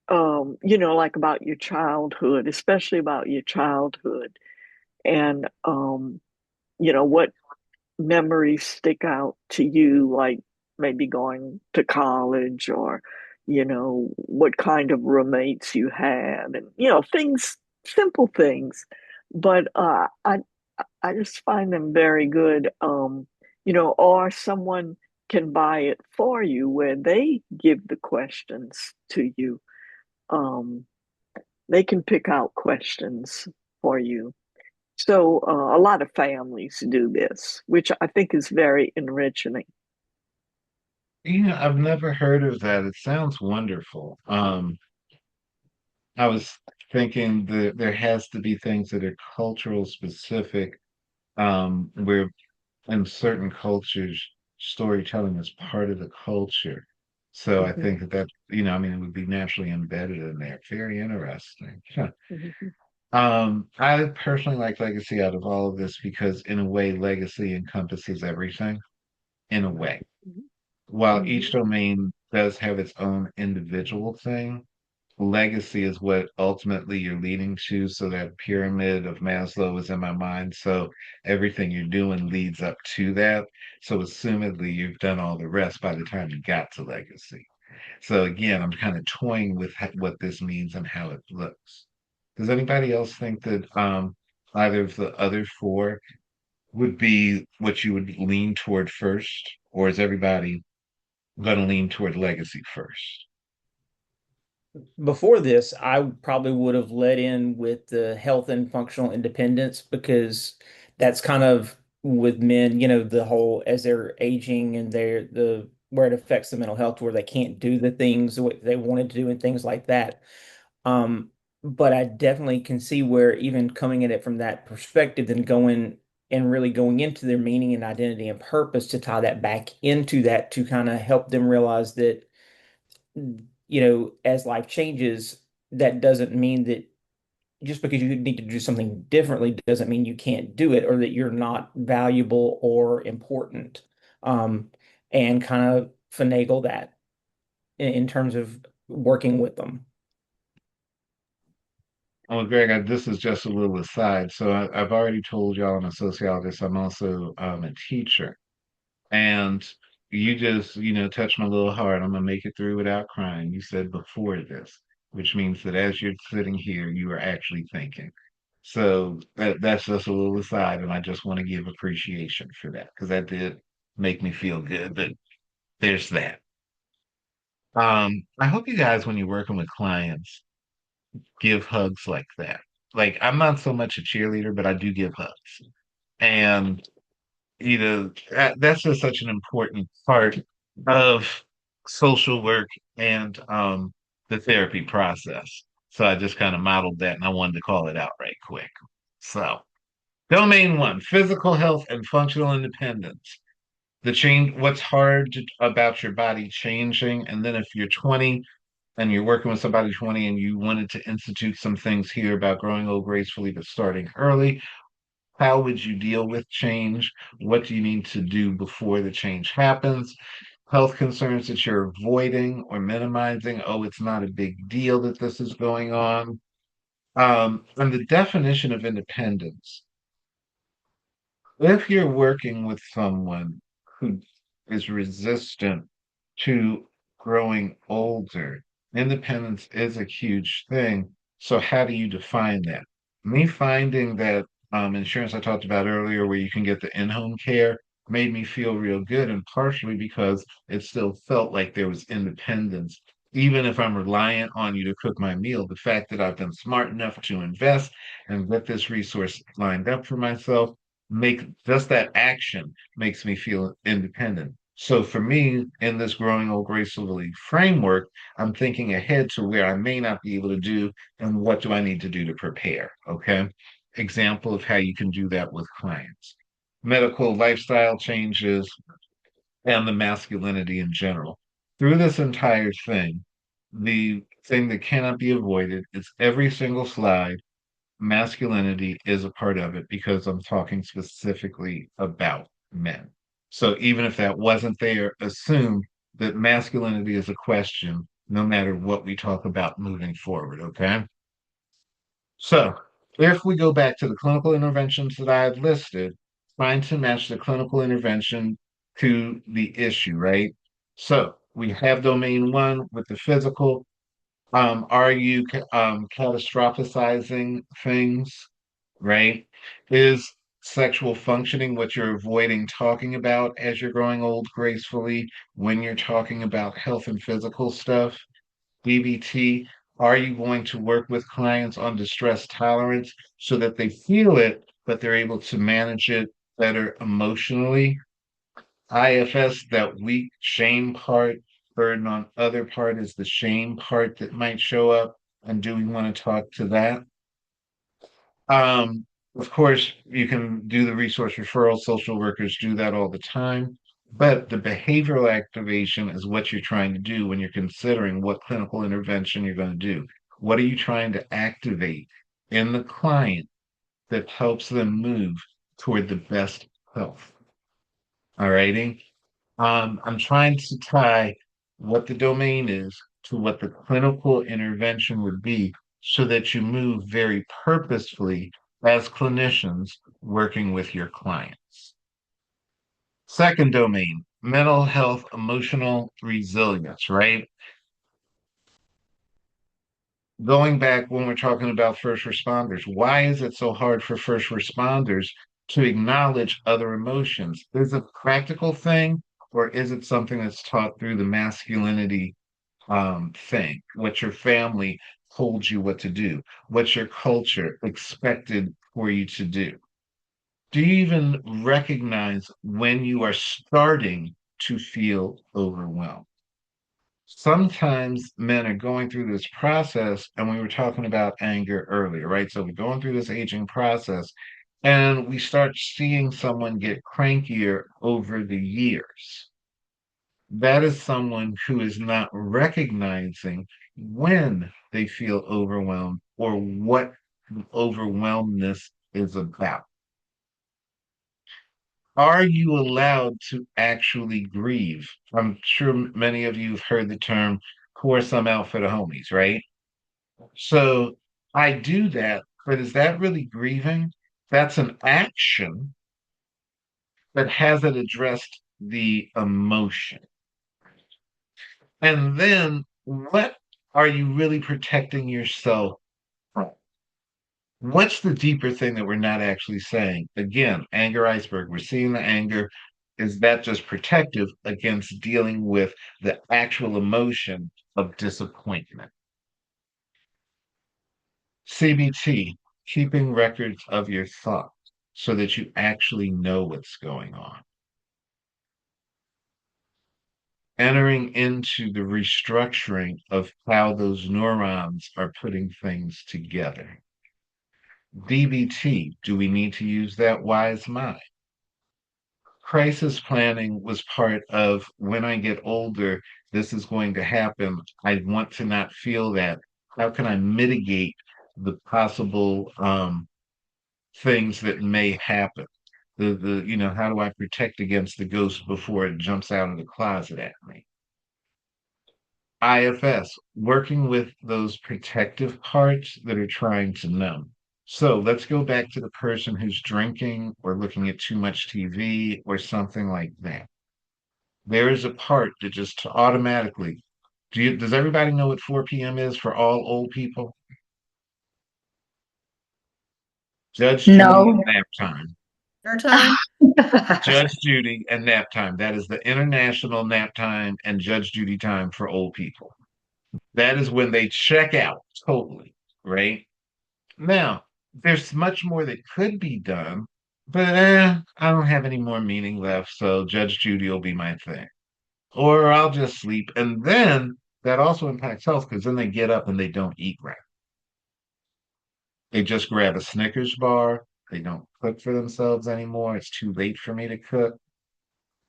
like about your childhood, especially about your childhood, and what memories stick out to you, like maybe going to college, or what kind of roommates you had, and things, simple things. But I just find them very good. Or someone can buy it for you, where they give the questions to you. um they can pick out questions for you. So a lot of families do this, which I think is very enriching. I've never heard of that. It sounds wonderful. I was thinking that there has to be things that are cultural specific, where in certain cultures, storytelling is part of the culture. So I Mhm, think I mean, it would be naturally embedded in there. Very interesting. Huh. mhm, I personally like legacy out of all of this because, in a way, legacy encompasses everything. In a way, while each mhm, domain does have its own individual thing, legacy is what ultimately you're leading to. So that pyramid of Maslow is in my mind. So everything you're doing leads up to that. So assumedly you've done all the rest by the time you got to legacy. So again, I'm kind of toying with what this means and how it looks. Does anybody else think that either of the other four would be what you would lean toward first, or is everybody going to lean toward legacy first? Before this, I probably would have led in with the health and functional independence, because that's kind of with men, the whole as they're aging and the where it affects the mental health, where they can't do the things what they wanted to do and things like that. Um, but I definitely can see where, even coming at it from that perspective, then going and really going into their meaning and identity and purpose, to tie that back into that, to kind of help them realize that, as life changes, that doesn't mean that just because you need to do something differently doesn't mean you can't do it, or that you're not valuable or important. Um, and kind of finagle that in terms of working with them. Oh, Greg, this is just a little aside. So I've already told y'all I'm a sociologist. I'm also a teacher. And you just, touched my little heart. I'm gonna make it through without crying. You said before this, which means that as you're sitting here, you are actually thinking. So that's just a little aside, and I just want to give appreciation for that, because that did make me feel good. But there's that. I hope you guys, when you're working with clients, give hugs like that. Like, I'm not so much a cheerleader, but I do give hugs. And that's just such an important part of social work and the therapy process. So I just kind of modeled that, and I wanted to call it out right quick. So, domain one: physical health and functional independence. What's hard about your body changing. And then if you're 20, and you're working with somebody 20 and you wanted to institute some things here about growing old gracefully but starting early, how would you deal with change? What do you need to do before the change happens? Health concerns that you're avoiding or minimizing. Oh, it's not a big deal that this is going on. And the definition of independence. If you're working with someone who is resistant to growing older, independence is a huge thing. So, how do you define that? Me finding that insurance I talked about earlier, where you can get the in home care, made me feel real good, and partially because it still felt like there was independence. Even if I'm reliant on you to cook my meal, the fact that I've been smart enough to invest and get this resource lined up for myself make just that action makes me feel independent. So for me, in this growing old gracefully framework, I'm thinking ahead to where I may not be able to do and what do I need to do to prepare. Okay. Example of how you can do that with clients. Medical lifestyle changes and the masculinity in general. Through this entire thing, the thing that cannot be avoided is every single slide masculinity is a part of it because I'm talking specifically about men. So even if that wasn't there, assume that masculinity is a question no matter what we talk about moving forward, okay? So if we go back to the clinical interventions that I've listed, trying to match the clinical intervention to the issue, right? So we have domain one with the physical, are you catastrophizing things, right? Is sexual functioning what you're avoiding talking about as you're growing old gracefully when you're talking about health and physical stuff? DBT, are you going to work with clients on distress tolerance so that they feel it, but they're able to manage it better emotionally? IFS, that weak shame part, burden on other part is the shame part that might show up. And do we want to talk to that? Of course, you can do the resource referral, social workers do that all the time. But the behavioral activation is what you're trying to do when you're considering what clinical intervention you're going to do. What are you trying to activate in the client that helps them move toward the best health? All righty. I'm trying to tie what the domain is to what the clinical intervention would be so that you move very purposefully as clinicians working with your clients. Second domain, mental health, emotional resilience, right? Going back when we're talking about first responders, why is it so hard for first responders to acknowledge other emotions? Is it a practical thing, or is it something that's taught through the masculinity thing? What your family told you what to do, what your culture expected for you to do? Do you even recognize when you are starting to feel overwhelmed? Sometimes men are going through this process, and we were talking about anger earlier, right? So we're going through this aging process, and we start seeing someone get crankier over the years. That is someone who is not recognizing when they feel overwhelmed or what overwhelmedness is about. Are you allowed to actually grieve? I'm sure many of you have heard the term pour some out for the homies, right? So I do that, but is that really grieving? That's an action, but hasn't addressed the emotion. And then what are you really protecting yourself from? What's the deeper thing that we're not actually saying? Again, anger iceberg. We're seeing the anger. Is that just protective against dealing with the actual emotion of disappointment? CBT, keeping records of your thoughts so that you actually know what's going on. Entering into the restructuring of how those neurons are putting things together. DBT, do we need to use that wise mind? Crisis planning was part of when I get older, this is going to happen. I want to not feel that. How can I mitigate the possible things that may happen? How do I protect against the ghost before it jumps out of the closet at me? IFS, working with those protective parts that are trying to numb. So let's go back to the person who's drinking or looking at too much TV or something like that. There is a part that just automatically, does everybody know what 4 p.m. is for all old people? Judge Judy and No. nap time. Dinner time? Judge Judy and nap time. That is the international nap time and Judge Judy time for old people. That is when they check out totally, right? Now, there's much more that could be done, but I don't have any more meaning left, so Judge Judy will be my thing. Or I'll just sleep. And then that also impacts health because then they get up and they don't eat right. They just grab a Snickers bar. They don't cook for themselves anymore. It's too late for me to cook.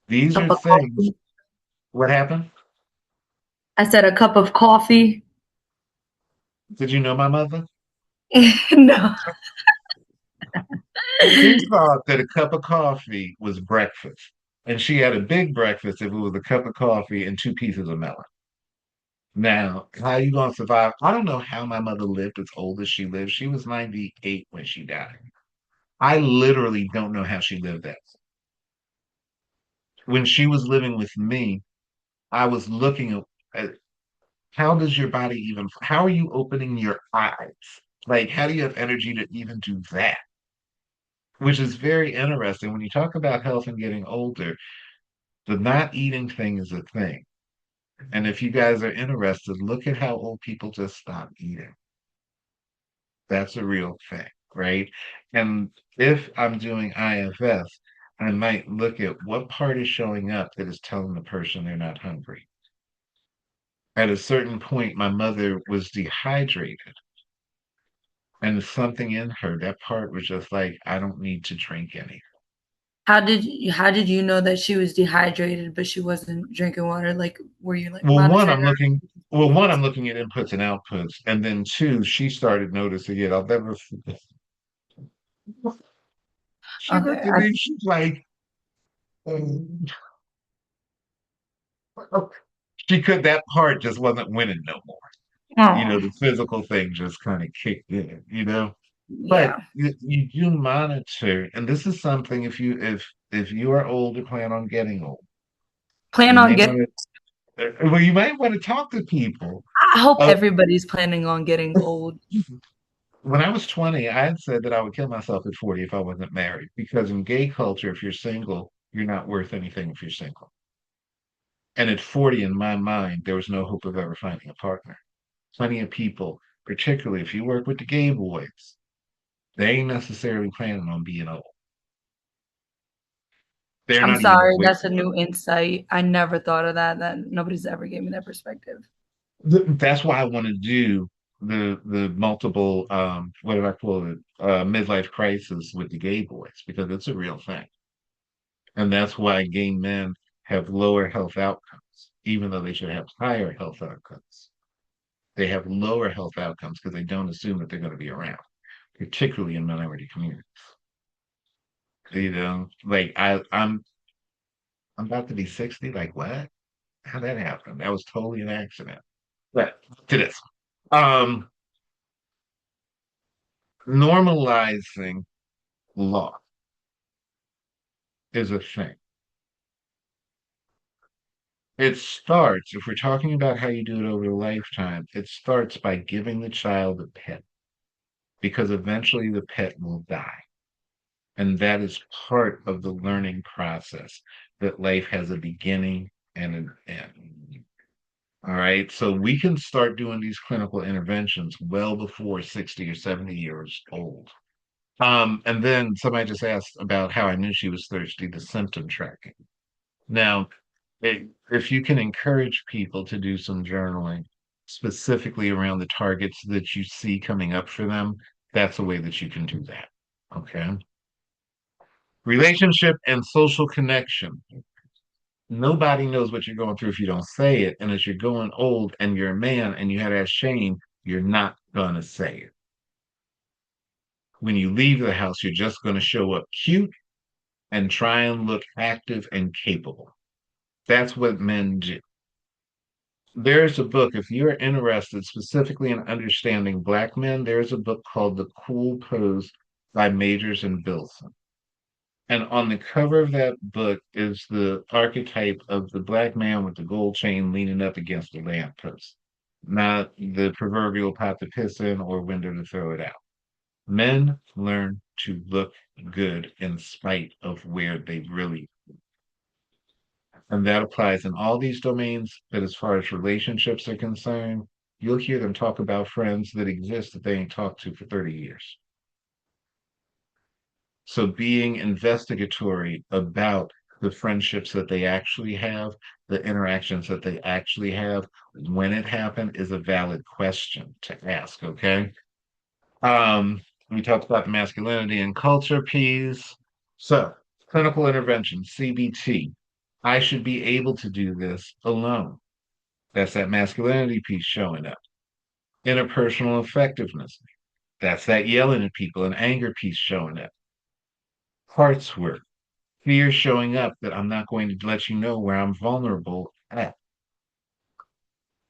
These Cup are of things. coffee. What happened? I said a cup of coffee. Did you know my mother? No. She thought that a cup of coffee was breakfast. And she had a big breakfast if it was a cup of coffee and 2 pieces of melon. Now, how you gonna survive? I don't know how my mother lived as old as she lived. She was 98 when she died. I literally don't know how she lived that. When she was living with me, I was looking at how does your body even, how are you opening your eyes? Like, how do you have energy to even do that? Which is very interesting. When you talk about health and getting older, the not eating thing is a thing. And if you guys are interested, look at how old people just stop eating. That's a real thing, right? And if I'm doing IFS, I might look at what part is showing up that is telling the person they're not hungry. At a certain point, my mother was dehydrated, and something in her, that part was just like, I don't need to drink any. How did you know that she was dehydrated but she wasn't drinking water? Like, were you like Well, monitoring her? one, I'm looking at inputs and outputs, and then two, she started noticing it. I'll never forget. She looked Okay. at me, she's like, um, she could, that part just wasn't winning no more. Oh, The physical thing just kind of kicked in. But yeah. you do monitor, and this is something if you are old or plan on getting old, Plan you on may getting. want to well, you might want to talk to people. I hope Uh, everybody's planning on getting old. when I was 20, I had said that I would kill myself at 40 if I wasn't married, because in gay culture, if you're single, you're not worth anything if you're single. And at 40, in my mind, there was no hope of ever finding a partner. Plenty of people, particularly if you work with the gay boys, they ain't necessarily planning on being old. They're I'm not even sorry, aware. that's a new insight. I never thought of that. That nobody's ever gave me that perspective. That's why I want to do the multiple what do I call it, midlife crisis with the gay boys, because it's a real thing. And that's why gay men have lower health outcomes, even though they should have higher health outcomes. They have lower health outcomes because they don't assume that they're going to be around, particularly in minority communities. Like I'm about to be 60. Like what? How'd that happen? That was totally an accident. But to this. Um, Normalizing law is a thing. It starts, if we're talking about how you do it over a lifetime, it starts by giving the child a pet, because eventually the pet will die. And that is part of the learning process, that life has a beginning and an end. All right. So we can start doing these clinical interventions well before 60 or 70 years old. And then somebody just asked about how I knew she was thirsty, the symptom tracking. Now, if you can encourage people to do some journaling specifically around the targets that you see coming up for them, that's a way that you can do that. Okay. Relationship and social connection. nobody knows what you're going through if you don't say it. And as you're going old and you're a man and you have that shame, you're not going to say it. When you leave the house, you're just going to show up cute and try and look active and capable. That's what men do. There's a book, if you're interested specifically in understanding Black men, there's a book called The Cool Pose by Majors and Bilson. And on the cover of that book is the archetype of the Black man with the gold chain leaning up against the lamppost, not the proverbial pot to piss in or window to throw it out. Men learn to look good in spite of where they really are. And that applies in all these domains, but as far as relationships are concerned, you'll hear them talk about friends that exist that they ain't talked to for 30 years. So being investigatory about the friendships that they actually have, the interactions that they actually have, when it happened is a valid question to ask, okay? We talked about the masculinity and culture piece. So, clinical intervention, CBT. I should be able to do this alone. That's that masculinity piece showing up. Interpersonal effectiveness. That's that yelling at people and anger piece showing up. Heart's work. Fear showing up that I'm not going to let you know where I'm vulnerable at.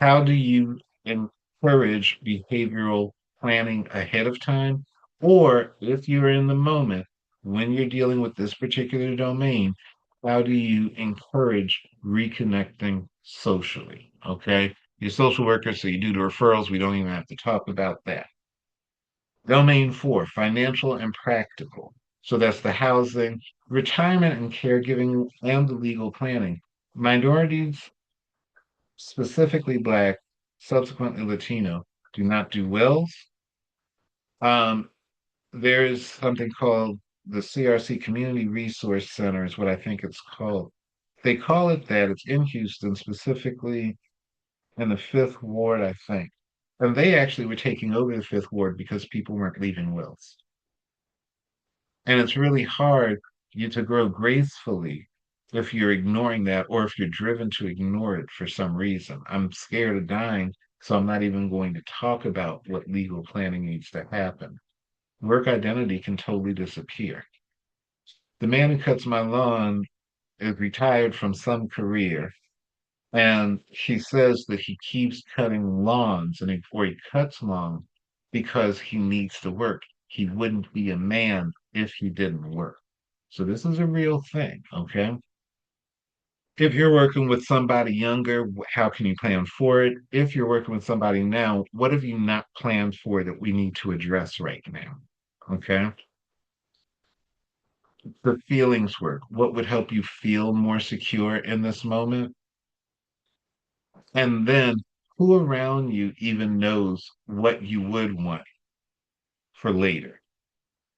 How do you encourage behavioral planning ahead of time? Or if you're in the moment, when you're dealing with this particular domain, how do you encourage reconnecting socially? Okay. You're social workers, so you do the referrals. We don't even have to talk about that. Domain 4, financial and practical. So that's the housing, retirement and caregiving, and the legal planning. Minorities, specifically Black, subsequently Latino, do not do wills. There is something called the CRC Community Resource Center, is what I think it's called. They call it that. It's in Houston, specifically in the Fifth Ward, I think. And they actually were taking over the Fifth Ward because people weren't leaving wills. And it's really hard you to grow gracefully if you're ignoring that or if you're driven to ignore it for some reason. I'm scared of dying, so I'm not even going to talk about what legal planning needs to happen. Work identity can totally disappear. The man who cuts my lawn is retired from some career, and he says that he keeps cutting lawns or he cuts lawns because he needs to work. He wouldn't be a man if he didn't work. So this is a real thing, okay? If you're working with somebody younger, how can you plan for it? If you're working with somebody now, what have you not planned for that we need to address right now? Okay. The feelings work. What would help you feel more secure in this moment? And then who around you even knows what you would want for later?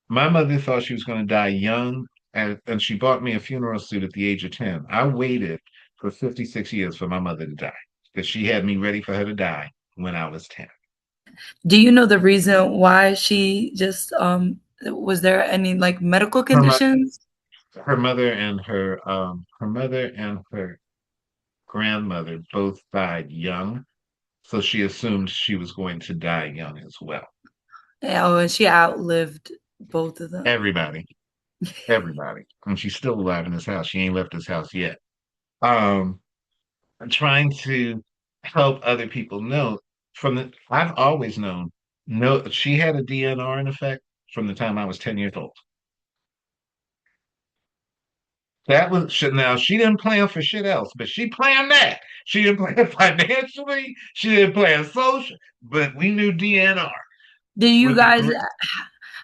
My mother thought she was going to die young, and she bought me a funeral suit at the age of 10. I waited for 56 years for my mother to die because she had me ready for her to die when I was 10. Do you know the reason why she just was there any like medical conditions? Her mother and her grandmother both died young, so she assumed she was going to die young as well. Oh, and she outlived both of them. Everybody. And she's still alive in this house. She ain't left this house yet. Trying to help other people know I've always known, no, she had a DNR in effect from the time I was 10 years old. That was now she didn't plan for shit else, but she planned that. She didn't plan financially, she didn't plan social, but we knew DNR. Do you guys?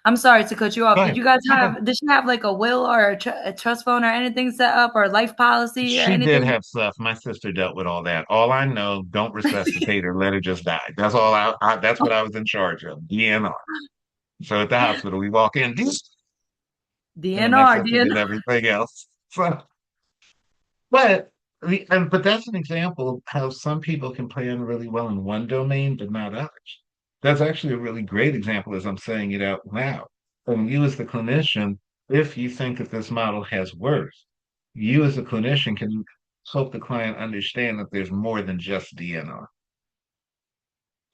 I'm sorry to cut you off. Did you guys have? Did she have like a will or a trust fund or anything set up or life policy or anything? She did have stuff. My sister dealt with all that. All I know, don't resuscitate her. Let her just die. That's all. That's what I was in charge of. DNR. So at the hospital, we walk in. DNR. And everything else. So, but that's an example of how some people can plan really well in one domain, but not others. That's actually a really great example as I'm saying it out loud. And you as the clinician, if you think that this model has worth, you as a clinician can help the client understand that there's more than just DNR.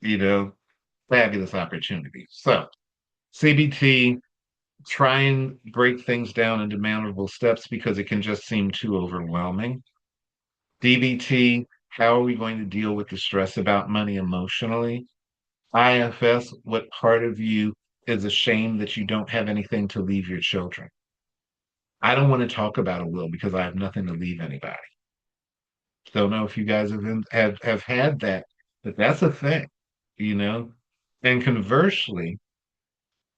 You know, fabulous opportunity. So, CBT, try and break things down into manageable steps because it can just seem too overwhelming. DBT, how are we going to deal with the stress about money emotionally? IFS, what part of you is ashamed that you don't have anything to leave your children? I don't want to talk about a will because I have nothing to leave anybody. Don't know if you guys have had that, but that's a thing, you know? And conversely,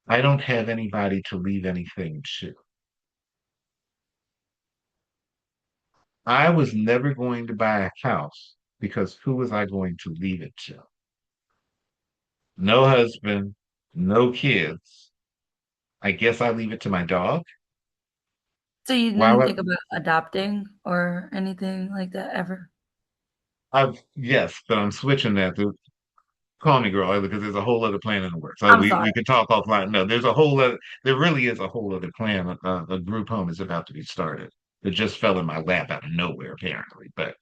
I don't have anybody to leave anything to. I was never going to buy a house because who was I going to leave it to? No husband, no kids. I guess I leave it to my dog. So you Why didn't would think about adopting or anything like that ever? yes, but I'm switching that to call me girl because there's a whole other plan in the works. So I'm we sorry. could talk offline. No, there's a whole other there really is a whole other plan. A group home is about to be started. It just fell in my lap out of nowhere, apparently. But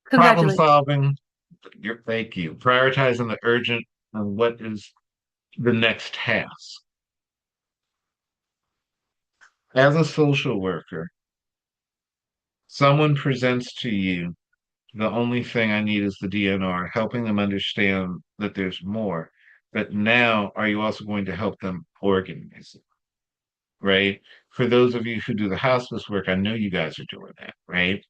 problem Congratulations. solving, thank you. Prioritizing the urgent and what is the next task. As a social worker, someone presents to you, the only thing I need is the DNR, helping them understand that there's more. But now, are you also going to help them organize it, right? For those of you who do the hospice work, I know you guys are doing that, right?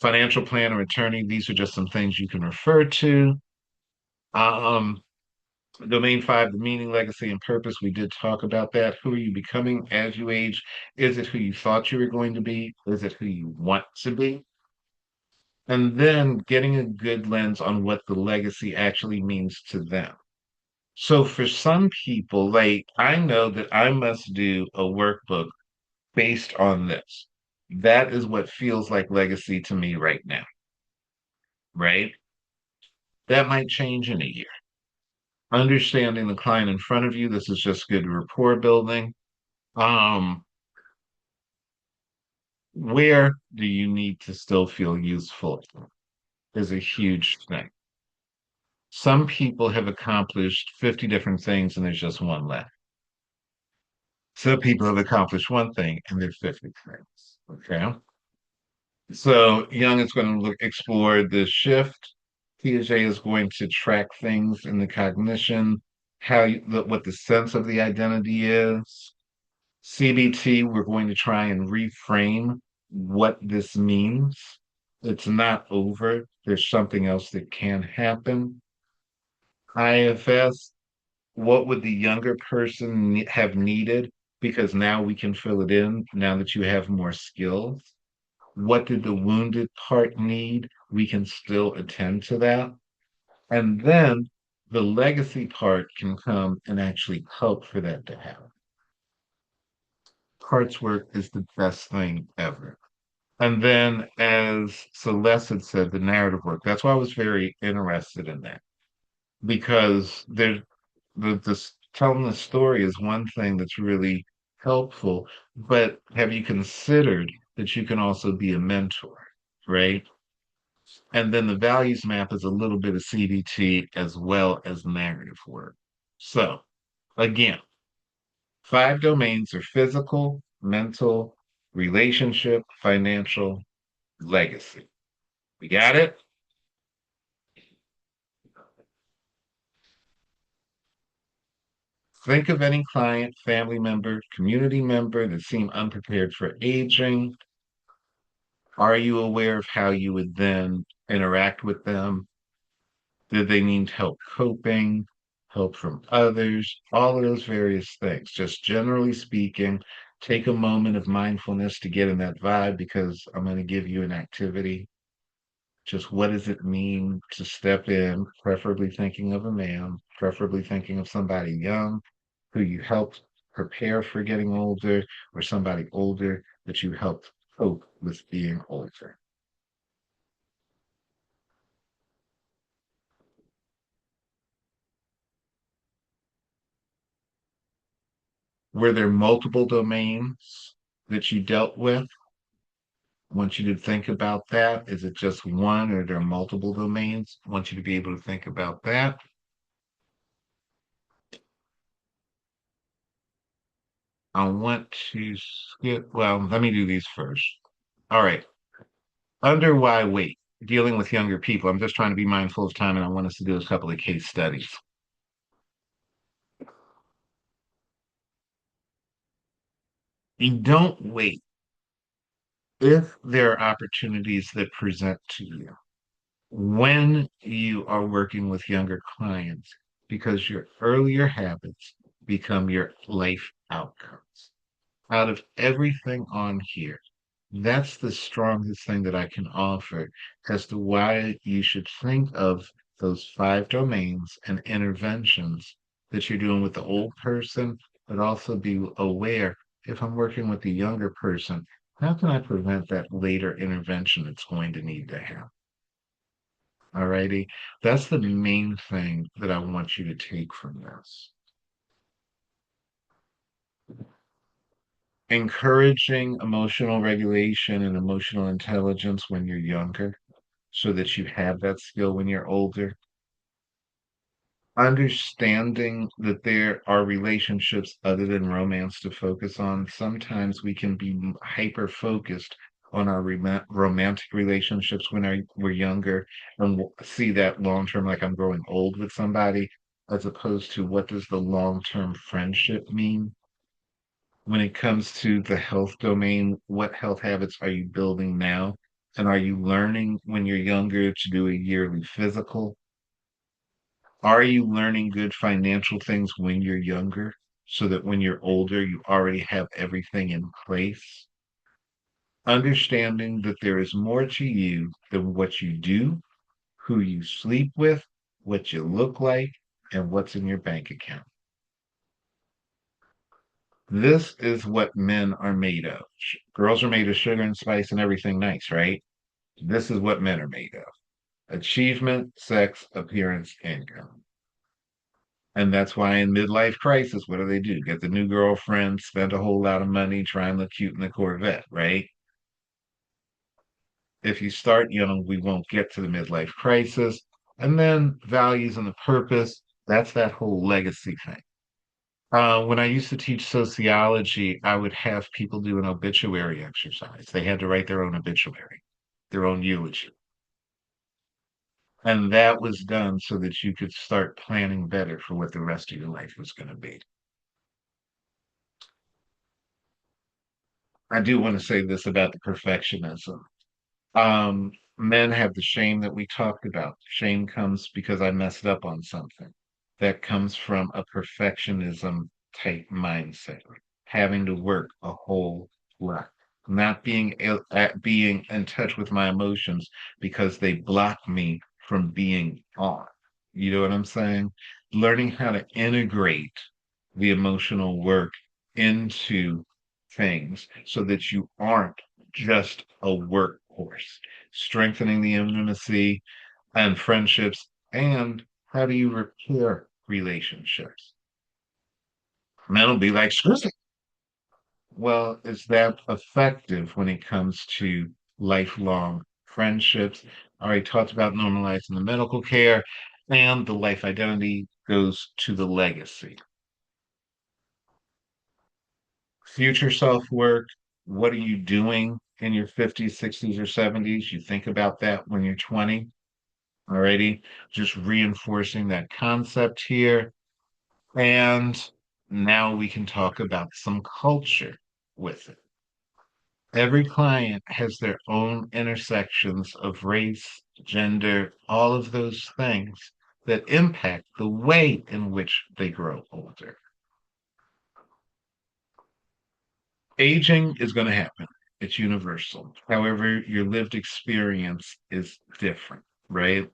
Financial plan or attorney, these are just some things you can refer to. Um, Domain five, the meaning, legacy, and purpose. We did talk about that. Who are you becoming as you age? Is it who you thought you were going to be? Is it who you want to be? And then getting a good lens on what the legacy actually means to them. So for some people, like I know that I must do a workbook based on this. That is what feels like legacy to me right now, right? That might change in a year. Understanding the client in front of you, this is just good rapport building. Um, where do you need to still feel useful is a huge thing. Some people have accomplished 50 different things and there's just one left. Some people have accomplished one thing and there's 50 things. Okay. So Young is going to explore the shift. Piaget is going to track things in the cognition, what the sense of the identity is. CBT, we're going to try and reframe what this means. It's not over. There's something else that can happen. IFS, what would the younger person have needed? Because now we can fill it in now that you have more skills. What did the wounded part need? We can still attend to that. And then the legacy part can come and actually help for that to happen. Parts work is the best thing ever. And then, as Celeste had said, the narrative work. That's why I was very interested in that because this telling the story is one thing that's really helpful. But have you considered that you can also be a mentor, right? And then the values map is a little bit of CBT as well as narrative work. So, again, five domains are physical, mental, relationship, financial, legacy. We got it? Think of any client, family member, community member that seem unprepared for aging. Are you aware of how you would then interact with them? Did they need help coping, help from others? All of those various things. Just generally speaking, take a moment of mindfulness to get in that vibe because I'm going to give you an activity. Just what does it mean to step in, preferably thinking of a man, preferably thinking of somebody young who you helped prepare for getting older, or somebody older that you helped cope with being older. Were there multiple domains that you dealt with? I want you to think about that. Is it just one or there are multiple domains? I want you to be able to think about that. I want to skip, well, let me do these first. All right. Under why wait, dealing with younger people. I'm just trying to be mindful of time and I want us to do a couple of case studies. You don't wait if there are opportunities that present to you when you are working with younger clients, because your earlier habits become your life outcomes. Out of everything on here, that's the strongest thing that I can offer as to why you should think of those 5 domains and interventions that you're doing with the old person, but also be aware if I'm working with the younger person, how can I prevent that later intervention that's going to need to happen? All righty. That's the main thing that I want you to take from this. Encouraging emotional regulation and emotional intelligence when you're younger so that you have that skill when you're older. Understanding that there are relationships other than romance to focus on. Sometimes we can be hyper focused on our romantic relationships when we're younger and see that long term, like I'm growing old with somebody, as opposed to what does the long term friendship mean? When it comes to the health domain, what health habits are you building now? And are you learning when you're younger to do a yearly physical? Are you learning good financial things when you're younger so that when you're older, you already have everything in place? Understanding that there is more to you than what you do, who you sleep with, what you look like, and what's in your bank account. This is what men are made of. Girls are made of sugar and spice and everything nice, right? This is what men are made of: achievement, sex, appearance, income. And that's why in midlife crisis, what do? Get the new girlfriend, spend a whole lot of money, try and look cute in the Corvette, right? If you start young, we won't get to the midlife crisis. And then values and the purpose, that's that whole legacy thing. When I used to teach sociology, I would have people do an obituary exercise. They had to write their own obituary, their own eulogy. And that was done so that you could start planning better for what the rest of your life was going to be. I do want to say this about the perfectionism. Men have the shame that we talked about. Shame comes because I messed up on something. That comes from a perfectionism type mindset, having to work a whole lot, not being in touch with my emotions because they block me from being on. You know what I'm saying? Learning how to integrate the emotional work into things so that you aren't just a workhorse, strengthening the intimacy and friendships, and how do you repair relationships? Men will be like, screw it. Well, is that effective when it comes to lifelong friendships? I already talked about normalizing the medical care, and the life identity goes to the legacy. Future self work. What are you doing in your 50s, 60s, or 70s? You think about that when you're 20. Alrighty. Just reinforcing that concept here. And now we can talk about some culture with it. Every client has their own intersections of race, gender, all of those things that impact the way in which they grow older. Aging is going to happen. It's universal. However, your lived experience is different, right?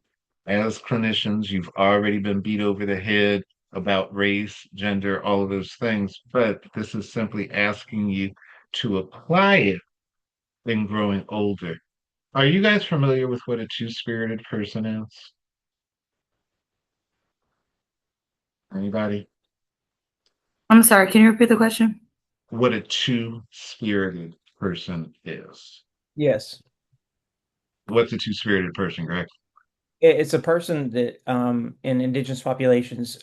As clinicians, you've already been beat over the head about race, gender, all of those things, but this is simply asking you to apply it in growing older. Are you guys familiar with what a two-spirited person is? Anybody? I'm sorry, can you repeat the question? What a two-spirited person is? Yes. What's a two-spirited person, Greg? It's a person that in indigenous populations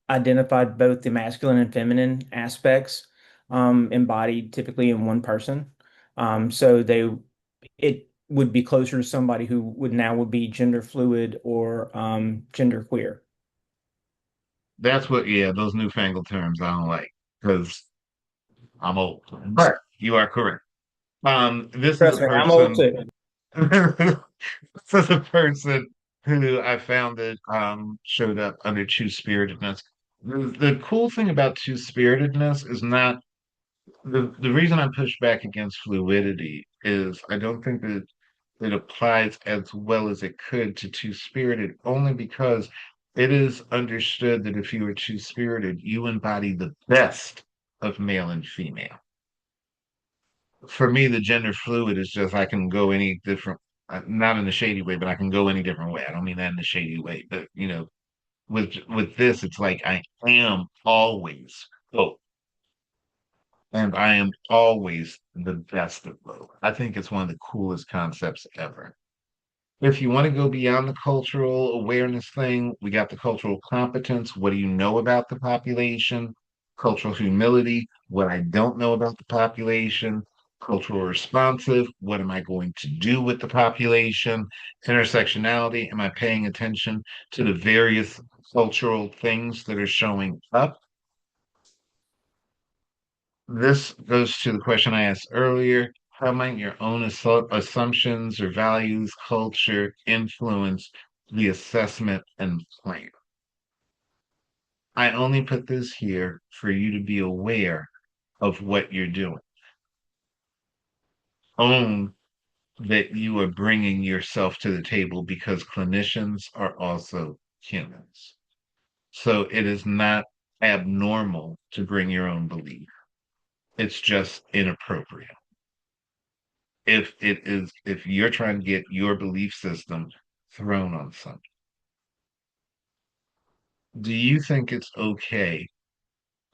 identified both the masculine and feminine aspects embodied typically in one person. So it would be closer to somebody who would be gender fluid or gender queer. That's what, yeah, those newfangled terms I don't like because I'm old. But you are correct. This is a Trust me, I'm old person. too. This is a person who I found that showed up under two-spiritedness. The cool thing about two-spiritedness is not the reason I push back against fluidity is I don't think that it applies as well as it could to two-spirited, only because it is understood that if you are two-spirited, you embody the best of male and female. For me, the gender fluid is just I can go any different, not in a shady way, but I can go any different way. I don't mean that in a shady way, but with this, it's like I am always both, and I am always the best of both. I think it's one of the coolest concepts ever. If you want to go beyond the cultural awareness thing, we got the cultural competence. What do you know about the population? Cultural humility. What I don't know about the population. Cultural responsive. What am I going to do with the population? Intersectionality. Am I paying attention to the various cultural things that are showing up? This goes to the question I asked earlier. How might your own assumptions or values, culture influence the assessment and plan? I only put this here for you to be aware of what you're doing. Own that you are bringing yourself to the table because clinicians are also humans. So it is not abnormal to bring your own belief. It's just inappropriate. If you're trying to get your belief system thrown on something, do you think it's okay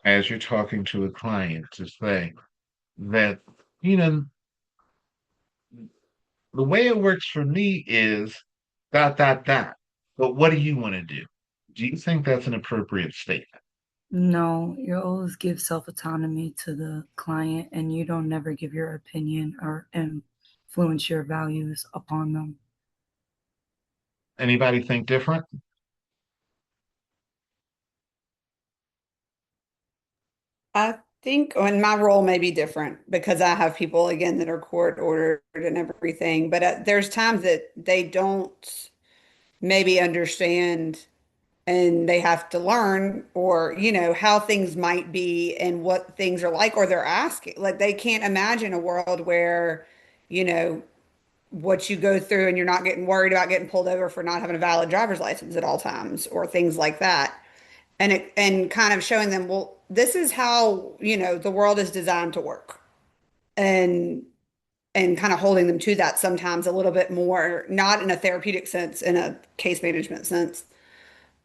as you're talking to a client to say that, you know, the way it works for me is dot dot dot, but what do you want to do? Do you think that's an appropriate statement? No, you always give self autonomy to the client and you don't never give your opinion or influence your values upon them. Anybody think different? I think, and my role may be different because I have people again that are court ordered and everything, but there's times that they don't maybe understand and they have to learn or how things might be and what things are like or they're asking like they can't imagine a world where you know what you go through and you're not getting worried about getting pulled over for not having a valid driver's license at all times or things like that and kind of showing them well this is how the world is designed to work and kind of holding them to that sometimes a little bit more not in a therapeutic sense in a case management sense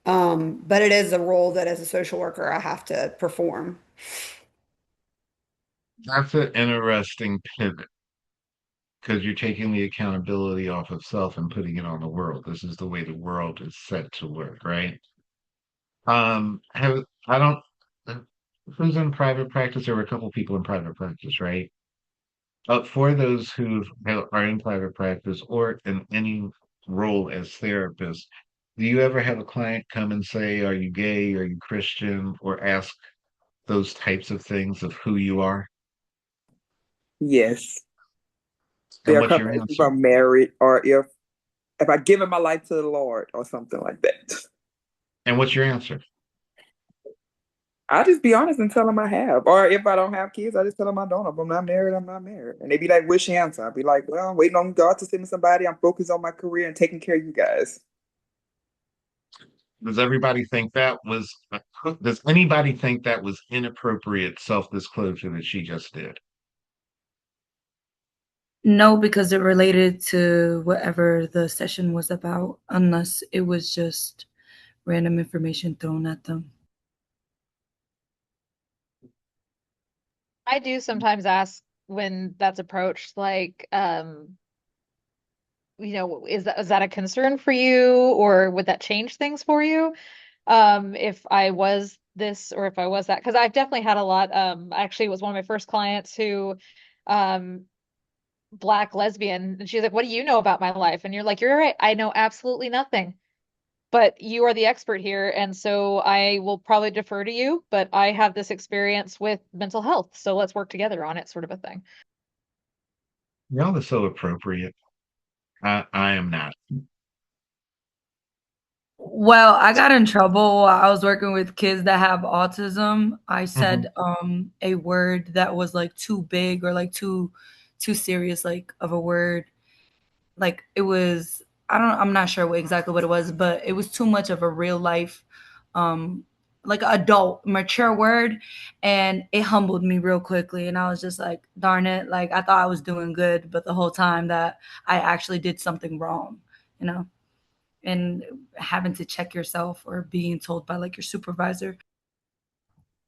but it is a role that as a social worker I have to perform. That's an interesting pivot because you're taking the accountability off of self and putting it on the world. This is the way the world is set to work, right? Have I don't uh, who's in private practice? There were a couple people in private practice, right? For those are in private practice or in any role as therapists, do you ever have a client come and say, "Are you gay? Are you Christian?" or ask those types of things of who you are? Yes. And They'll what's come your ask if answer? I'm married or if I given my life to the Lord or something like that. And what's your answer? I just be honest and tell them I have. Or if I don't have kids, I just tell them I don't. If I'm not married, I'm not married. And they be like, which answer? I'll be like, well, I'm waiting on God to send me somebody. I'm focused on my career and taking care of you guys. Does everybody think that was, does anybody think that was inappropriate self-disclosure that she just did? No, because it related to whatever the session was about, unless it was just random information thrown at them. I do sometimes ask when that's approached? Like, is that a concern for you, or would that change things for you? If I was this or if I was that, because I've definitely had a lot. Actually, it was one of my first clients who, um, black lesbian, and she's like, "What do you know about my life?" And you're like, "You're right. I know absolutely nothing, but you are the expert here, and so I will probably defer to you. But I have this experience with mental health, so let's work together on it," sort of a thing. Y'all are so appropriate. I am not. Well, I got in trouble while I was working with kids that have autism. I Mhm. said a word that was like too big or like too serious like of a word. Like it was I'm not sure exactly what it was, but it was too much of a real life um like adult mature word, and it humbled me real quickly, and I was just like, darn it, like I thought I was doing good, but the whole time that I actually did something wrong, you know? And having to check yourself or being told by like your supervisor,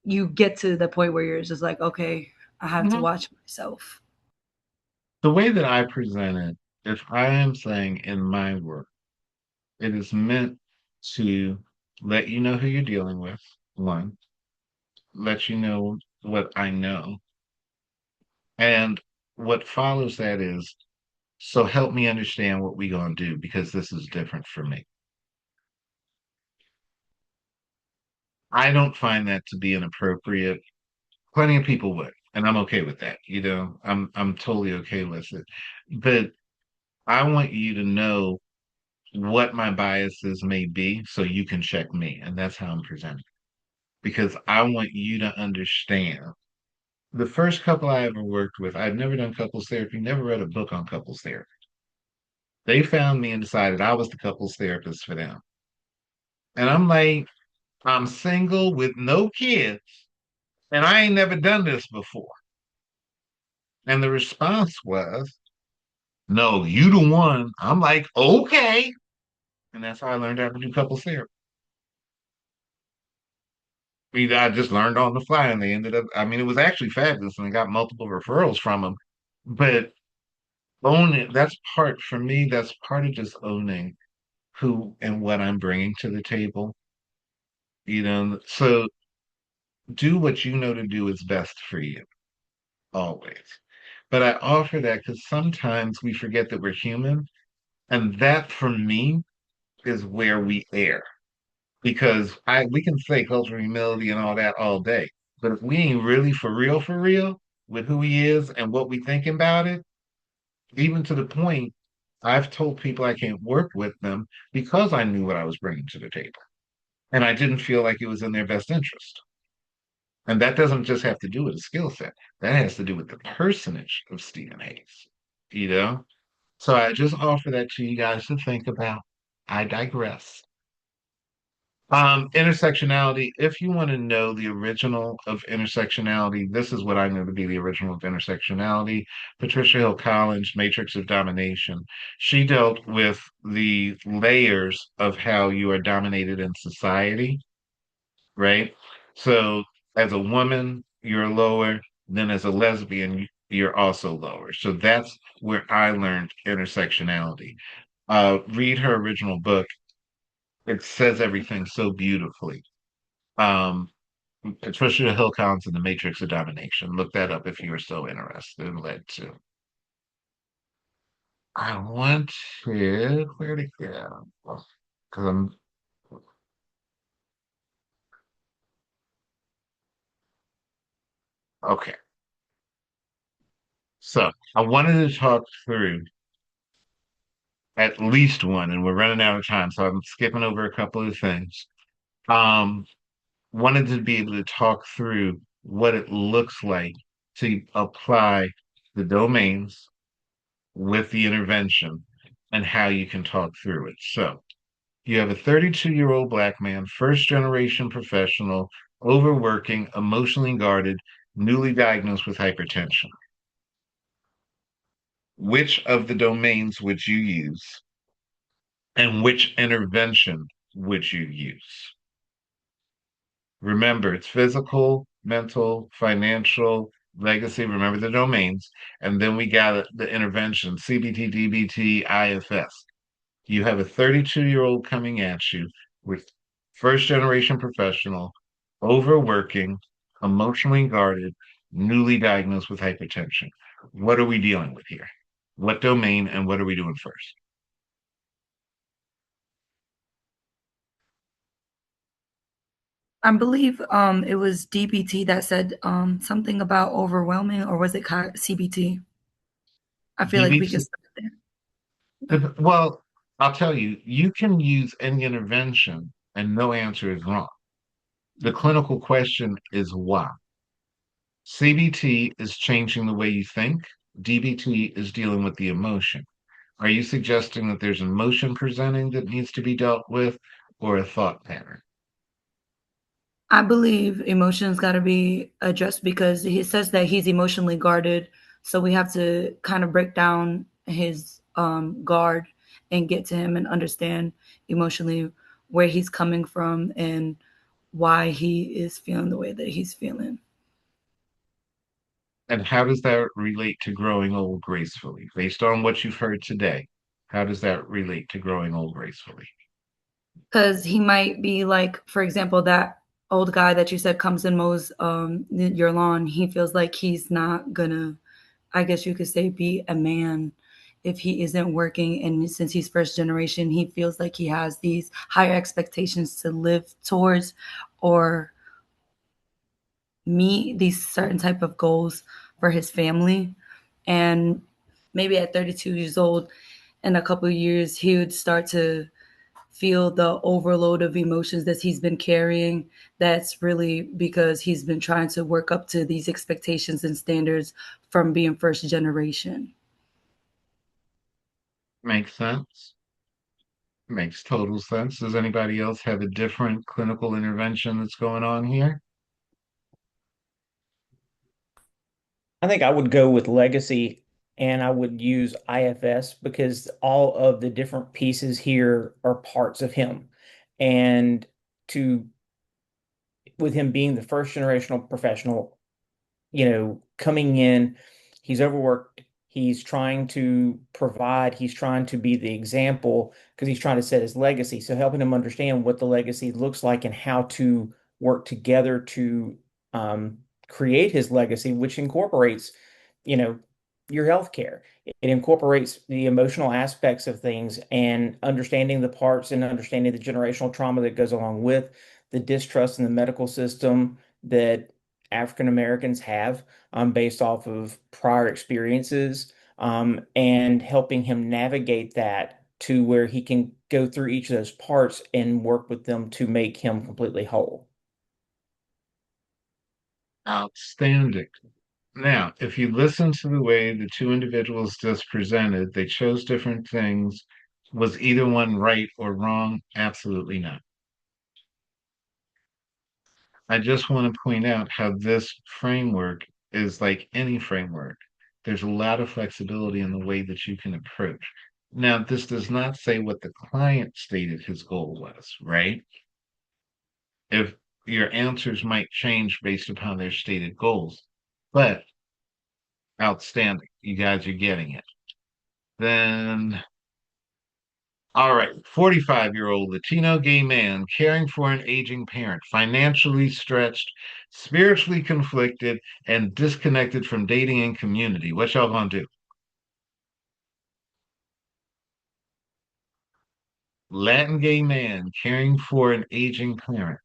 you get to the point where you're just like, okay, I have to Mhm. watch myself. The way that I present it, if I am saying in my work, it is meant to let you know who you're dealing with, one, let you know what I know. And what follows that is, so help me understand what we gonna do because this is different for me. I don't find that to be inappropriate. Plenty of people would, and I'm okay with that. I'm totally okay with it. But I want you to know what my biases may be so you can check me. And that's how I'm presenting. Because I want you to understand. The first couple I ever worked with, I'd never done couples therapy, never read a book on couples therapy. They found me and decided I was the couples therapist for them. And I'm like, I'm single with no kids, and I ain't never done this before. And the response was, no, you the one. I'm like, okay. And that's how I learned how to do couples therapy. I just learned on the fly, and they ended up. I mean, it was actually fabulous, and I got multiple referrals from them. But own it. That's part for me. That's part of just owning who and what I'm bringing to the table. So do what you know to do is best for you always. But I offer that because sometimes we forget that we're human, and that for me is where we err. Because I we can say cultural humility and all that all day, but if we ain't really for real with who he is and what we think about it, even to the point I've told people I can't work with them because I knew what I was bringing to the table, and I didn't feel like it was in their best interest. And that doesn't just have to do with a skill set; that has to do with the personage of Stephen Hayes. You know, so I just offer that to you guys to think about. I digress. Intersectionality. If you want to know the original of intersectionality, this is what I know to be the original of intersectionality. Patricia Hill Collins, Matrix of Domination. She dealt with the layers of how you are dominated in society, right? So as a woman, you're lower, then as a lesbian, you're also lower. So that's where I learned intersectionality. Read her original book. It says everything so beautifully. Um, Patricia Hill Collins in The Matrix of Domination. Look that up if you are so interested and led to. I wanted, where'd it go? Because I'm, okay. So I wanted to talk through at least one, and we're running out of time, so I'm skipping over a couple of things. Um, Wanted to be able to talk through what it looks like to apply the domains with the intervention and how you can talk through it. So you have a 32-year-old Black man, first generation professional, overworking, emotionally guarded, newly diagnosed with hypertension. Which of the domains would you use and which intervention would you use? Remember, it's physical, mental, financial, legacy, remember the domains, and then we got the intervention, CBT, DBT, IFS. You have a 32-year-old coming at you with first generation professional, overworking, emotionally guarded, newly diagnosed with hypertension. What are we dealing with here? What domain and what are we doing first? I believe it was DBT that said something about overwhelming, or was it CBT? I feel like we could DBT. start there. Well, I'll tell you, you can use any intervention and no answer is wrong. The clinical question is why. CBT is changing the way you think. DBT is dealing with the emotion. Are you suggesting that there's emotion presenting that needs to be dealt with or a thought pattern? I believe emotions got to be addressed because he says that he's emotionally guarded. So we have to kind of break down his guard and get to him and understand emotionally where he's coming from and why he is feeling the way that he's feeling. And how does that relate to growing old gracefully? Based on what you've heard today, how does that relate to growing old gracefully? Because he might be like, for example, that old guy that you said comes and mows your lawn. He feels like he's not gonna, I guess you could say, be a man if he isn't working. And since he's first generation, he feels like he has these higher expectations to live towards or meet these certain type of goals for his family. And maybe at 32 years old, in a couple of years, he would start to feel the overload of emotions that he's been carrying. That's really because he's been trying to work up to these expectations and standards from being first generation. Makes sense. Makes total sense. Does anybody else have a different clinical intervention that's going on here? I think I would go with legacy and I would use IFS because all of the different pieces here are parts of him. And to with him being the first generational professional, coming in, he's overworked, he's trying to provide, he's trying to be the example because he's trying to set his legacy. So helping him understand what the legacy looks like and how to work together to create his legacy, which incorporates, you know, your healthcare. It incorporates the emotional aspects of things and understanding the parts and understanding the generational trauma that goes along with the distrust in the medical system that African Americans have based off of prior experiences, and helping him navigate that to where he can go through each of those parts and work with them to make him completely whole. Outstanding. Now, if you listen to the way the two individuals just presented, they chose different things. Was either one right or wrong? Absolutely not. I just want to point out how this framework is like any framework. There's a lot of flexibility in the way that you can approach. Now, this does not say what the client stated his goal was, right? If your answers might change based upon their stated goals, but outstanding. You guys are getting it. Then, all right, 45-year-old Latino gay man caring for an aging parent, financially stretched, spiritually conflicted, and disconnected from dating and community. What y'all gonna do? Latin gay man caring for an aging parent,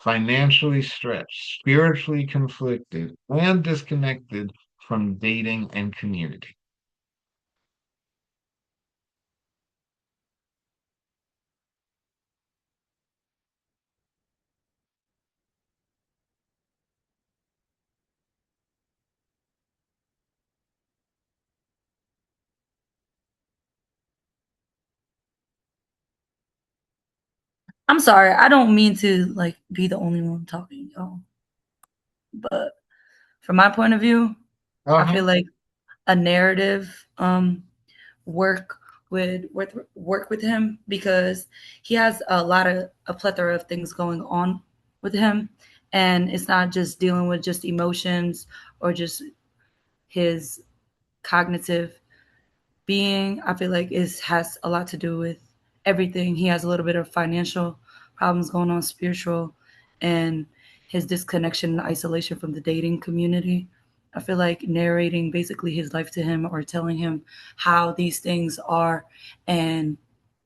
financially stretched, spiritually conflicted, and disconnected from dating and community. I'm sorry, I don't mean to like be the only one talking, y'all. But from my point of view, I feel like a narrative work would work with him because he has a plethora of things going on with him, and it's not just dealing with just emotions or just his cognitive being. I feel like it has a lot to do with everything. He has a little bit of financial problems going on, spiritual, and his disconnection and isolation from the dating community. I feel like narrating basically his life to him or telling him how these things are and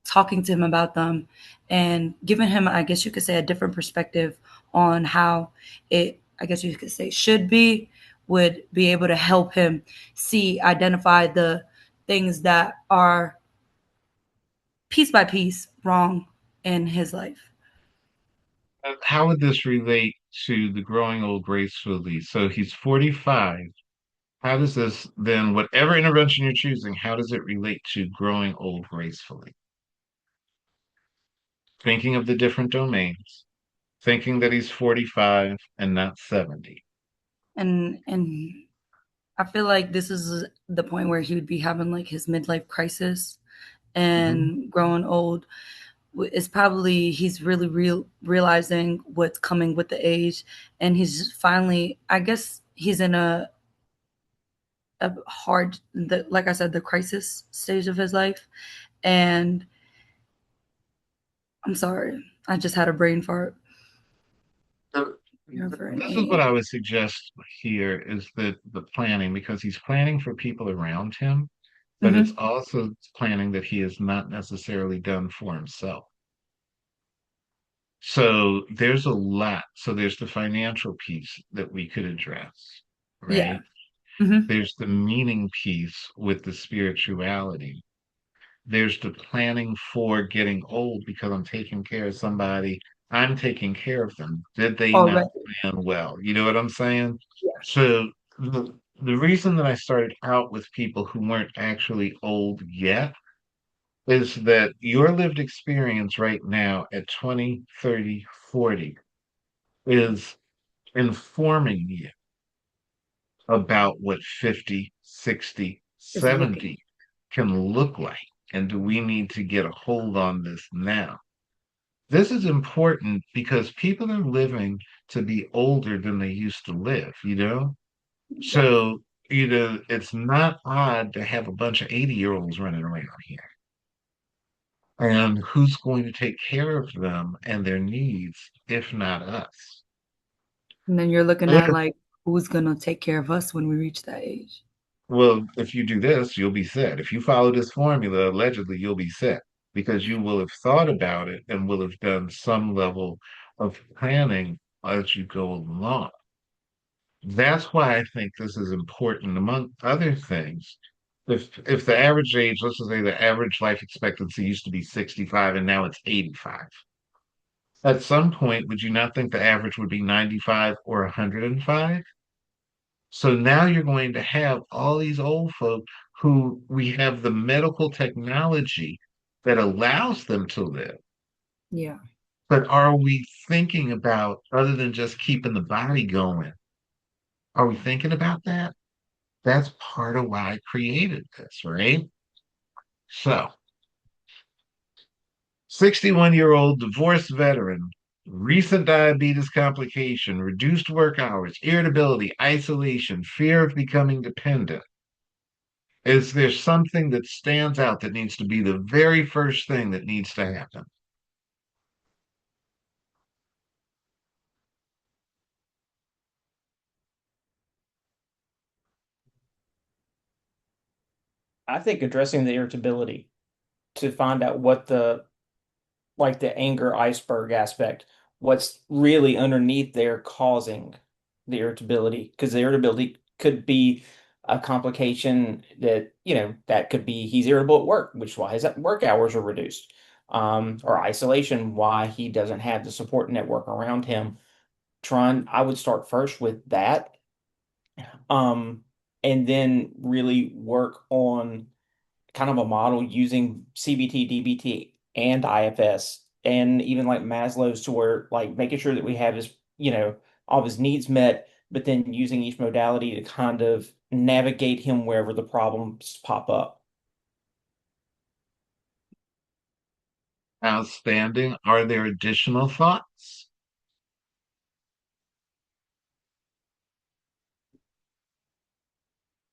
talking to him about them and giving him, I guess you could say, a different perspective on how it, I guess you could say, should be, would be able to help him see, identify the things that are piece by piece wrong in his life. How would this relate to the growing old gracefully? So he's 45. How does this then, whatever intervention you're choosing, how does it relate to growing old gracefully? Thinking of the different domains, thinking that he's 45 and not 70. And I feel like this is the point where he would be having like his midlife crisis and growing old. It's probably he's really realizing what's coming with the age, and he's finally, I guess he's in a hard, like I said, the crisis stage of his life. And I'm sorry, I just had a brain fart. So, Here for an this is what age. I would suggest here is that the planning, because he's planning for people around him, but it's Mhm. also planning that he is not necessarily done for himself. So there's a lot. So there's the financial piece that we could address, Yeah. right? Mhm. There's the meaning piece with the spirituality. There's the planning for getting old because I'm taking care of somebody. I'm taking care of them. Did they not Already. plan well? You know what I'm saying? Yeah. So the reason that I started out with people who weren't actually old yet is that your lived experience right now at 20, 30, 40 is informing you about what 50, 60, Is looking. 70 can look like. And do we need to get a hold on this now? This is important because people are living to be older than they used to live, you know? Yeah. So, you know, it's not odd to have a bunch of 80-year-olds running around here. And who's going to take care of them and their needs if not us? And then you're looking at like who's gonna take care of us when we reach that age. Well, if you do this, you'll be set. If you follow this formula, allegedly, you'll be set because you will have thought about it and will have done some level of planning as you go along. That's why I think this is important, among other things. If the average age, let's just say the average life expectancy used to be 65 and now it's 85. At some point, would you not think the average would be 95 or 105? So now you're going to have all these old folk who we have the medical technology that allows them to live. Yeah. But are we thinking about, other than just keeping the body going, are we thinking about that? That's part of why I created this, right? So, 61-year-old divorced veteran, recent diabetes complication, reduced work hours, irritability, isolation, fear of becoming dependent. Is there something that stands out that needs to be the very first thing that needs to happen? I think addressing the irritability to find out what the like the anger iceberg aspect, what's really underneath there causing the irritability, because the irritability could be a complication that, that could be he's irritable at work, which is why his work hours are reduced, or isolation, why he doesn't have the support network around him. I would start first with that, um, and then really work on kind of a model using CBT, DBT, and IFS, and even like Maslow's, to where like making sure that we have his, all of his needs met, but then using each modality to kind of navigate him wherever the problems pop up. Outstanding. Are there additional thoughts?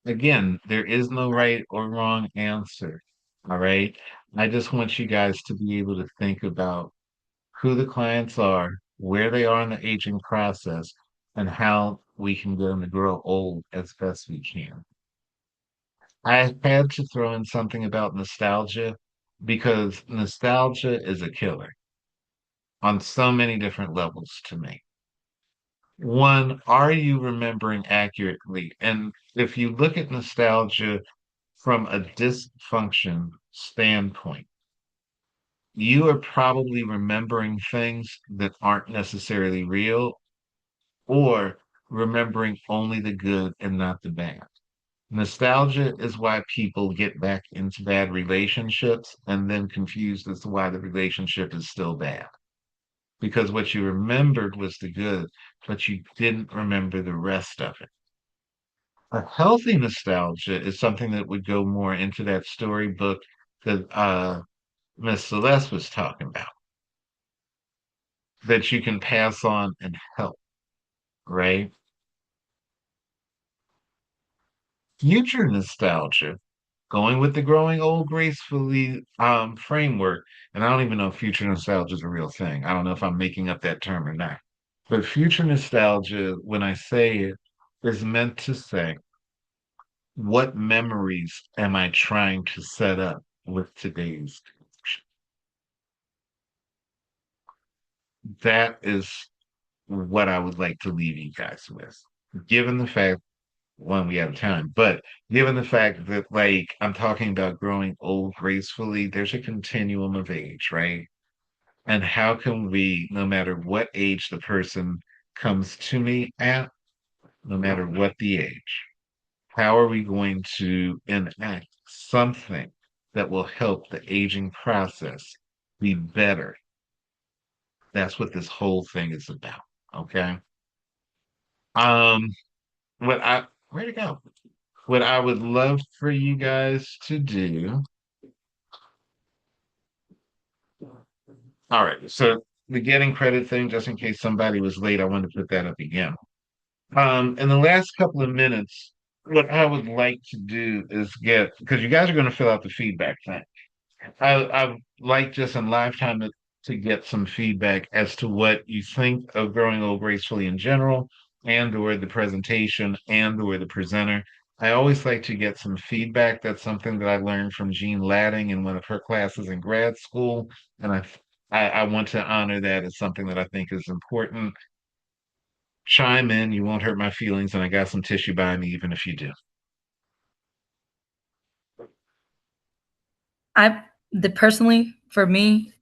again, there is no right or wrong answer. All right. I just want you guys to be able to think about who the clients are, where they are in the aging process, and how we can get them to grow old as best we can. I had to throw in something about nostalgia because nostalgia is a killer on so many different levels to me. One, are you remembering accurately? And if you look at nostalgia from a dysfunction standpoint, you are probably remembering things that aren't necessarily real or remembering only the good and not the bad. Nostalgia is why people get back into bad relationships and then confused as to why the relationship is still bad. Because what you remembered was the good, but you didn't remember the rest of it. A healthy nostalgia is something that would go more into that storybook that Miss Celeste was talking about, that you can pass on and help, right? Future nostalgia, going with the growing old gracefully framework, and I don't even know if future nostalgia is a real thing. I don't know if I'm making up that term or not. But future nostalgia, when I say it, is meant to say, what memories am I trying to set up with today's? That is what I would like to leave you guys with. Given the fact, one, we have time, but given the fact that, like, I'm talking about growing old gracefully, there's a continuum of age, right? And how can we, no matter what age the person comes to me at, no matter what the age, how are we going to enact something that will help the aging process be better? That's what this whole thing is about. Okay. Um, where'd it go? What I would love for you guys to do. All right. So the getting credit thing, just in case somebody was late, I wanted to put that up again. In the last couple of minutes, what I would like to do is get, because you guys are going to fill out the feedback thing. I like just in lifetime to get some feedback as to what you think of growing old gracefully in general, and or the presentation, and or the presenter. I always like to get some feedback. That's something that I learned from Jean Ladding in one of her classes in grad school, and I want to honor that as something that I think is important. Chime in, you won't hurt my feelings, and I got some tissue by me, even if you do. I the personally for me,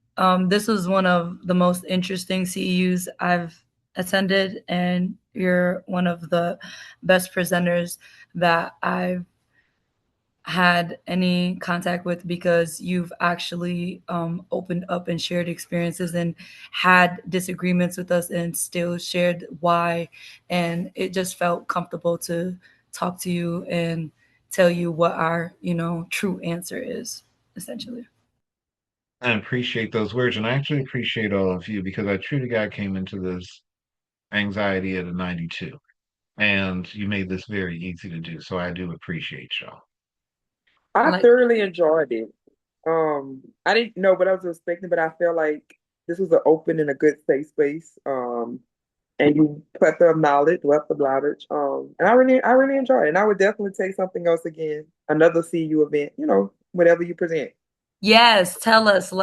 this was one of the most interesting CEUs I've attended, and you're one of the best presenters that I've had any contact with because you've actually opened up and shared experiences and had disagreements with us and still shared why. And it just felt comfortable to talk to you and tell you what our, true answer is, essentially. I appreciate those words, and I actually appreciate all of you because I truly God came into this anxiety at a 92, and you made this very easy to do. So I do appreciate y'all. I Like, thoroughly enjoyed it. I didn't know what I was expecting, but I felt like this was an open and a good safe space. And you plethora of knowledge, wealth of knowledge. And I really enjoyed it. And I would definitely take something else again, another CU event, whatever you present. yes, tell us.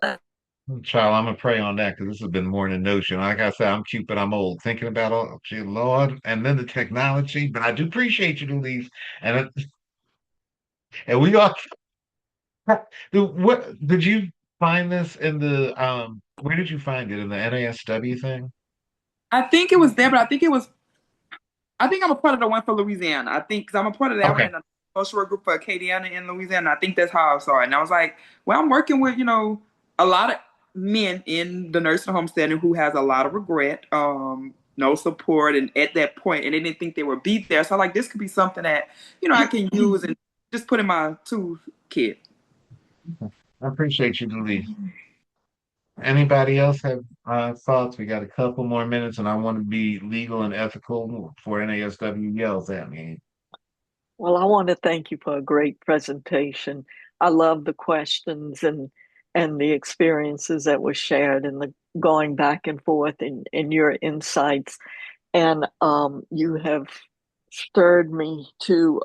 Child, I'm gonna pray on that because this has been more than a notion. Like I said, I'm cute, but I'm old. Thinking about all, gee, Lord, and then the technology. But I do appreciate you, Louise, and we all. What did you find this in the Where did you find it in the NASW thing? I think it was there, but I think I'm a part of the one for Louisiana. I think because I'm a part of that one Okay. in the social work group for Acadiana in Louisiana. I think that's how I saw it. And I was like, well, I'm working with, a lot of men in the nursing home setting who has a lot of regret, no support, and at that point, and they didn't think they would be there. So like this could be something that, I can use and just put in my toolkit. I appreciate you, Louise. Anybody else have thoughts? We got a couple more minutes, and I want to be legal and ethical before NASW yells at me. Well, I want to thank you for a great presentation. I love the questions and the experiences that were shared and the going back and forth in your insights. And you have stirred me to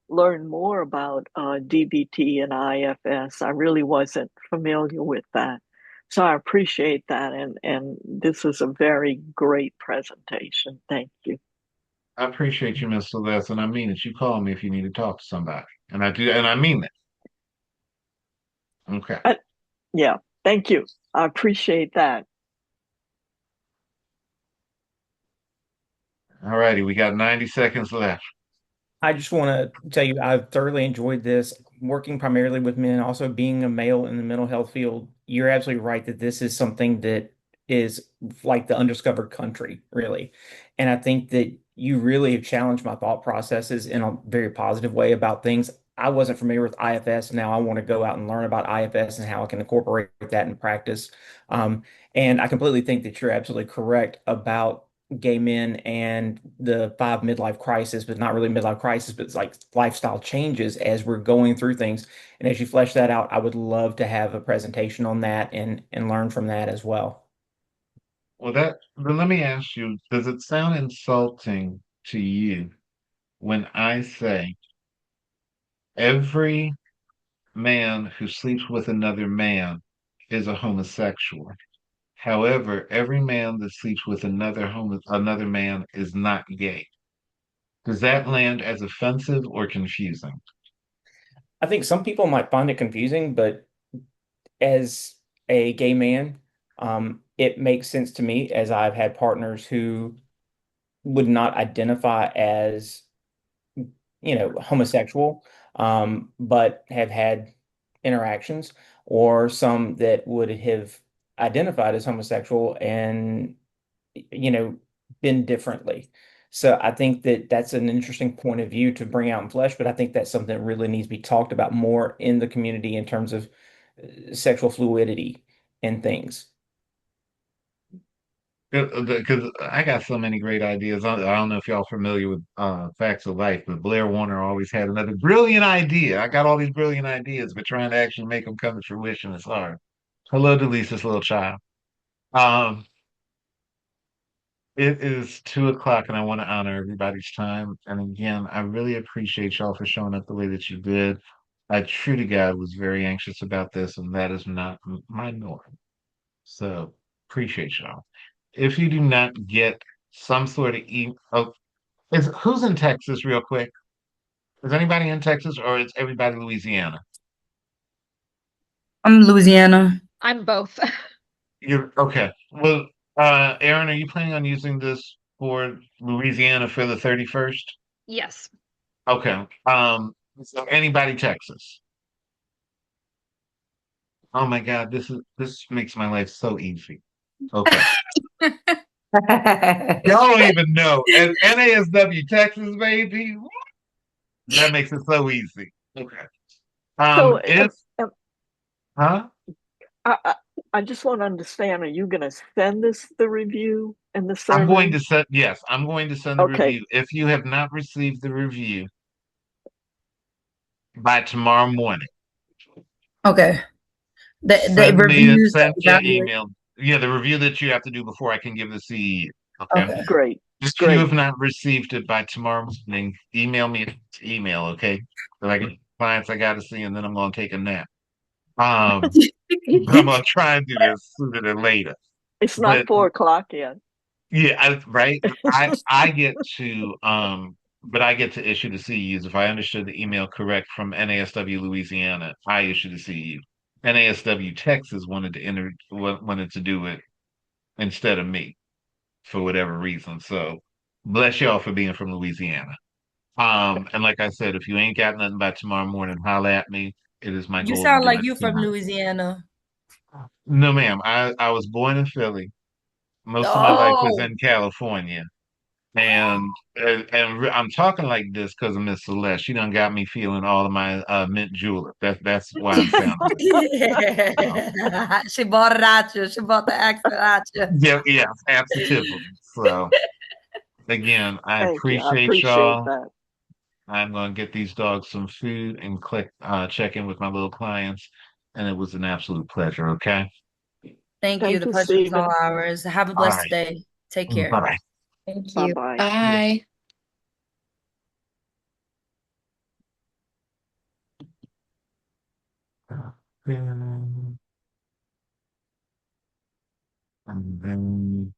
learn more about DBT and IFS. I really wasn't familiar with that. So I appreciate that. And this was a very great presentation. Thank you. I appreciate you, Miss Celeste, and I mean it. You call me if you need to talk to somebody, and I do, and I mean that. Okay. Yeah, thank you. I appreciate that. All righty, we got 90 seconds left. I just want to tell you, I've thoroughly enjoyed this, working primarily with men, also being a male in the mental health field. You're absolutely right that this is something that is like the undiscovered country, really. And I think that you really have challenged my thought processes in a very positive way about things. I wasn't familiar with IFS. Now I want to go out and learn about IFS and how I can incorporate that in practice. And I completely think that you're absolutely correct about gay men and the five midlife crisis, but not really midlife crisis, but it's like lifestyle changes as we're going through things. And as you flesh that out, I would love to have a presentation on that and learn from that as well. Well, then let me ask you, does it sound insulting to you when I say every man who sleeps with another man is a homosexual? However, every man that sleeps with another man is not gay. Does that land as offensive or confusing? I think some people might find it confusing, but as a gay man, it makes sense to me as I've had partners who would not identify as homosexual, but have had interactions, or some that would have identified as homosexual and, you know, been differently. So I think that that's an interesting point of view to bring out in flesh, but I think that's something that really needs to be talked about more in the community in terms of sexual fluidity and things. Because I got so many great ideas. I don't know if y'all familiar with Facts of Life, but Blair Warner always had another brilliant idea. I got all these brilliant ideas, but trying to actually make them come to fruition is hard. Hello, Delisa's little child. Um, it is 2 o'clock, and I want to honor everybody's time. And again, I really appreciate y'all for showing up the way that you did. I true to God was very anxious about this, and that is not my norm. So appreciate y'all. If you do not get some sort of oh, who's in Texas real quick? Is anybody in Texas or is everybody Louisiana? I'm Louisiana. I'm both. You're okay. Well, Aaron, are you planning on using this for Louisiana for the 31st? Yes. Okay. So anybody Texas? Oh my God, this makes my life so easy. Okay. Y'all don't even know. And NASW Texas, baby. That makes it so easy. Okay. So, If huh? I just want to understand, are you going to send us the review and the I'm going survey? to send, yes, I'm going to send the Okay, review. If you have not received the review by tomorrow morning, Okay. The send me reviews, the send me an evaluation. email. Yeah, the review that you have to do before I can give the CE. Okay. Okay. great, If you great. have not received it by tomorrow morning, email me an email, okay? So I get clients I gotta see, and then I'm gonna take a nap. Um, but I'm gonna try and do this sooner than later. It's not But 4 o'clock yet. yeah, right. I get to but I get to issue the CEUs. If I understood the email correct from NASW Louisiana, I issue the CEU. NASW Texas wanted to do it instead of me for whatever reason. So bless y'all for being from Louisiana. And like I said, if you ain't got nothing by tomorrow morning, holla at me. It is my You goal to sound do like it you from sooner. Louisiana. No, ma'am. I was born in Philly. Most of my life was Oh. in California. And I'm talking like this because of Miss Celeste. She done got me feeling all of my mint julep. That's why I'm sounding like that. She bought it at you. She bought the accent at you. Yeah, yeah, absolutely. So again, I Thank you. I appreciate appreciate y'all. that. I'm going to get these dogs some food and check in with my little clients. And it was an absolute pleasure. Okay. Thank you. Thank The you, pleasure is all Stephen. ours. Have a All blessed right. day. Take Bye care. bye. Thank Bye you. bye. Bye. And then